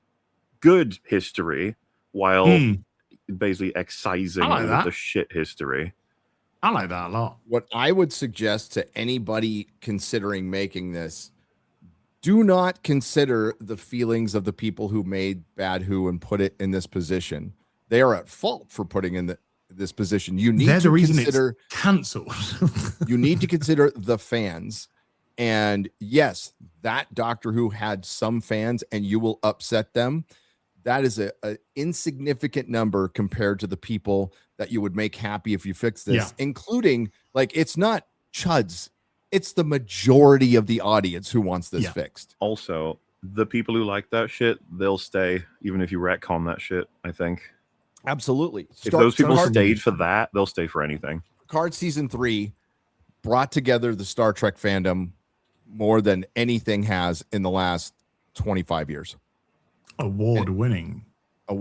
good history while basically excising the shit history. I like that a lot. What I would suggest to anybody considering making this, do not consider the feelings of the people who made Bad Who and put it in this position. They are at fault for putting in this position. You need to consider cancelled. You need to consider the fans. And yes, that Doctor Who had some fans, and you will upset them. That is a insignificant number compared to the people that you would make happy if you fix this, including, like, it's not chuds. It's the majority of the audience who wants this fixed. Also, the people who like that shit, they'll stay even if you retcon that shit, I think. Absolutely. If those people stayed for that, they'll stay for anything. Picard Season 3 brought together the Star Trek fandom more than anything has in the last 25 years. Award-winning. So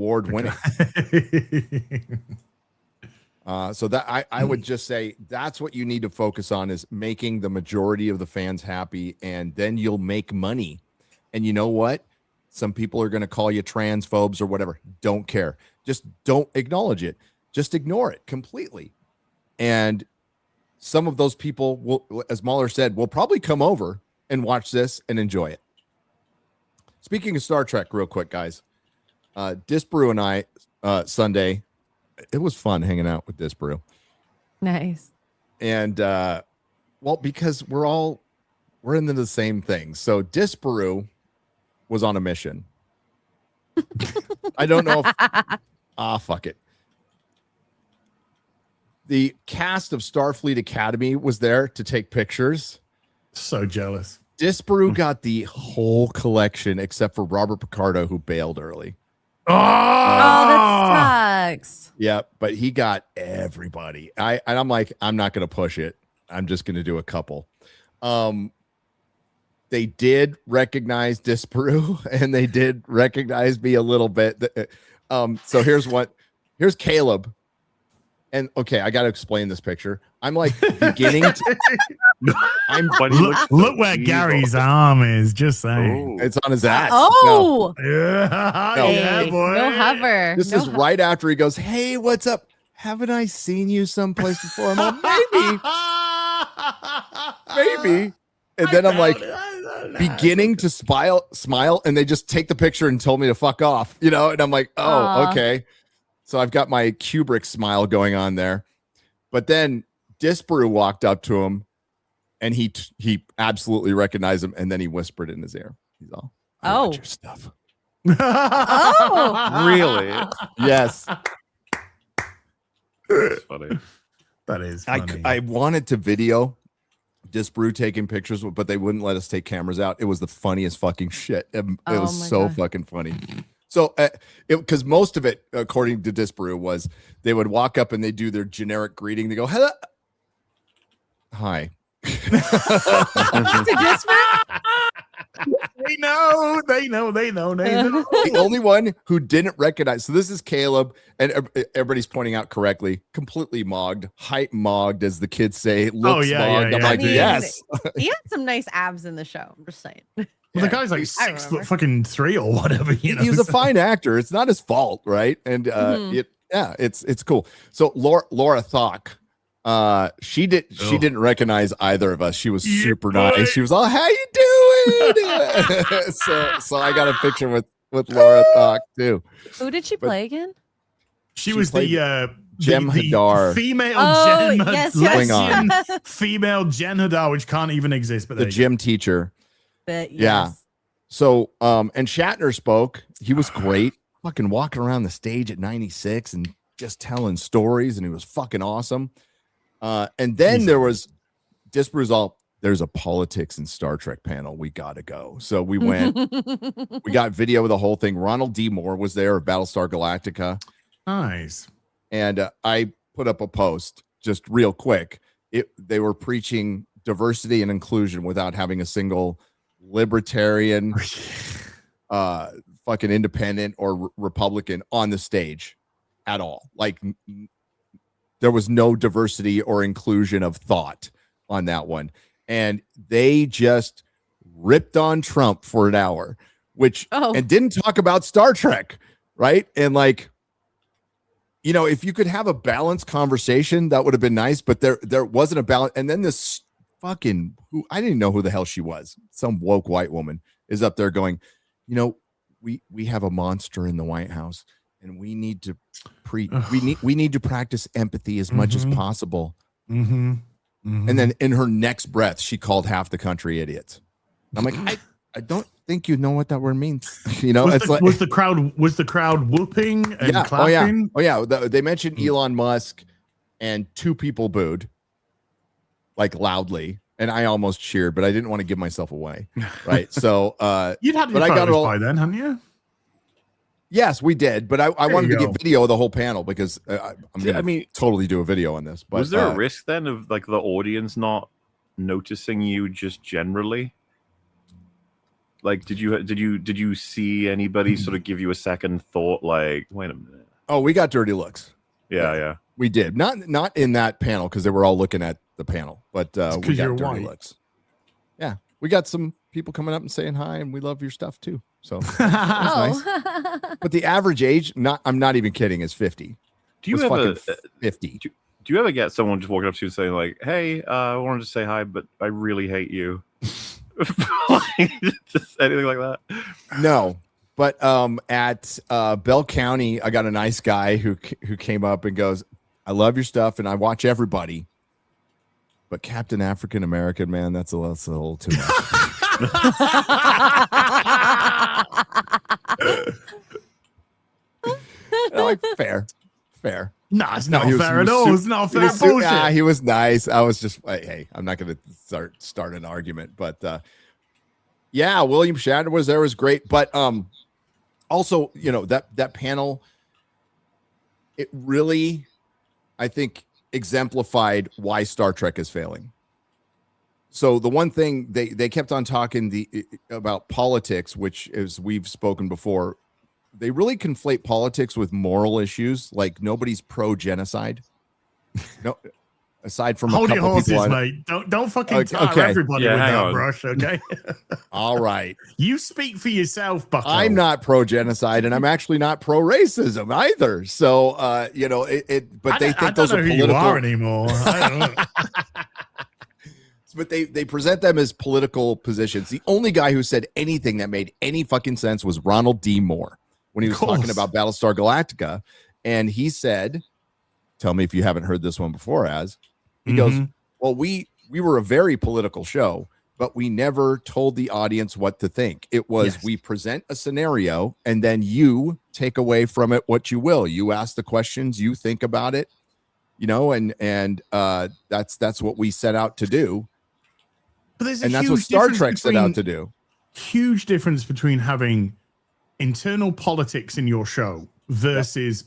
that I would just say that's what you need to focus on, is making the majority of the fans happy, and then you'll make money. And you know what? Some people are going to call you transphobes or whatever. Don't care. Just don't acknowledge it. Just ignore it completely. And some of those people will, as MauLer said, will probably come over and watch this and enjoy it. Speaking of Star Trek, real quick, guys, Disbrew and I, Sunday, it was fun hanging out with Disbrew. Nice. And, well, because we're into the same thing. So Disbrew was on a mission. I don't know if, fuck it. The cast of Starfleet Academy was there to take pictures. So jealous. Disparu got the whole collection except for Robert Picardo, who bailed early. Oh, that sucks. Yeah, but he got everybody. I'm like, I'm not going to push it. I'm just going to do a couple. They did recognize Disparu, and they did recognize me a little bit. So here's Caleb. And okay, I got to explain this picture. I'm like beginning to. Look where Gary's arm is. Just saying. It's on his ass. Oh, Yeah, No. yeah, boy. no hover. This No is right after he goes, "Hey, what's up? Haven't I seen you someplace before?" I'm like, maybe. And then I'm like beginning to smile, and they just take the picture and told me to fuck off, and I'm like, oh, Aw. okay. So I've got my Kubrick smile going on there. But then Disparu walked up to him, and he absolutely recognized him, and then he whispered in his ear. He's all, "I want your stuff." Oh. Really? Yes. That's funny. That is funny. I wanted to video Disparu taking pictures, but they wouldn't let us take cameras out. It was the funniest fucking shit. It Oh was my so God. fucking funny. So, because most of it, according to Disparu, was they would walk up and they do their generic greeting. They go, "Hello, hi." They know. The only one who didn't recognize. So this is Caleb, and everybody's pointing out correctly. Completely mogged, height mogged, as the kids say. Looks yeah, mogged. yeah, I'm yeah. like, I mean, yes. He had some nice abs in the show. I'm just saying. Well, the guy's like I 6 remember. foot fucking 3 or whatever. He was a fine actor. It's not his fault, right? And Mhm. it's cool. So Laura Thock, she didn't recognize either of us. She was Yeah, super boy. nice. She was all, "How you doing?" so I got a picture with Laura Thock too. Who did she play again? She was played the Jem Hadar. female Oh, Jem yes, Klingon. yes. female Jen Hadar, which can't even exist. But The there you gym teacher. But Yeah. yes. So and Shatner spoke. He was great. Fucking walking around the stage at 96 and just telling stories, and he was fucking awesome. And then He's- there was Disparu's all, "There's a politics and Star Trek panel. We gotta go." So we went. We got video of the whole thing. Ronald D. Moore was there of Battlestar Galactica, go. Nice. and I put up a post just real quick. They were preaching diversity and inclusion without having a single libertarian, fucking independent or Republican on the stage at all. Like there was no diversity or inclusion of thought on that one. And they just ripped on Trump for an hour, and didn't talk about Star Trek. Right. And like, if you could have a balanced conversation, that would have been nice, but there wasn't a balance. And then this fucking, who I didn't know who the hell she was. Some woke white woman is up there going, we have a monster in the White House, and we need to we need to practice empathy as much as possible. Mm-hmm. And then in her next breath, she called half the country idiots. I'm like, I don't think you know what that word means. Was the crowd whooping and clapping? Oh yeah. They mentioned Elon Musk, and 2 people booed, like loudly, and I almost cheered, but I didn't want to give myself away. Right. So You'd had your but I got photos it all- by then, hadn't you? yes, we did, but I wanted you to go. get video of the whole panel because I'm gonna totally do a video on this. But Was there a risk then of like the audience not noticing you just generally? Like, did you see anybody sort of give you a second thought? Like, wait a minute. Oh, we got dirty looks. Yeah. We did not in that panel because they were all looking at the panel, but we 'cause got you're dirty white. looks. Yeah, we got some people coming up and saying hi, and we love your stuff too. So, nice. Oh. But the average age, I'm not even kidding, is 50. Do you Was ever fucking 50? do you ever get someone just walking up to you saying like, "Hey, I wanted to say hi, but I really hate you." Just anything like that? No, but at Bell County, I got a nice guy who came up and goes, "I love your stuff, and I watch everybody, but Captain African American, man, that's a little too much." Like fair. No, it's No, not he was- fair he at was all. su- It's not He fair was bullshit. he was nice. I was just like, hey, I'm not going to start an argument, but Yeah, William Shatner was there, was great. But also, you know, that panel, it really, I think, exemplified why Star Trek is failing. So the one thing they kept on talking about politics, which, as we've spoken before, they really conflate politics with moral issues. Like nobody's pro genocide. No, aside from Hold a your couple horses, people mate. Don't fucking tar okay. everybody with hang that on. brush, okay? All right. You speak for yourself, Bucko. I'm not pro genocide, and I'm actually not pro racism either. So, you know, but they think those are who political. you are anymore. I don't know. But they present them as political positions. The only guy who said anything that made any fucking sense was Ronald D. Moore when he was talking about Battlestar Galactica, and he said, "Tell me if you haven't heard this one before." As he goes, "Well, we were a very political show, but we never told the audience what to think. It was we present a scenario, and then you take away from it what you will. You ask the questions, you think about it, you know, and that's what we set out to do." But there's And that's what Star Trek set out to do. Huge difference between having internal politics in your show versus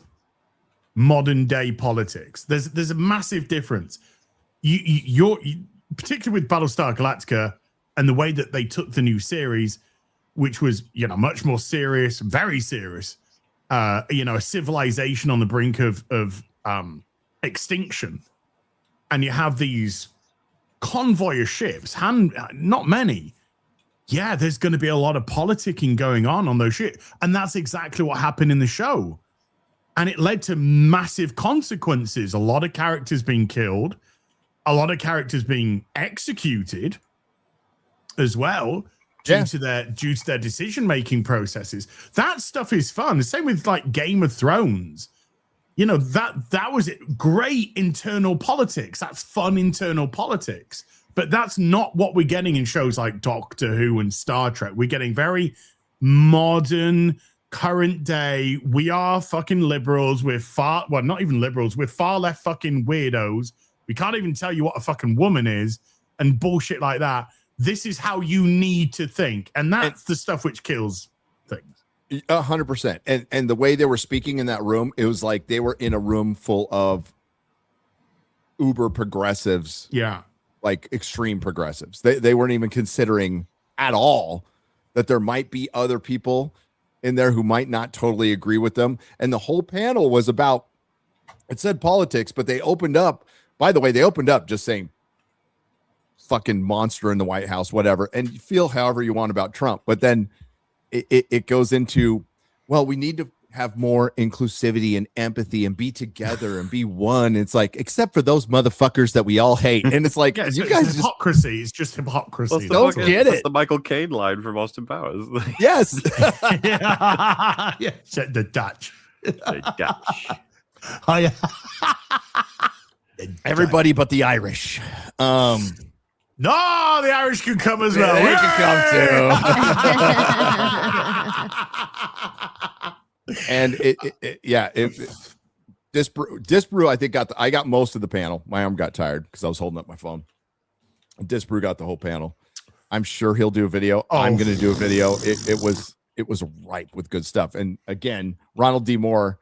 modern day politics. There's a massive difference. You're particularly with Battlestar Galactica and the way that they took the new series, which was, you know, much more serious, very serious. You know, a civilization on the brink of extinction, and you have these convoy of ships, not many. Yeah, there's going to be a lot of politicking going on those ships, and that's exactly what happened in the show. And it led to massive consequences. A lot of characters being killed, a lot of characters being executed as well due to their decision-making processes. That stuff is fun. The same with like Game of Thrones. You know, that was it. Great internal politics. That's fun internal politics. But that's not what we're getting in shows like Doctor Who and Star Trek. We're getting very modern, current day. We are fucking liberals. We're not even liberals. We're far left fucking weirdos. We can't even tell you what a fucking woman is and bullshit like that. This is how you need to think. And that's the stuff which kills things. 100%. And the way they were speaking in that room, it was like they were in a room full of uber progressives. Yeah. Like extreme progressives. They weren't even considering at all that there might be other people in there who might not totally agree with them. And the whole panel was about, it said politics, but they opened up, by the way, they opened up just saying fucking monster in the White House, whatever. And you feel however you want about Trump. But then it goes into, well, we need to have more inclusivity and empathy and be together and be one. It's like, except for those motherfuckers that we all hate. And it's like, you guys just hypocrisy. It's just hypocrisy. Don't get it. That's the Michael Caine line from Austin Powers. Yes. Yeah. The Dutch. The Dutch. Oh, yeah. Everybody but the Irish. No, the Irish can come as well. They can come too. And Disbrew, I think I got most of the panel. My arm got tired because I was holding up my phone. Disbrew got the whole panel. I'm sure he'll do a video. I'm going to do a video. It was ripe with good stuff. And again, Ronald D. Moore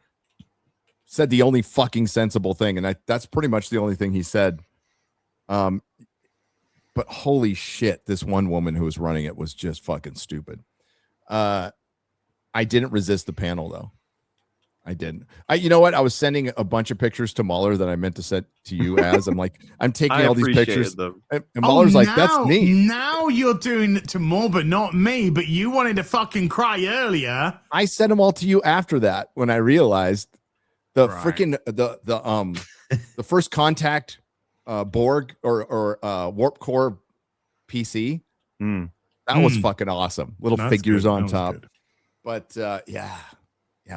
said the only fucking sensible thing, and that's pretty much the only thing he said. But holy shit, this one woman who was running it was just fucking stupid. I didn't resist the panel though. I didn't. You know what? I was sending a bunch of pictures to MauLer that I meant to send to you as I'm like, I'm taking all these pictures. Them. And MauLer's like, that's neat. Now you're doing it to more, but not me. But you wanted to fucking cry earlier. I sent them all to you after that when I realized the freaking the first contact Borg or warp core PC. That was fucking awesome. Little figures on top. Good. But yeah,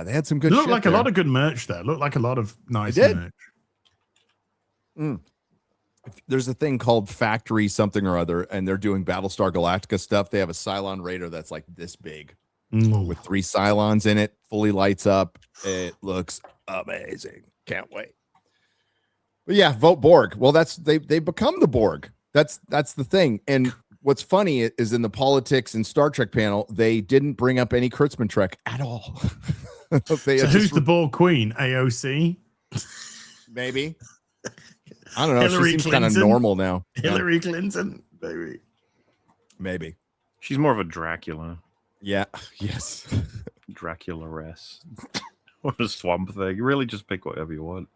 they had some good. Looked shit like there. a lot of good merch there. Looked like a lot of nice merch. There's a thing called Factory something or other, and they're doing Battlestar Galactica stuff. They have a Cylon Raider that's like this big with 3 Cylons in it, fully lights up. It looks amazing. Can't wait. But yeah, vote Borg. Well, they become the Borg. That's the thing. And what's funny is in the politics and Star Trek panel, they didn't bring up any Kurtzman Trek at all. So who's the ball queen? AOC? Maybe. I don't know. Hillary She seems kind of Clinton? normal now. Hillary Clinton, baby. Maybe. She's more of a Dracula. Yeah. Yes. Dracula-esque. Or a swamp thing. You really just pick whatever you want.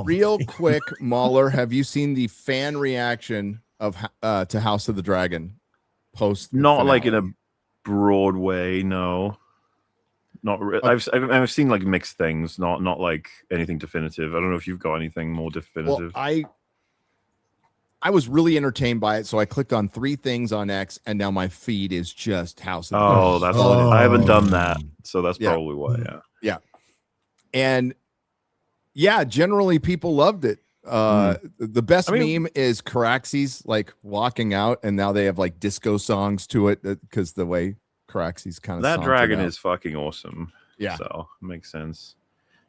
Real quick, MauLer, have you seen the fan reaction of to House of the Dragon post? Not like in a broad way, no. Not I've seen like mixed things, not like anything definitive. I don't know if you've got anything more definitive. Well, I was really entertained by it, so I clicked on 3 things on X, and now my feed is just House of the Dragon. That's I haven't done that, so that's probably why. Yeah, and yeah, generally people loved it. The best meme is Caraxes like walking out, and now they have like disco songs to it because the way Caraxes kind of that dragon is fucking awesome. Yeah, so it makes sense.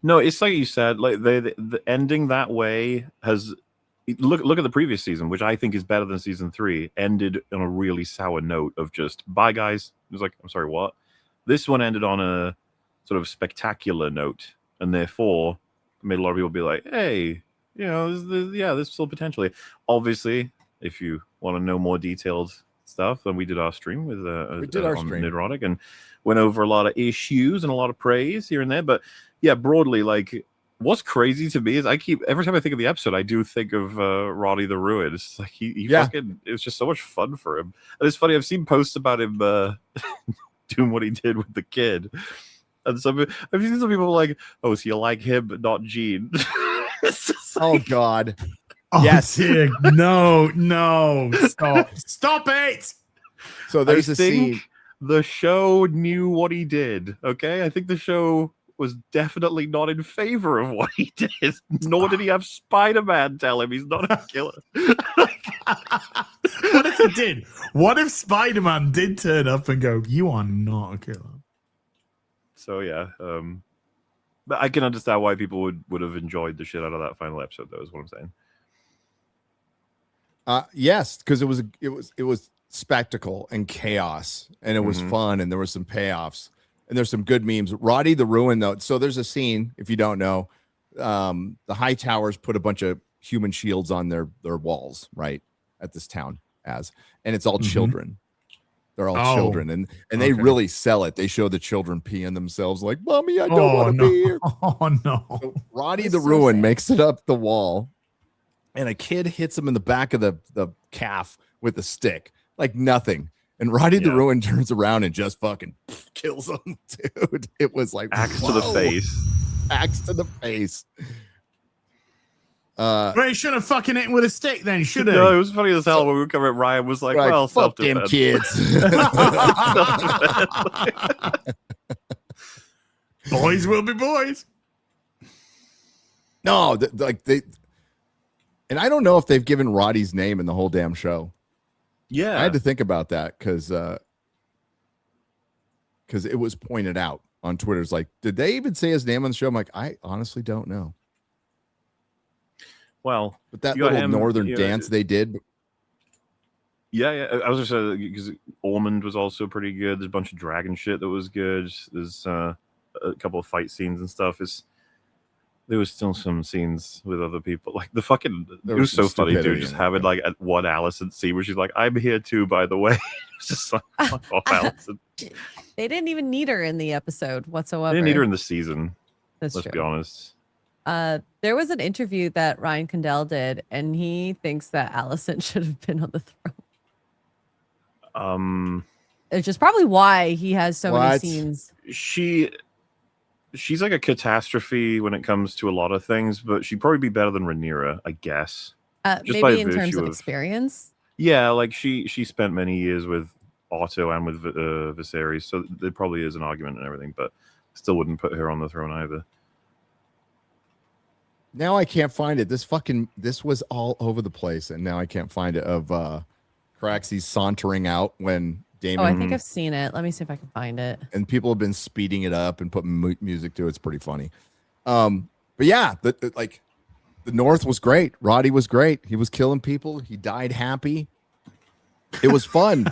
No, it's like you said, like the ending that way has look at the previous season, which I think is better than season 3. Ended on a really sour note of just bye guys. It was like, I'm sorry, what? This one ended on a sort of spectacular note, and therefore made a lot of people be like, hey, you know, there's still potentially. Obviously, if you want to know more detailed stuff, then we did our stream with on Nerdrotic and went over a lot of issues and a lot of praise here and there. But yeah, broadly, like what's crazy to me is every time I think of the episode, I do think of Roddy the Ruin. It's like he fucking, it was just so much fun for him. And it's funny, I've seen posts about him doing what he did with the kid. And I've seen some people like, oh, so you like him but not Gene? Oh God. Oh, yes. Dear. No. Stop it. So there's a scene. The show knew what he did. Okay. I think the show was definitely not in favor of what he did. Nor did he have Spider-Man tell him he's not a killer. What if he did? What if Spider-Man did turn up and go, you are not a killer? So yeah. But I can understand why people would have enjoyed the shit out of that final episode, though, is what I'm saying. Yes, because it was spectacle and chaos, and it was fun, and there were some payoffs, and there's some good memes. Roddy the Ruin, though. So there's a scene, if you don't know, the High Towers put a bunch of human shields on their walls, right, at this town, and it's all children. They're all children, and they really sell it. They show the children peeing themselves, like, "Mommy, I don't want to be here." Oh no! So Roddy the Ruin makes it up the wall, and a kid hits him in the back of the calf with a stick, like nothing. And Roddy the Ruin turns around and just fucking kills him, dude. It was like axe to the face. Axe to the face. Well, he should have fucking hit him with a stick then, should he? No, it was funny as hell when we were covering. Ryan was like, well, fuck them kids. Boys will be boys. No, and I don't know if they've given Roddy's name in the whole damn show. Yeah. I had to think about that because it was pointed out on Twitter. It's like, did they even say his name on the show? I'm like, I honestly don't know. Well, but that little northern dance they did. Yeah. I was just because Ormond was also pretty good. There's a bunch of dragon shit that was good. There's a couple of fight scenes and stuff. There was still some scenes with other people. Like the fucking, it was so funny, dude. Just having like one Allison scene where she's like, "I'm here too, by the way." It's just like, fuck off, Allison. They didn't even need her in the episode whatsoever. They didn't need her in the season. Let's be honest. There was an interview that Ryan Condell did, and he thinks that Allison should have been on the throne. Which is probably why he has so many scenes. She's like a catastrophe when it comes to a lot of things, but she'd probably be better than Rhaenyra, I guess. Maybe in terms of experience. Yeah, like she spent many years with Otto and with Viserys, so there probably is an argument and everything, but still wouldn't put her on the throne either. Now I can't find it. This was all over the place, and now I can't find it. Of Caraxes sauntering out when Daemon. Oh, I think I've seen it. Let me see if I can find it. And people have been speeding it up and putting music to it. It's pretty funny. But yeah, the North was great. Roddy was great. He was killing people. He died happy. It was fun.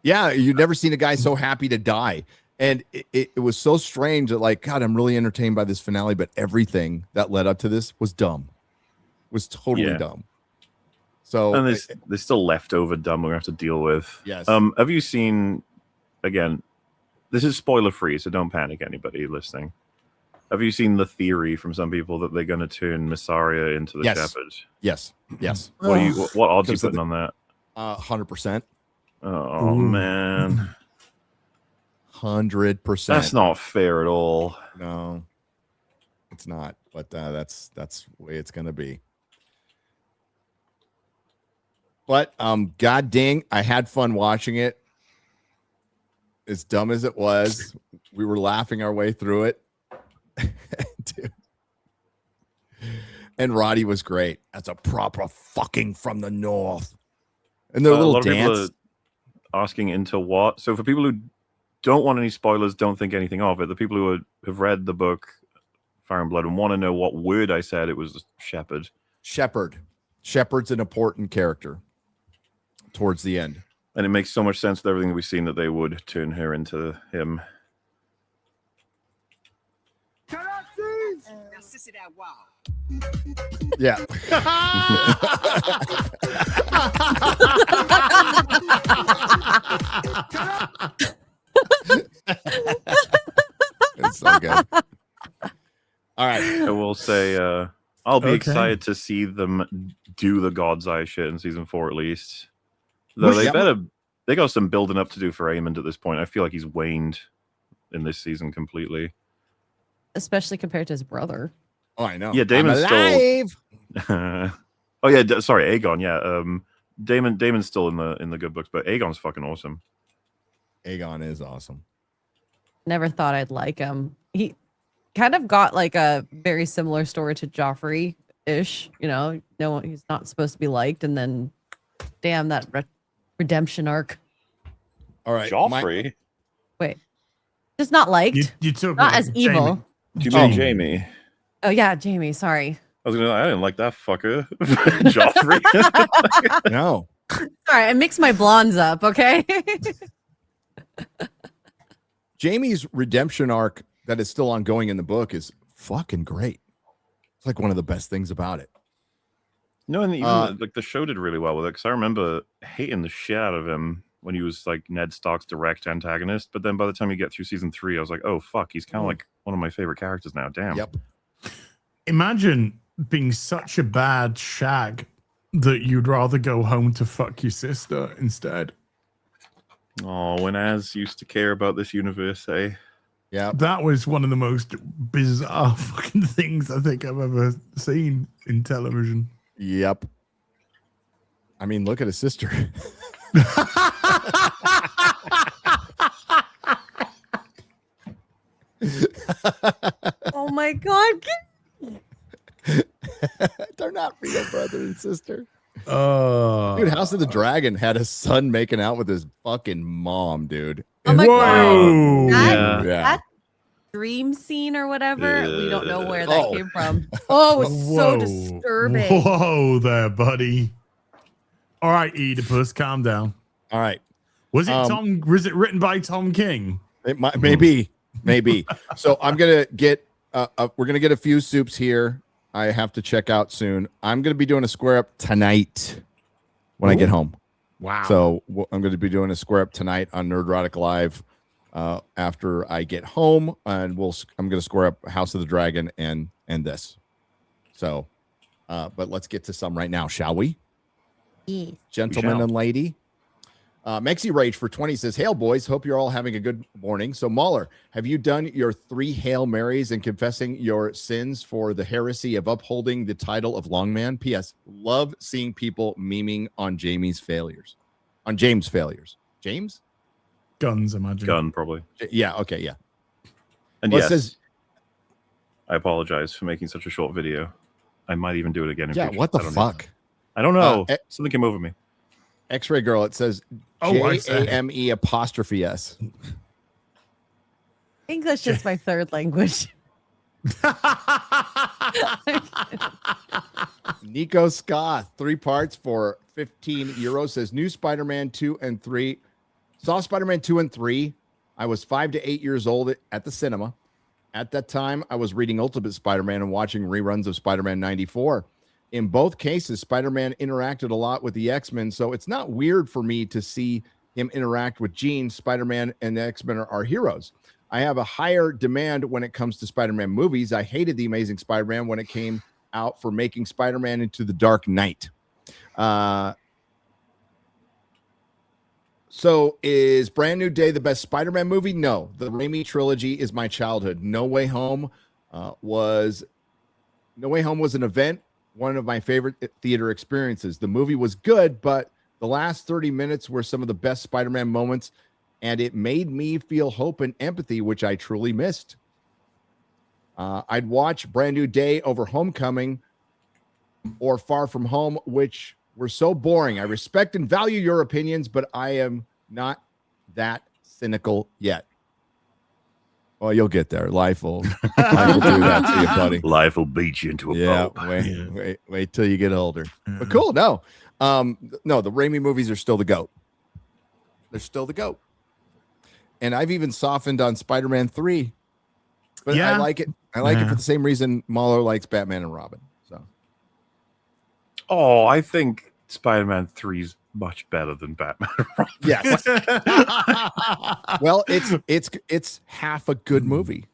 Yeah, you've never seen a guy so happy to die. And it was so strange that, like, God, I'm really entertained by this finale, but everything that led up to this was dumb. Was totally dumb. So and there's still leftover dumb we have to deal with. Yes. Have you seen, again, this is spoiler free, so don't panic, anybody listening. Have you seen the theory from some people that they're going to turn Missaria into the shepherd? Yes. What odds are you putting on that? 100%. Oh man, 100%. That's not fair at all. No, it's not. But that's the way it's going to be. But god dang, I had fun watching it. As dumb as it was, we were laughing our way through it. Dude. And Roddy was great. That's a proper fucking from the north. And their little a lot dance. of people are asking into what. So for people who don't want any spoilers, don't think anything of it. The people who have read the book Fire and Blood and want to know what word I said, it was shepherd. Shepherd's an important character towards the end. And it makes so much sense with everything we've seen that they would turn her into him. Yeah. It's so good. All right. I will say I'll be excited to see them do the God's Eye shit in season 4 at least. Though they got some building up to do for Aemond at this point. I feel like he's waned in this season completely. Especially compared to his brother. Oh, I know. Yeah, Daemon's alive. Still. Oh yeah, sorry, Aegon. Yeah, Daemon's still in the good books, but Aegon's fucking awesome. Aegon is awesome. Never thought I'd like him. He kind of got like a very similar story to Joffrey-ish. You know, no, he's not supposed to be liked, and then, damn, that redemption arc. All right, Joffrey. Wait, just not liked. You took not as evil. Do you mean Jamie? Oh yeah, Jamie. Sorry. I didn't like that fucker, Joffrey. No. Sorry, I mixed my blondes up. Okay. Jamie's redemption arc that is still ongoing in the book is fucking great. It's like one of the best things about it. No, and even like the show did really well with it, because I remember hating the shit out of him when he was like Ned Stark's direct antagonist. But then by the time you get through season 3, I was like, oh fuck, he's kind of like one of my favorite characters now. Damn. Yep. Imagine being such a bad shag that you'd rather go home to fuck your sister instead. Oh, when Az used to care about this universe, eh? Yeah. That was one of the most bizarre fucking things I think I've ever seen in television. Yep. I mean, look at his sister. Oh my god. They're not real brother and sister. Oh, Dude, House of the Dragon had a son making out with his fucking mom, dude. Oh my Whoa. god. Yeah. That dream scene or whatever, we don't know where that Oh. came from. Oh, it was so Whoa. disturbing. Whoa there, buddy. All right, Oedipus, calm down. All right. Was it written by Tom King? It might, maybe. So I'm gonna get we're gonna get a few soups here. I have to check out soon. I'm gonna be doing a square up tonight when I get home. Wow. So I'm going to be doing a square up tonight on Nerdrotic Live after I get home, and I'm going to square up House of the Dragon and this. So, but let's get to some right now, shall we? Yes. Gentlemen and lady. Mexi Rage for 20 says, "Hail boys, hope you're all having a good morning. So MauLer, have you done your 3 Hail Marys and confessing your sins for the heresy of upholding the title of Longman? P.S. Love seeing people memeing on James failures. James? Guns, imagine. Gun, probably. Yeah, okay, yeah. And Well, it yes, says- I apologize for making such a short video. I might even do it again in Yeah, future. what the I don't fuck? I don't know. eh, Something came over me. X-Ray Girl, it says Oh, I see. JAME''S. English is my third language. Nico Ska, 3 parts for 15 euros, says new Spider-Man 2 and 3. Saw Spider-Man 2 and 3. I was 5 to 8 years old at the cinema. At that time, I was reading Ultimate Spider-Man and watching reruns of Spider-Man 94. In both cases, Spider-Man interacted a lot with the X-Men, so it's not weird for me to see him interact with Jean. Spider-Man and the X-Men are heroes. I have a higher demand when it comes to Spider-Man movies. I hated The Amazing Spider-Man when it came out for making Spider-Man into the Dark Knight. So is Brand New Day the best Spider-Man movie? No. The Raimi trilogy is my childhood. No Way Home was an event, one of my favorite theater experiences. The movie was good, but the last 30 minutes were some of the best Spider-Man moments, and it made me feel hope and empathy, which I truly missed. I'd watch Brand New Day over Homecoming or Far From Home, which were so boring. I respect and value your opinions, but I am not that cynical yet. Well, you'll get there. Life will do that to you, buddy. Life will beat you into a boat. Wait till you get older. But cool. No, the Raimi movies are still the GOAT. They're still the GOAT. And I've even softened on Spider-Man 3. But I like it. I like it for the same reason MauLer likes Batman and Robin. So. Oh, I think Spider-Man 3 is much better than Batman and Robin. Yes. Well, it's half a good movie.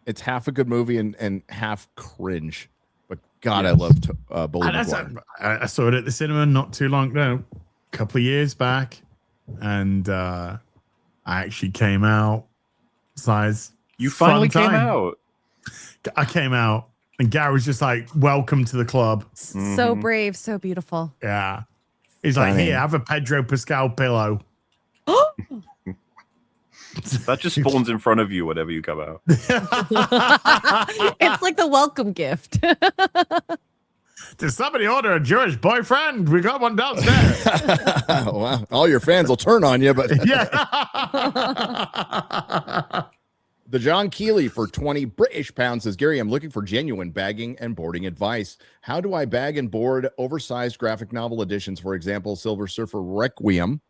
It's half a good movie and half cringe. But God, I love Bully McGuire. I saw it at the cinema not too long ago, a couple of years back, and I actually came out. Besides, you finally came out. I came out, and Gary was just like, "Welcome to the club." So brave, so beautiful. Yeah, he's like, "Here, have a Pedro Pascal pillow." That just spawns in front of you whenever you come out. It's like the welcome gift. Did somebody order a Jewish boyfriend? We got one downstairs. Well, all your fans will turn on you, but yeah. The John Keeley for 20 British pounds says, Gary, I'm looking for genuine bagging and boarding advice. How do I bag and board oversized graphic novel editions? For example, Silver Surfer Requiem,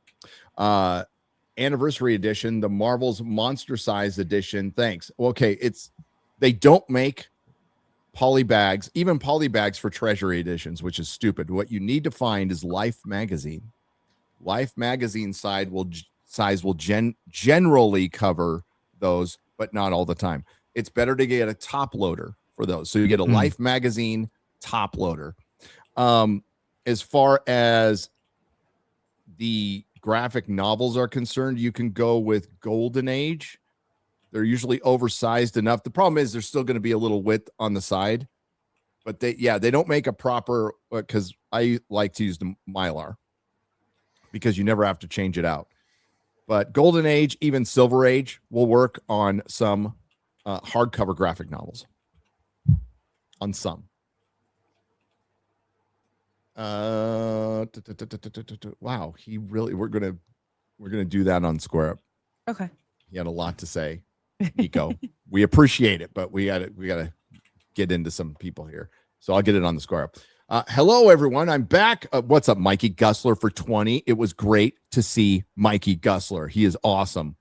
Anniversary Edition, the Marvel's Monster Size Edition. Thanks. Okay, they don't make poly bags, even poly bags for Treasury editions, which is stupid. What you need to find is Life magazine. Life magazine size will generally cover those, but not all the time. It's better to get a top loader for those. So you get a Life magazine top loader. As far as the graphic novels are concerned, you can go with Golden Age. They're usually oversized enough. The problem is there's still going to be a little width on the side, but they don't make a proper, because I like to use the MauLer because you never have to change it out. But Golden Age, even Silver Age will work on some hardcover graphic novels. On some. Wow, we're gonna do that on Square Up. Okay. He had a lot to say, Nico. We appreciate it, but we gotta get into some people here. So I'll get it on the Square Up. Hello, everyone. I'm back. What's up, Mikey Gussler for 20? It was great to see Mikey Gussler. He is awesome.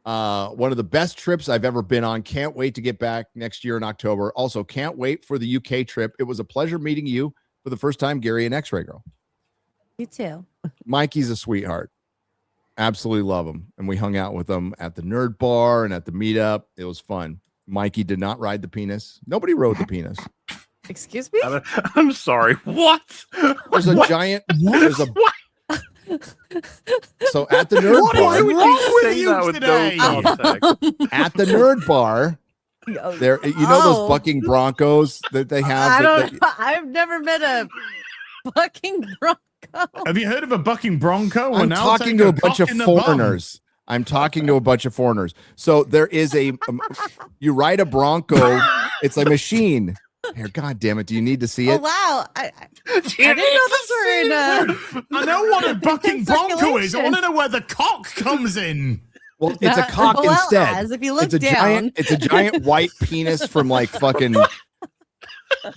One of the best trips I've ever been on. Can't wait to get back next year in October. Also, can't wait for the UK trip. It was a pleasure meeting you for the first time, Gary and X-Ray Girl. You too. Mikey's a sweetheart. Absolutely love him. And we hung out with him at the Nerd Bar and at the meetup. It was fun. Mikey did not ride the penis. Nobody rode the penis. Excuse me? I'm sorry. What? There's a giant. There's a. So at the Nerd Bar. Why would you say that with no context? At the Nerd Bar. There, you know those bucking Broncos that they have. I've never met a bucking Bronco. Have you heard of a bucking Bronco? I'm talking to a bunch of foreigners. I'm talking to a bunch of foreigners. So there is you ride a Bronco. It's a machine. Here, God damn it! Do you need to see it? Oh wow! I didn't know those were in. I know what a bucking Bronco is. I want to know where the cock comes in. Well, it's a cock instead. If you look it's a down, it's a giant white penis from like fucking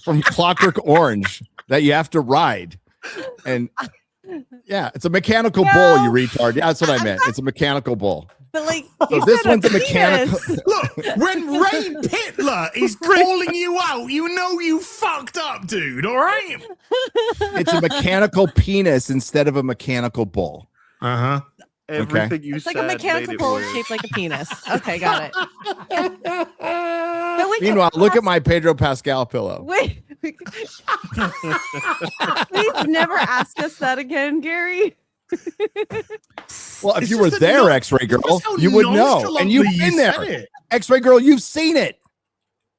from Clockwork Orange. that you have to ride. And yeah, it's a mechanical bull, you retard. Yeah, that's what I meant. It's a mechanical bull. But like, So you this said one's a penis. mechanical. Look, when Ray Pitler is calling you out, you know you fucked up, dude. All right. It's a mechanical penis instead of a mechanical bull. Uh huh. Everything you It's said like a mechanical made it pole worse. shaped like a penis. Okay, got it. But we can Meanwhile, look at ask- my Pedro Pascal pillow. Wait. Please never ask us that again, Gary. Well, if It's you were just a there, no- X-Ray Girl, Just how you would know. And you've nonchalantly been you there. said it. X-Ray Girl, you've seen it.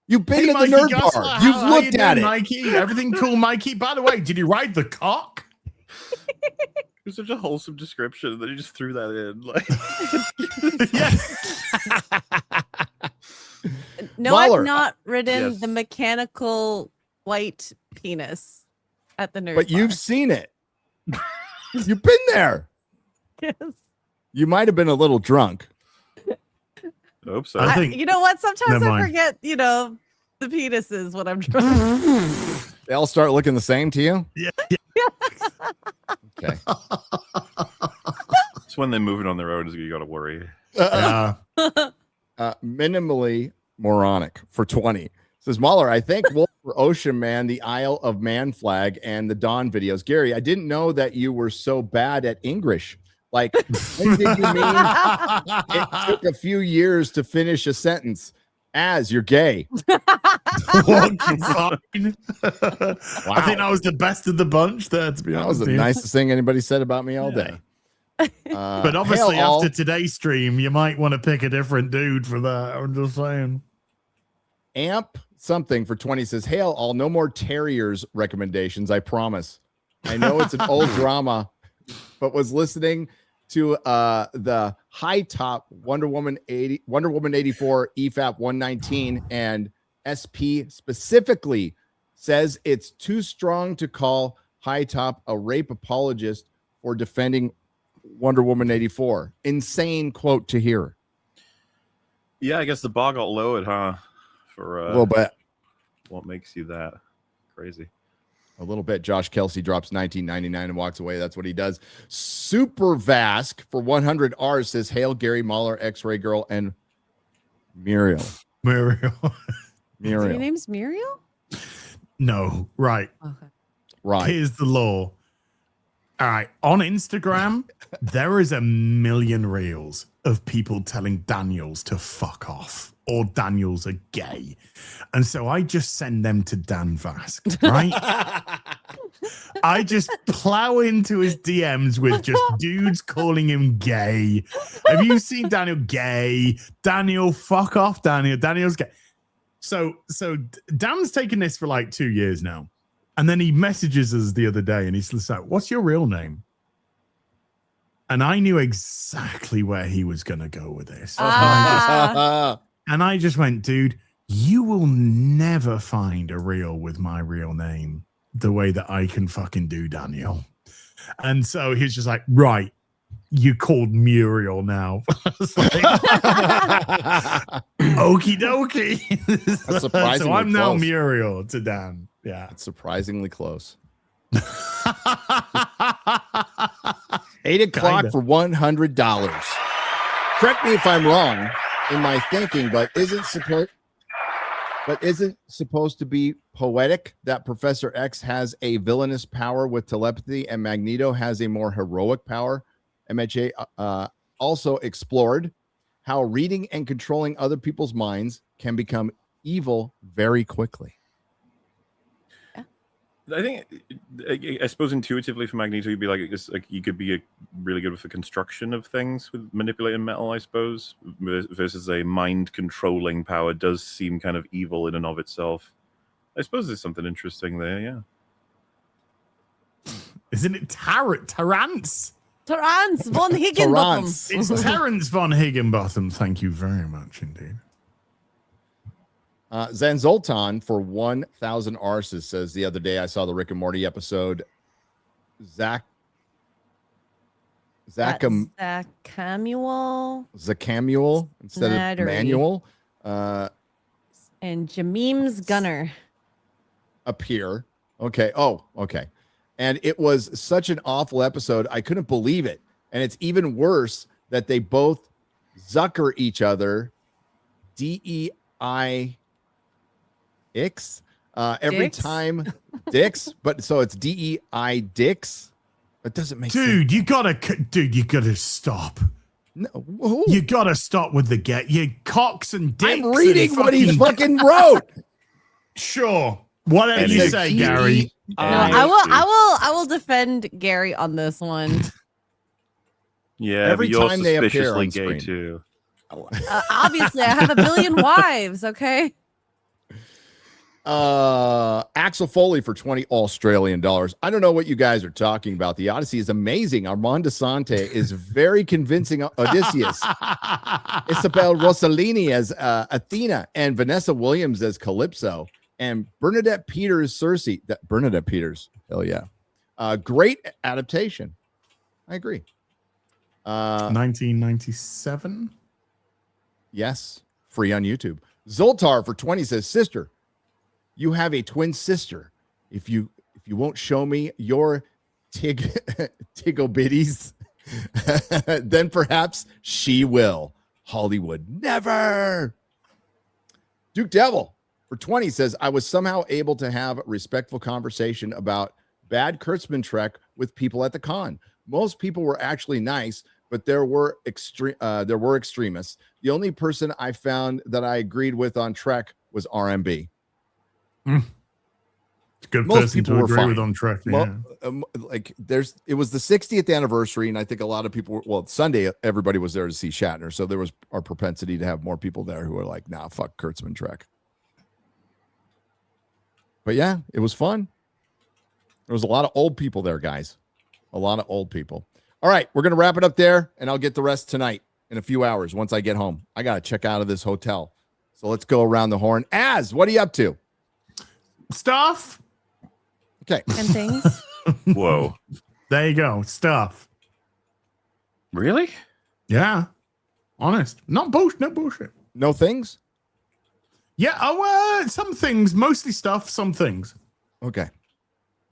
You've been Hey, to the Mikey nerd Gosler, bar. how- You've how you looked at doing, it. Mikey. Everything cool, Mikey. By the way, did you ride the cock? It was such a wholesome description that he just threw that in. Like, No, MauLer. I've not ridden Yes. the mechanical white penis at the nerd But you've bar. seen it. You've been there. Yes. You might have been a little drunk. I hope so. I think- You know what? Sometimes Never I mind. forget, the penises when I'm drunk. They all start looking the same to you? Yeah. Okay. It's when they're moving on their own is you got to worry. Minimally moronic for 20. Says MauLer, I think Wolf for Ocean Man, the Isle of Man flag, and the Dawn videos. Gary, I didn't know that you were so bad at English. Like, when did you mean it took a few years to finish a sentence? As you're gay. Fine. I think that was the best of the bunch there, to be That honest. was the with you. nicest thing anybody said about me all Yeah. day. But obviously, hail all- after today's stream, you might want to pick a different dude for that. I'm just saying. Amp something for 20 says, hail all, no more Terriers recommendations, I promise. I know it's an old drama, but was listening to the high top Wonder Woman 84 EFAP 119, and SP specifically says it's too strong to call high top a rape apologist for defending Wonder Woman 84. Insane quote to hear. Yeah, I guess the bar got lowered, huh? For A little bit. what makes you that crazy? A little bit. Josh Kelsey drops $19.99 and walks away. That's what he does. Super Vask for 100 R's says, hail Gary, MauLer, X-Ray Girl, and Muriel. Muriel. Your Muriel. name's Muriel? No, right. Okay. Right. Here's the law. All right. On Instagram, there is a million reels of people telling Daniels to fuck off or Daniels are gay. And so I just send them to Dan Vask, right? I just plow into his DMs with just dudes calling him gay. Have you seen Daniel gay? Daniel, fuck off, Daniel. Daniel's gay. So Dan's taken this for like 2 years now. And then he messages us the other day and he's just like, what's your real name? And I knew exactly where he was going to go with this. And I just went, dude, you will never find a reel with my real name the way that I can fucking do, Daniel. And so he's just like, right, you called Muriel now. Okie dokie. That's So surprisingly I'm now close. Muriel to Dan. Yeah. It's surprisingly close. 8 o'clock Kinda. for $100. Correct me if I'm wrong in my thinking, but isn't supposed to be poetic that Professor X has a villainous power with telepathy and Magneto has a more heroic power? MHA also explored how reading and controlling other people's minds can become evil very quickly. I think, I suppose intuitively for Magneto, you'd be like, it's like you could be really good with the construction of things with manipulating metal, I suppose, versus a mind controlling power does seem kind of evil in and of itself. I suppose there's something interesting there, yeah. Isn't it Terrence? Terrence von Higginbotham. Terrence. It's Terrence von Higginbotham. Thank you very much indeed. Zen Zoltan for 1,000 arses says, the other day I saw the Rick and Morty episode. Samuel. Zacamuel instead of Slattery. Manuel And Jameem's Gunner. appear. Okay. Oh, okay. And it was such an awful episode. I couldn't believe it. And it's even worse that they both zucker each other. DEIX. Every Dicks? time dicks, but so it's DEI dicks. It doesn't make sense. Dude, you gotta stop. No, who? You gotta stop with the you cocks and dicks. I'm reading and what he fucking wrote. Sure. Whatever And you it's say, Gary. No, I will defend Gary on this one. Yeah, Every but you're time they appear suspiciously on gay screen. too. Obviously, I have a billion wives. Okay. Axel Foley for 20 Australian dollars. I don't know what you guys are talking about. The Odyssey is amazing. Armand Desante is very convincing Odysseus. Isabel Rossellini as Athena and Vanessa Williams as Calypso and Bernadette Peters Cersei. Bernadette Peters. Hell yeah. Great adaptation. I agree. 1997. Yes. Free on YouTube. Zoltar for 20 says, sister, you have a twin sister. If you won't show me your tiggle bitties, then perhaps she will. Hollywood never. Duke Devil for 20 says, I was somehow able to have a respectful conversation about bad Kurtzman Trek with people at the con. Most people were actually nice, but there were extremists. The only person I found that I agreed with on Trek was RMB. It's a good Most person people to were agree fine. with on Trek. Yeah. It was the 60th anniversary, and I think a lot of people Sunday everybody was there to see Shatner, so there was our propensity to have more people there who were like, nah, fuck Kurtzman Trek. But yeah, it was fun. There was a lot of old people there, guys. A lot of old people. All right, we're gonna wrap it up there, and I'll get the rest tonight in a few hours once I get home. I gotta check out of this hotel. So let's go around the horn. Az, what are you up to? Stuff. Okay. And things. Whoa. There you go. Stuff. Really? Yeah. Honest. Not bullshit. No bullshit. No things? Yeah. Oh, some things. Mostly stuff. Some things. Okay.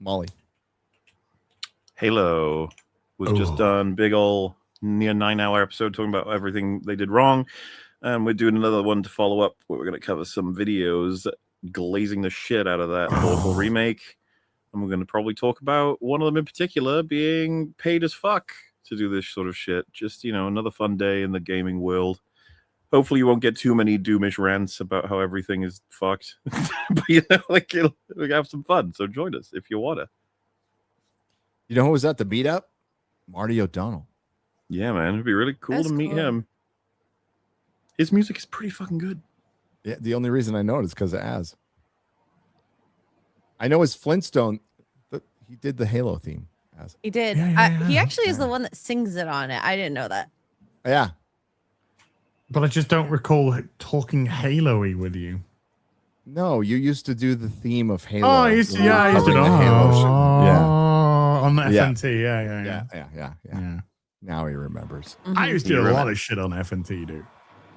Molly. Halo. We've just done big ol' near 9-hour episode talking about everything they did wrong. And we're doing another one to follow up where we're going to cover some videos glazing the shit out of that awful remake. And we're going to probably talk about one of them in particular being paid as fuck to do this sort of shit. Just, another fun day in the gaming world. Hopefully you won't get too many doomish rants about how everything is fucked. But, we have some fun. So join us if you want to. You know who was at the beat up? Marty O'Donnell. Yeah, man. It'd be really cool That's to meet cool. him. His music is pretty fucking good. Yeah, the only reason I know it is because of Az. I know his Flintstone. He did the Halo theme. Az. He did. He actually is the one that sings it on it. I didn't know that. Yeah. But I just don't recall talking Halo-y with you. No, you used to do the theme of Halo. Oh, I used to. when we Yeah, were I used to. covering the Halo show. Yeah. On the Yeah. FNT. Yeah. Yeah. Now he remembers. I used to do a lot of shit on FNT, dude.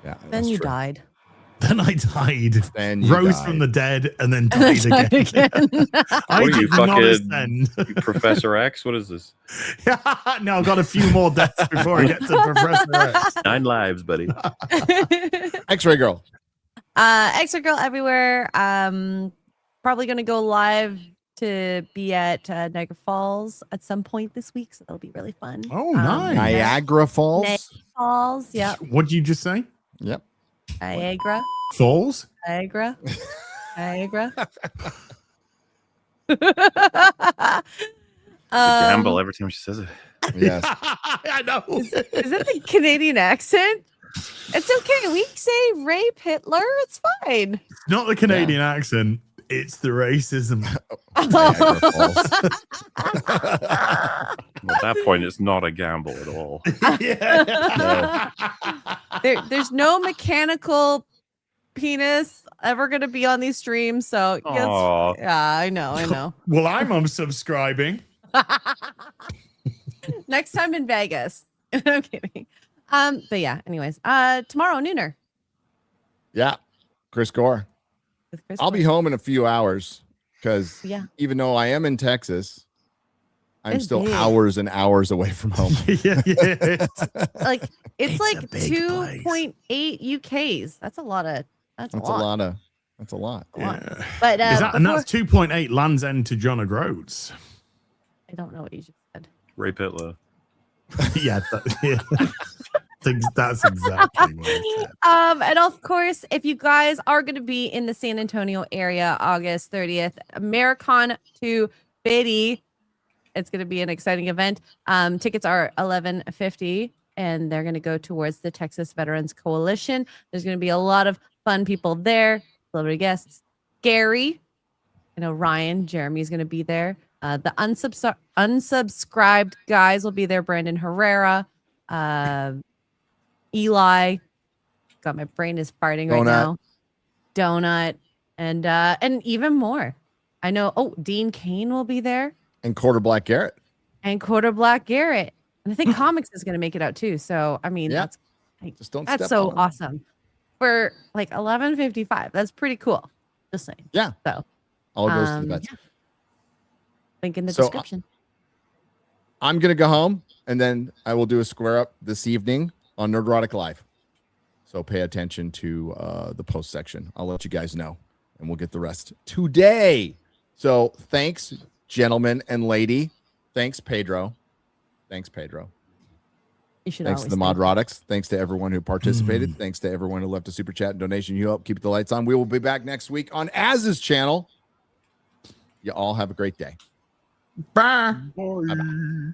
Yeah. Then that's you true. died. Then I died. Then you Rose died. from the dead and then And then died died again. again. I What are you, did not fucking- ascend. Professor X? What is this? No, I've got a few more deaths before I get to Professor X. 9 lives, buddy. X-Ray Girl. Extra Girl everywhere. Probably gonna go live to be at Niagara Falls at some point this week, so that'll be really fun. Oh, nice. Niagara Falls. Niagara Falls, yep. What did you just say? Yep. Niagara, Falls? Niagara, Niagara. It's a gamble every time she says it. Yes. I know. Is it the Canadian accent? It's okay. We say rape Hitler. It's fine. Not the Canadian accent. It's the racism. Niagara Falls. At that point, it's not a gamble at all. Yeah. There's no mechanical penis ever going to be on these streams. So yes, Aw. yeah, I know. Well, I'm unsubscribing. Next time in Vegas. I'm kidding. But yeah, anyways, tomorrow nooner Yeah. Chris Gore. with Chris. I'll be home in a few hours. because Yeah. even though I am in Texas, I'm It's still big. hours and hours away from home. Yeah. Like it's It's a like big place. 2.8 UKs. That's a lot of. That's That's a lot. That's a lot. A lot. Yeah. But Is that, and before, that's 2.8 Land's End to John O'Groats. I don't know what you just said. Ray Pitlow. Yeah, that's exactly what I said. And of course, if you guys are going to be in the San Antonio area, August 30th, Americon to Biddy, it's going to be an exciting event. Tickets are $11.50, and they're going to go towards the Texas Veterans Coalition. There's going to be a lot of fun people there, celebrity guests. Gary, I know Ryan, Jeremy's going to be there. The unsubscribed guys will be there. Brandon Herrera, Eli. God, my brain is farting right Donut. now. Donut, and even more. I know. Oh, Dean Kane will be there, And Quarter Black Garrett. and Quarter Black Garrett, and I think Comics is going to make it out too. So I mean, Yeah. Just don't that's step so on 'em. awesome for like $11.55. That's pretty cool. Just saying. Yeah. So All goes to the vets. yeah. Link in the So, description. I'm gonna go home and then I will do a square up this evening on Nerdrotic Live. So pay attention to the post section. I'll let you guys know, and we'll get the rest today. So thanks, gentlemen and lady. Thanks, Pedro. Thanks, Pedro. You should Thanks to always the thank Modrotics. Thanks to everyone who participated. Thanks to everyone who left a super chat and donation. You help keep the lights on. We will be back next week on Az's channel. You all have a great day. Bye. Bye-bye.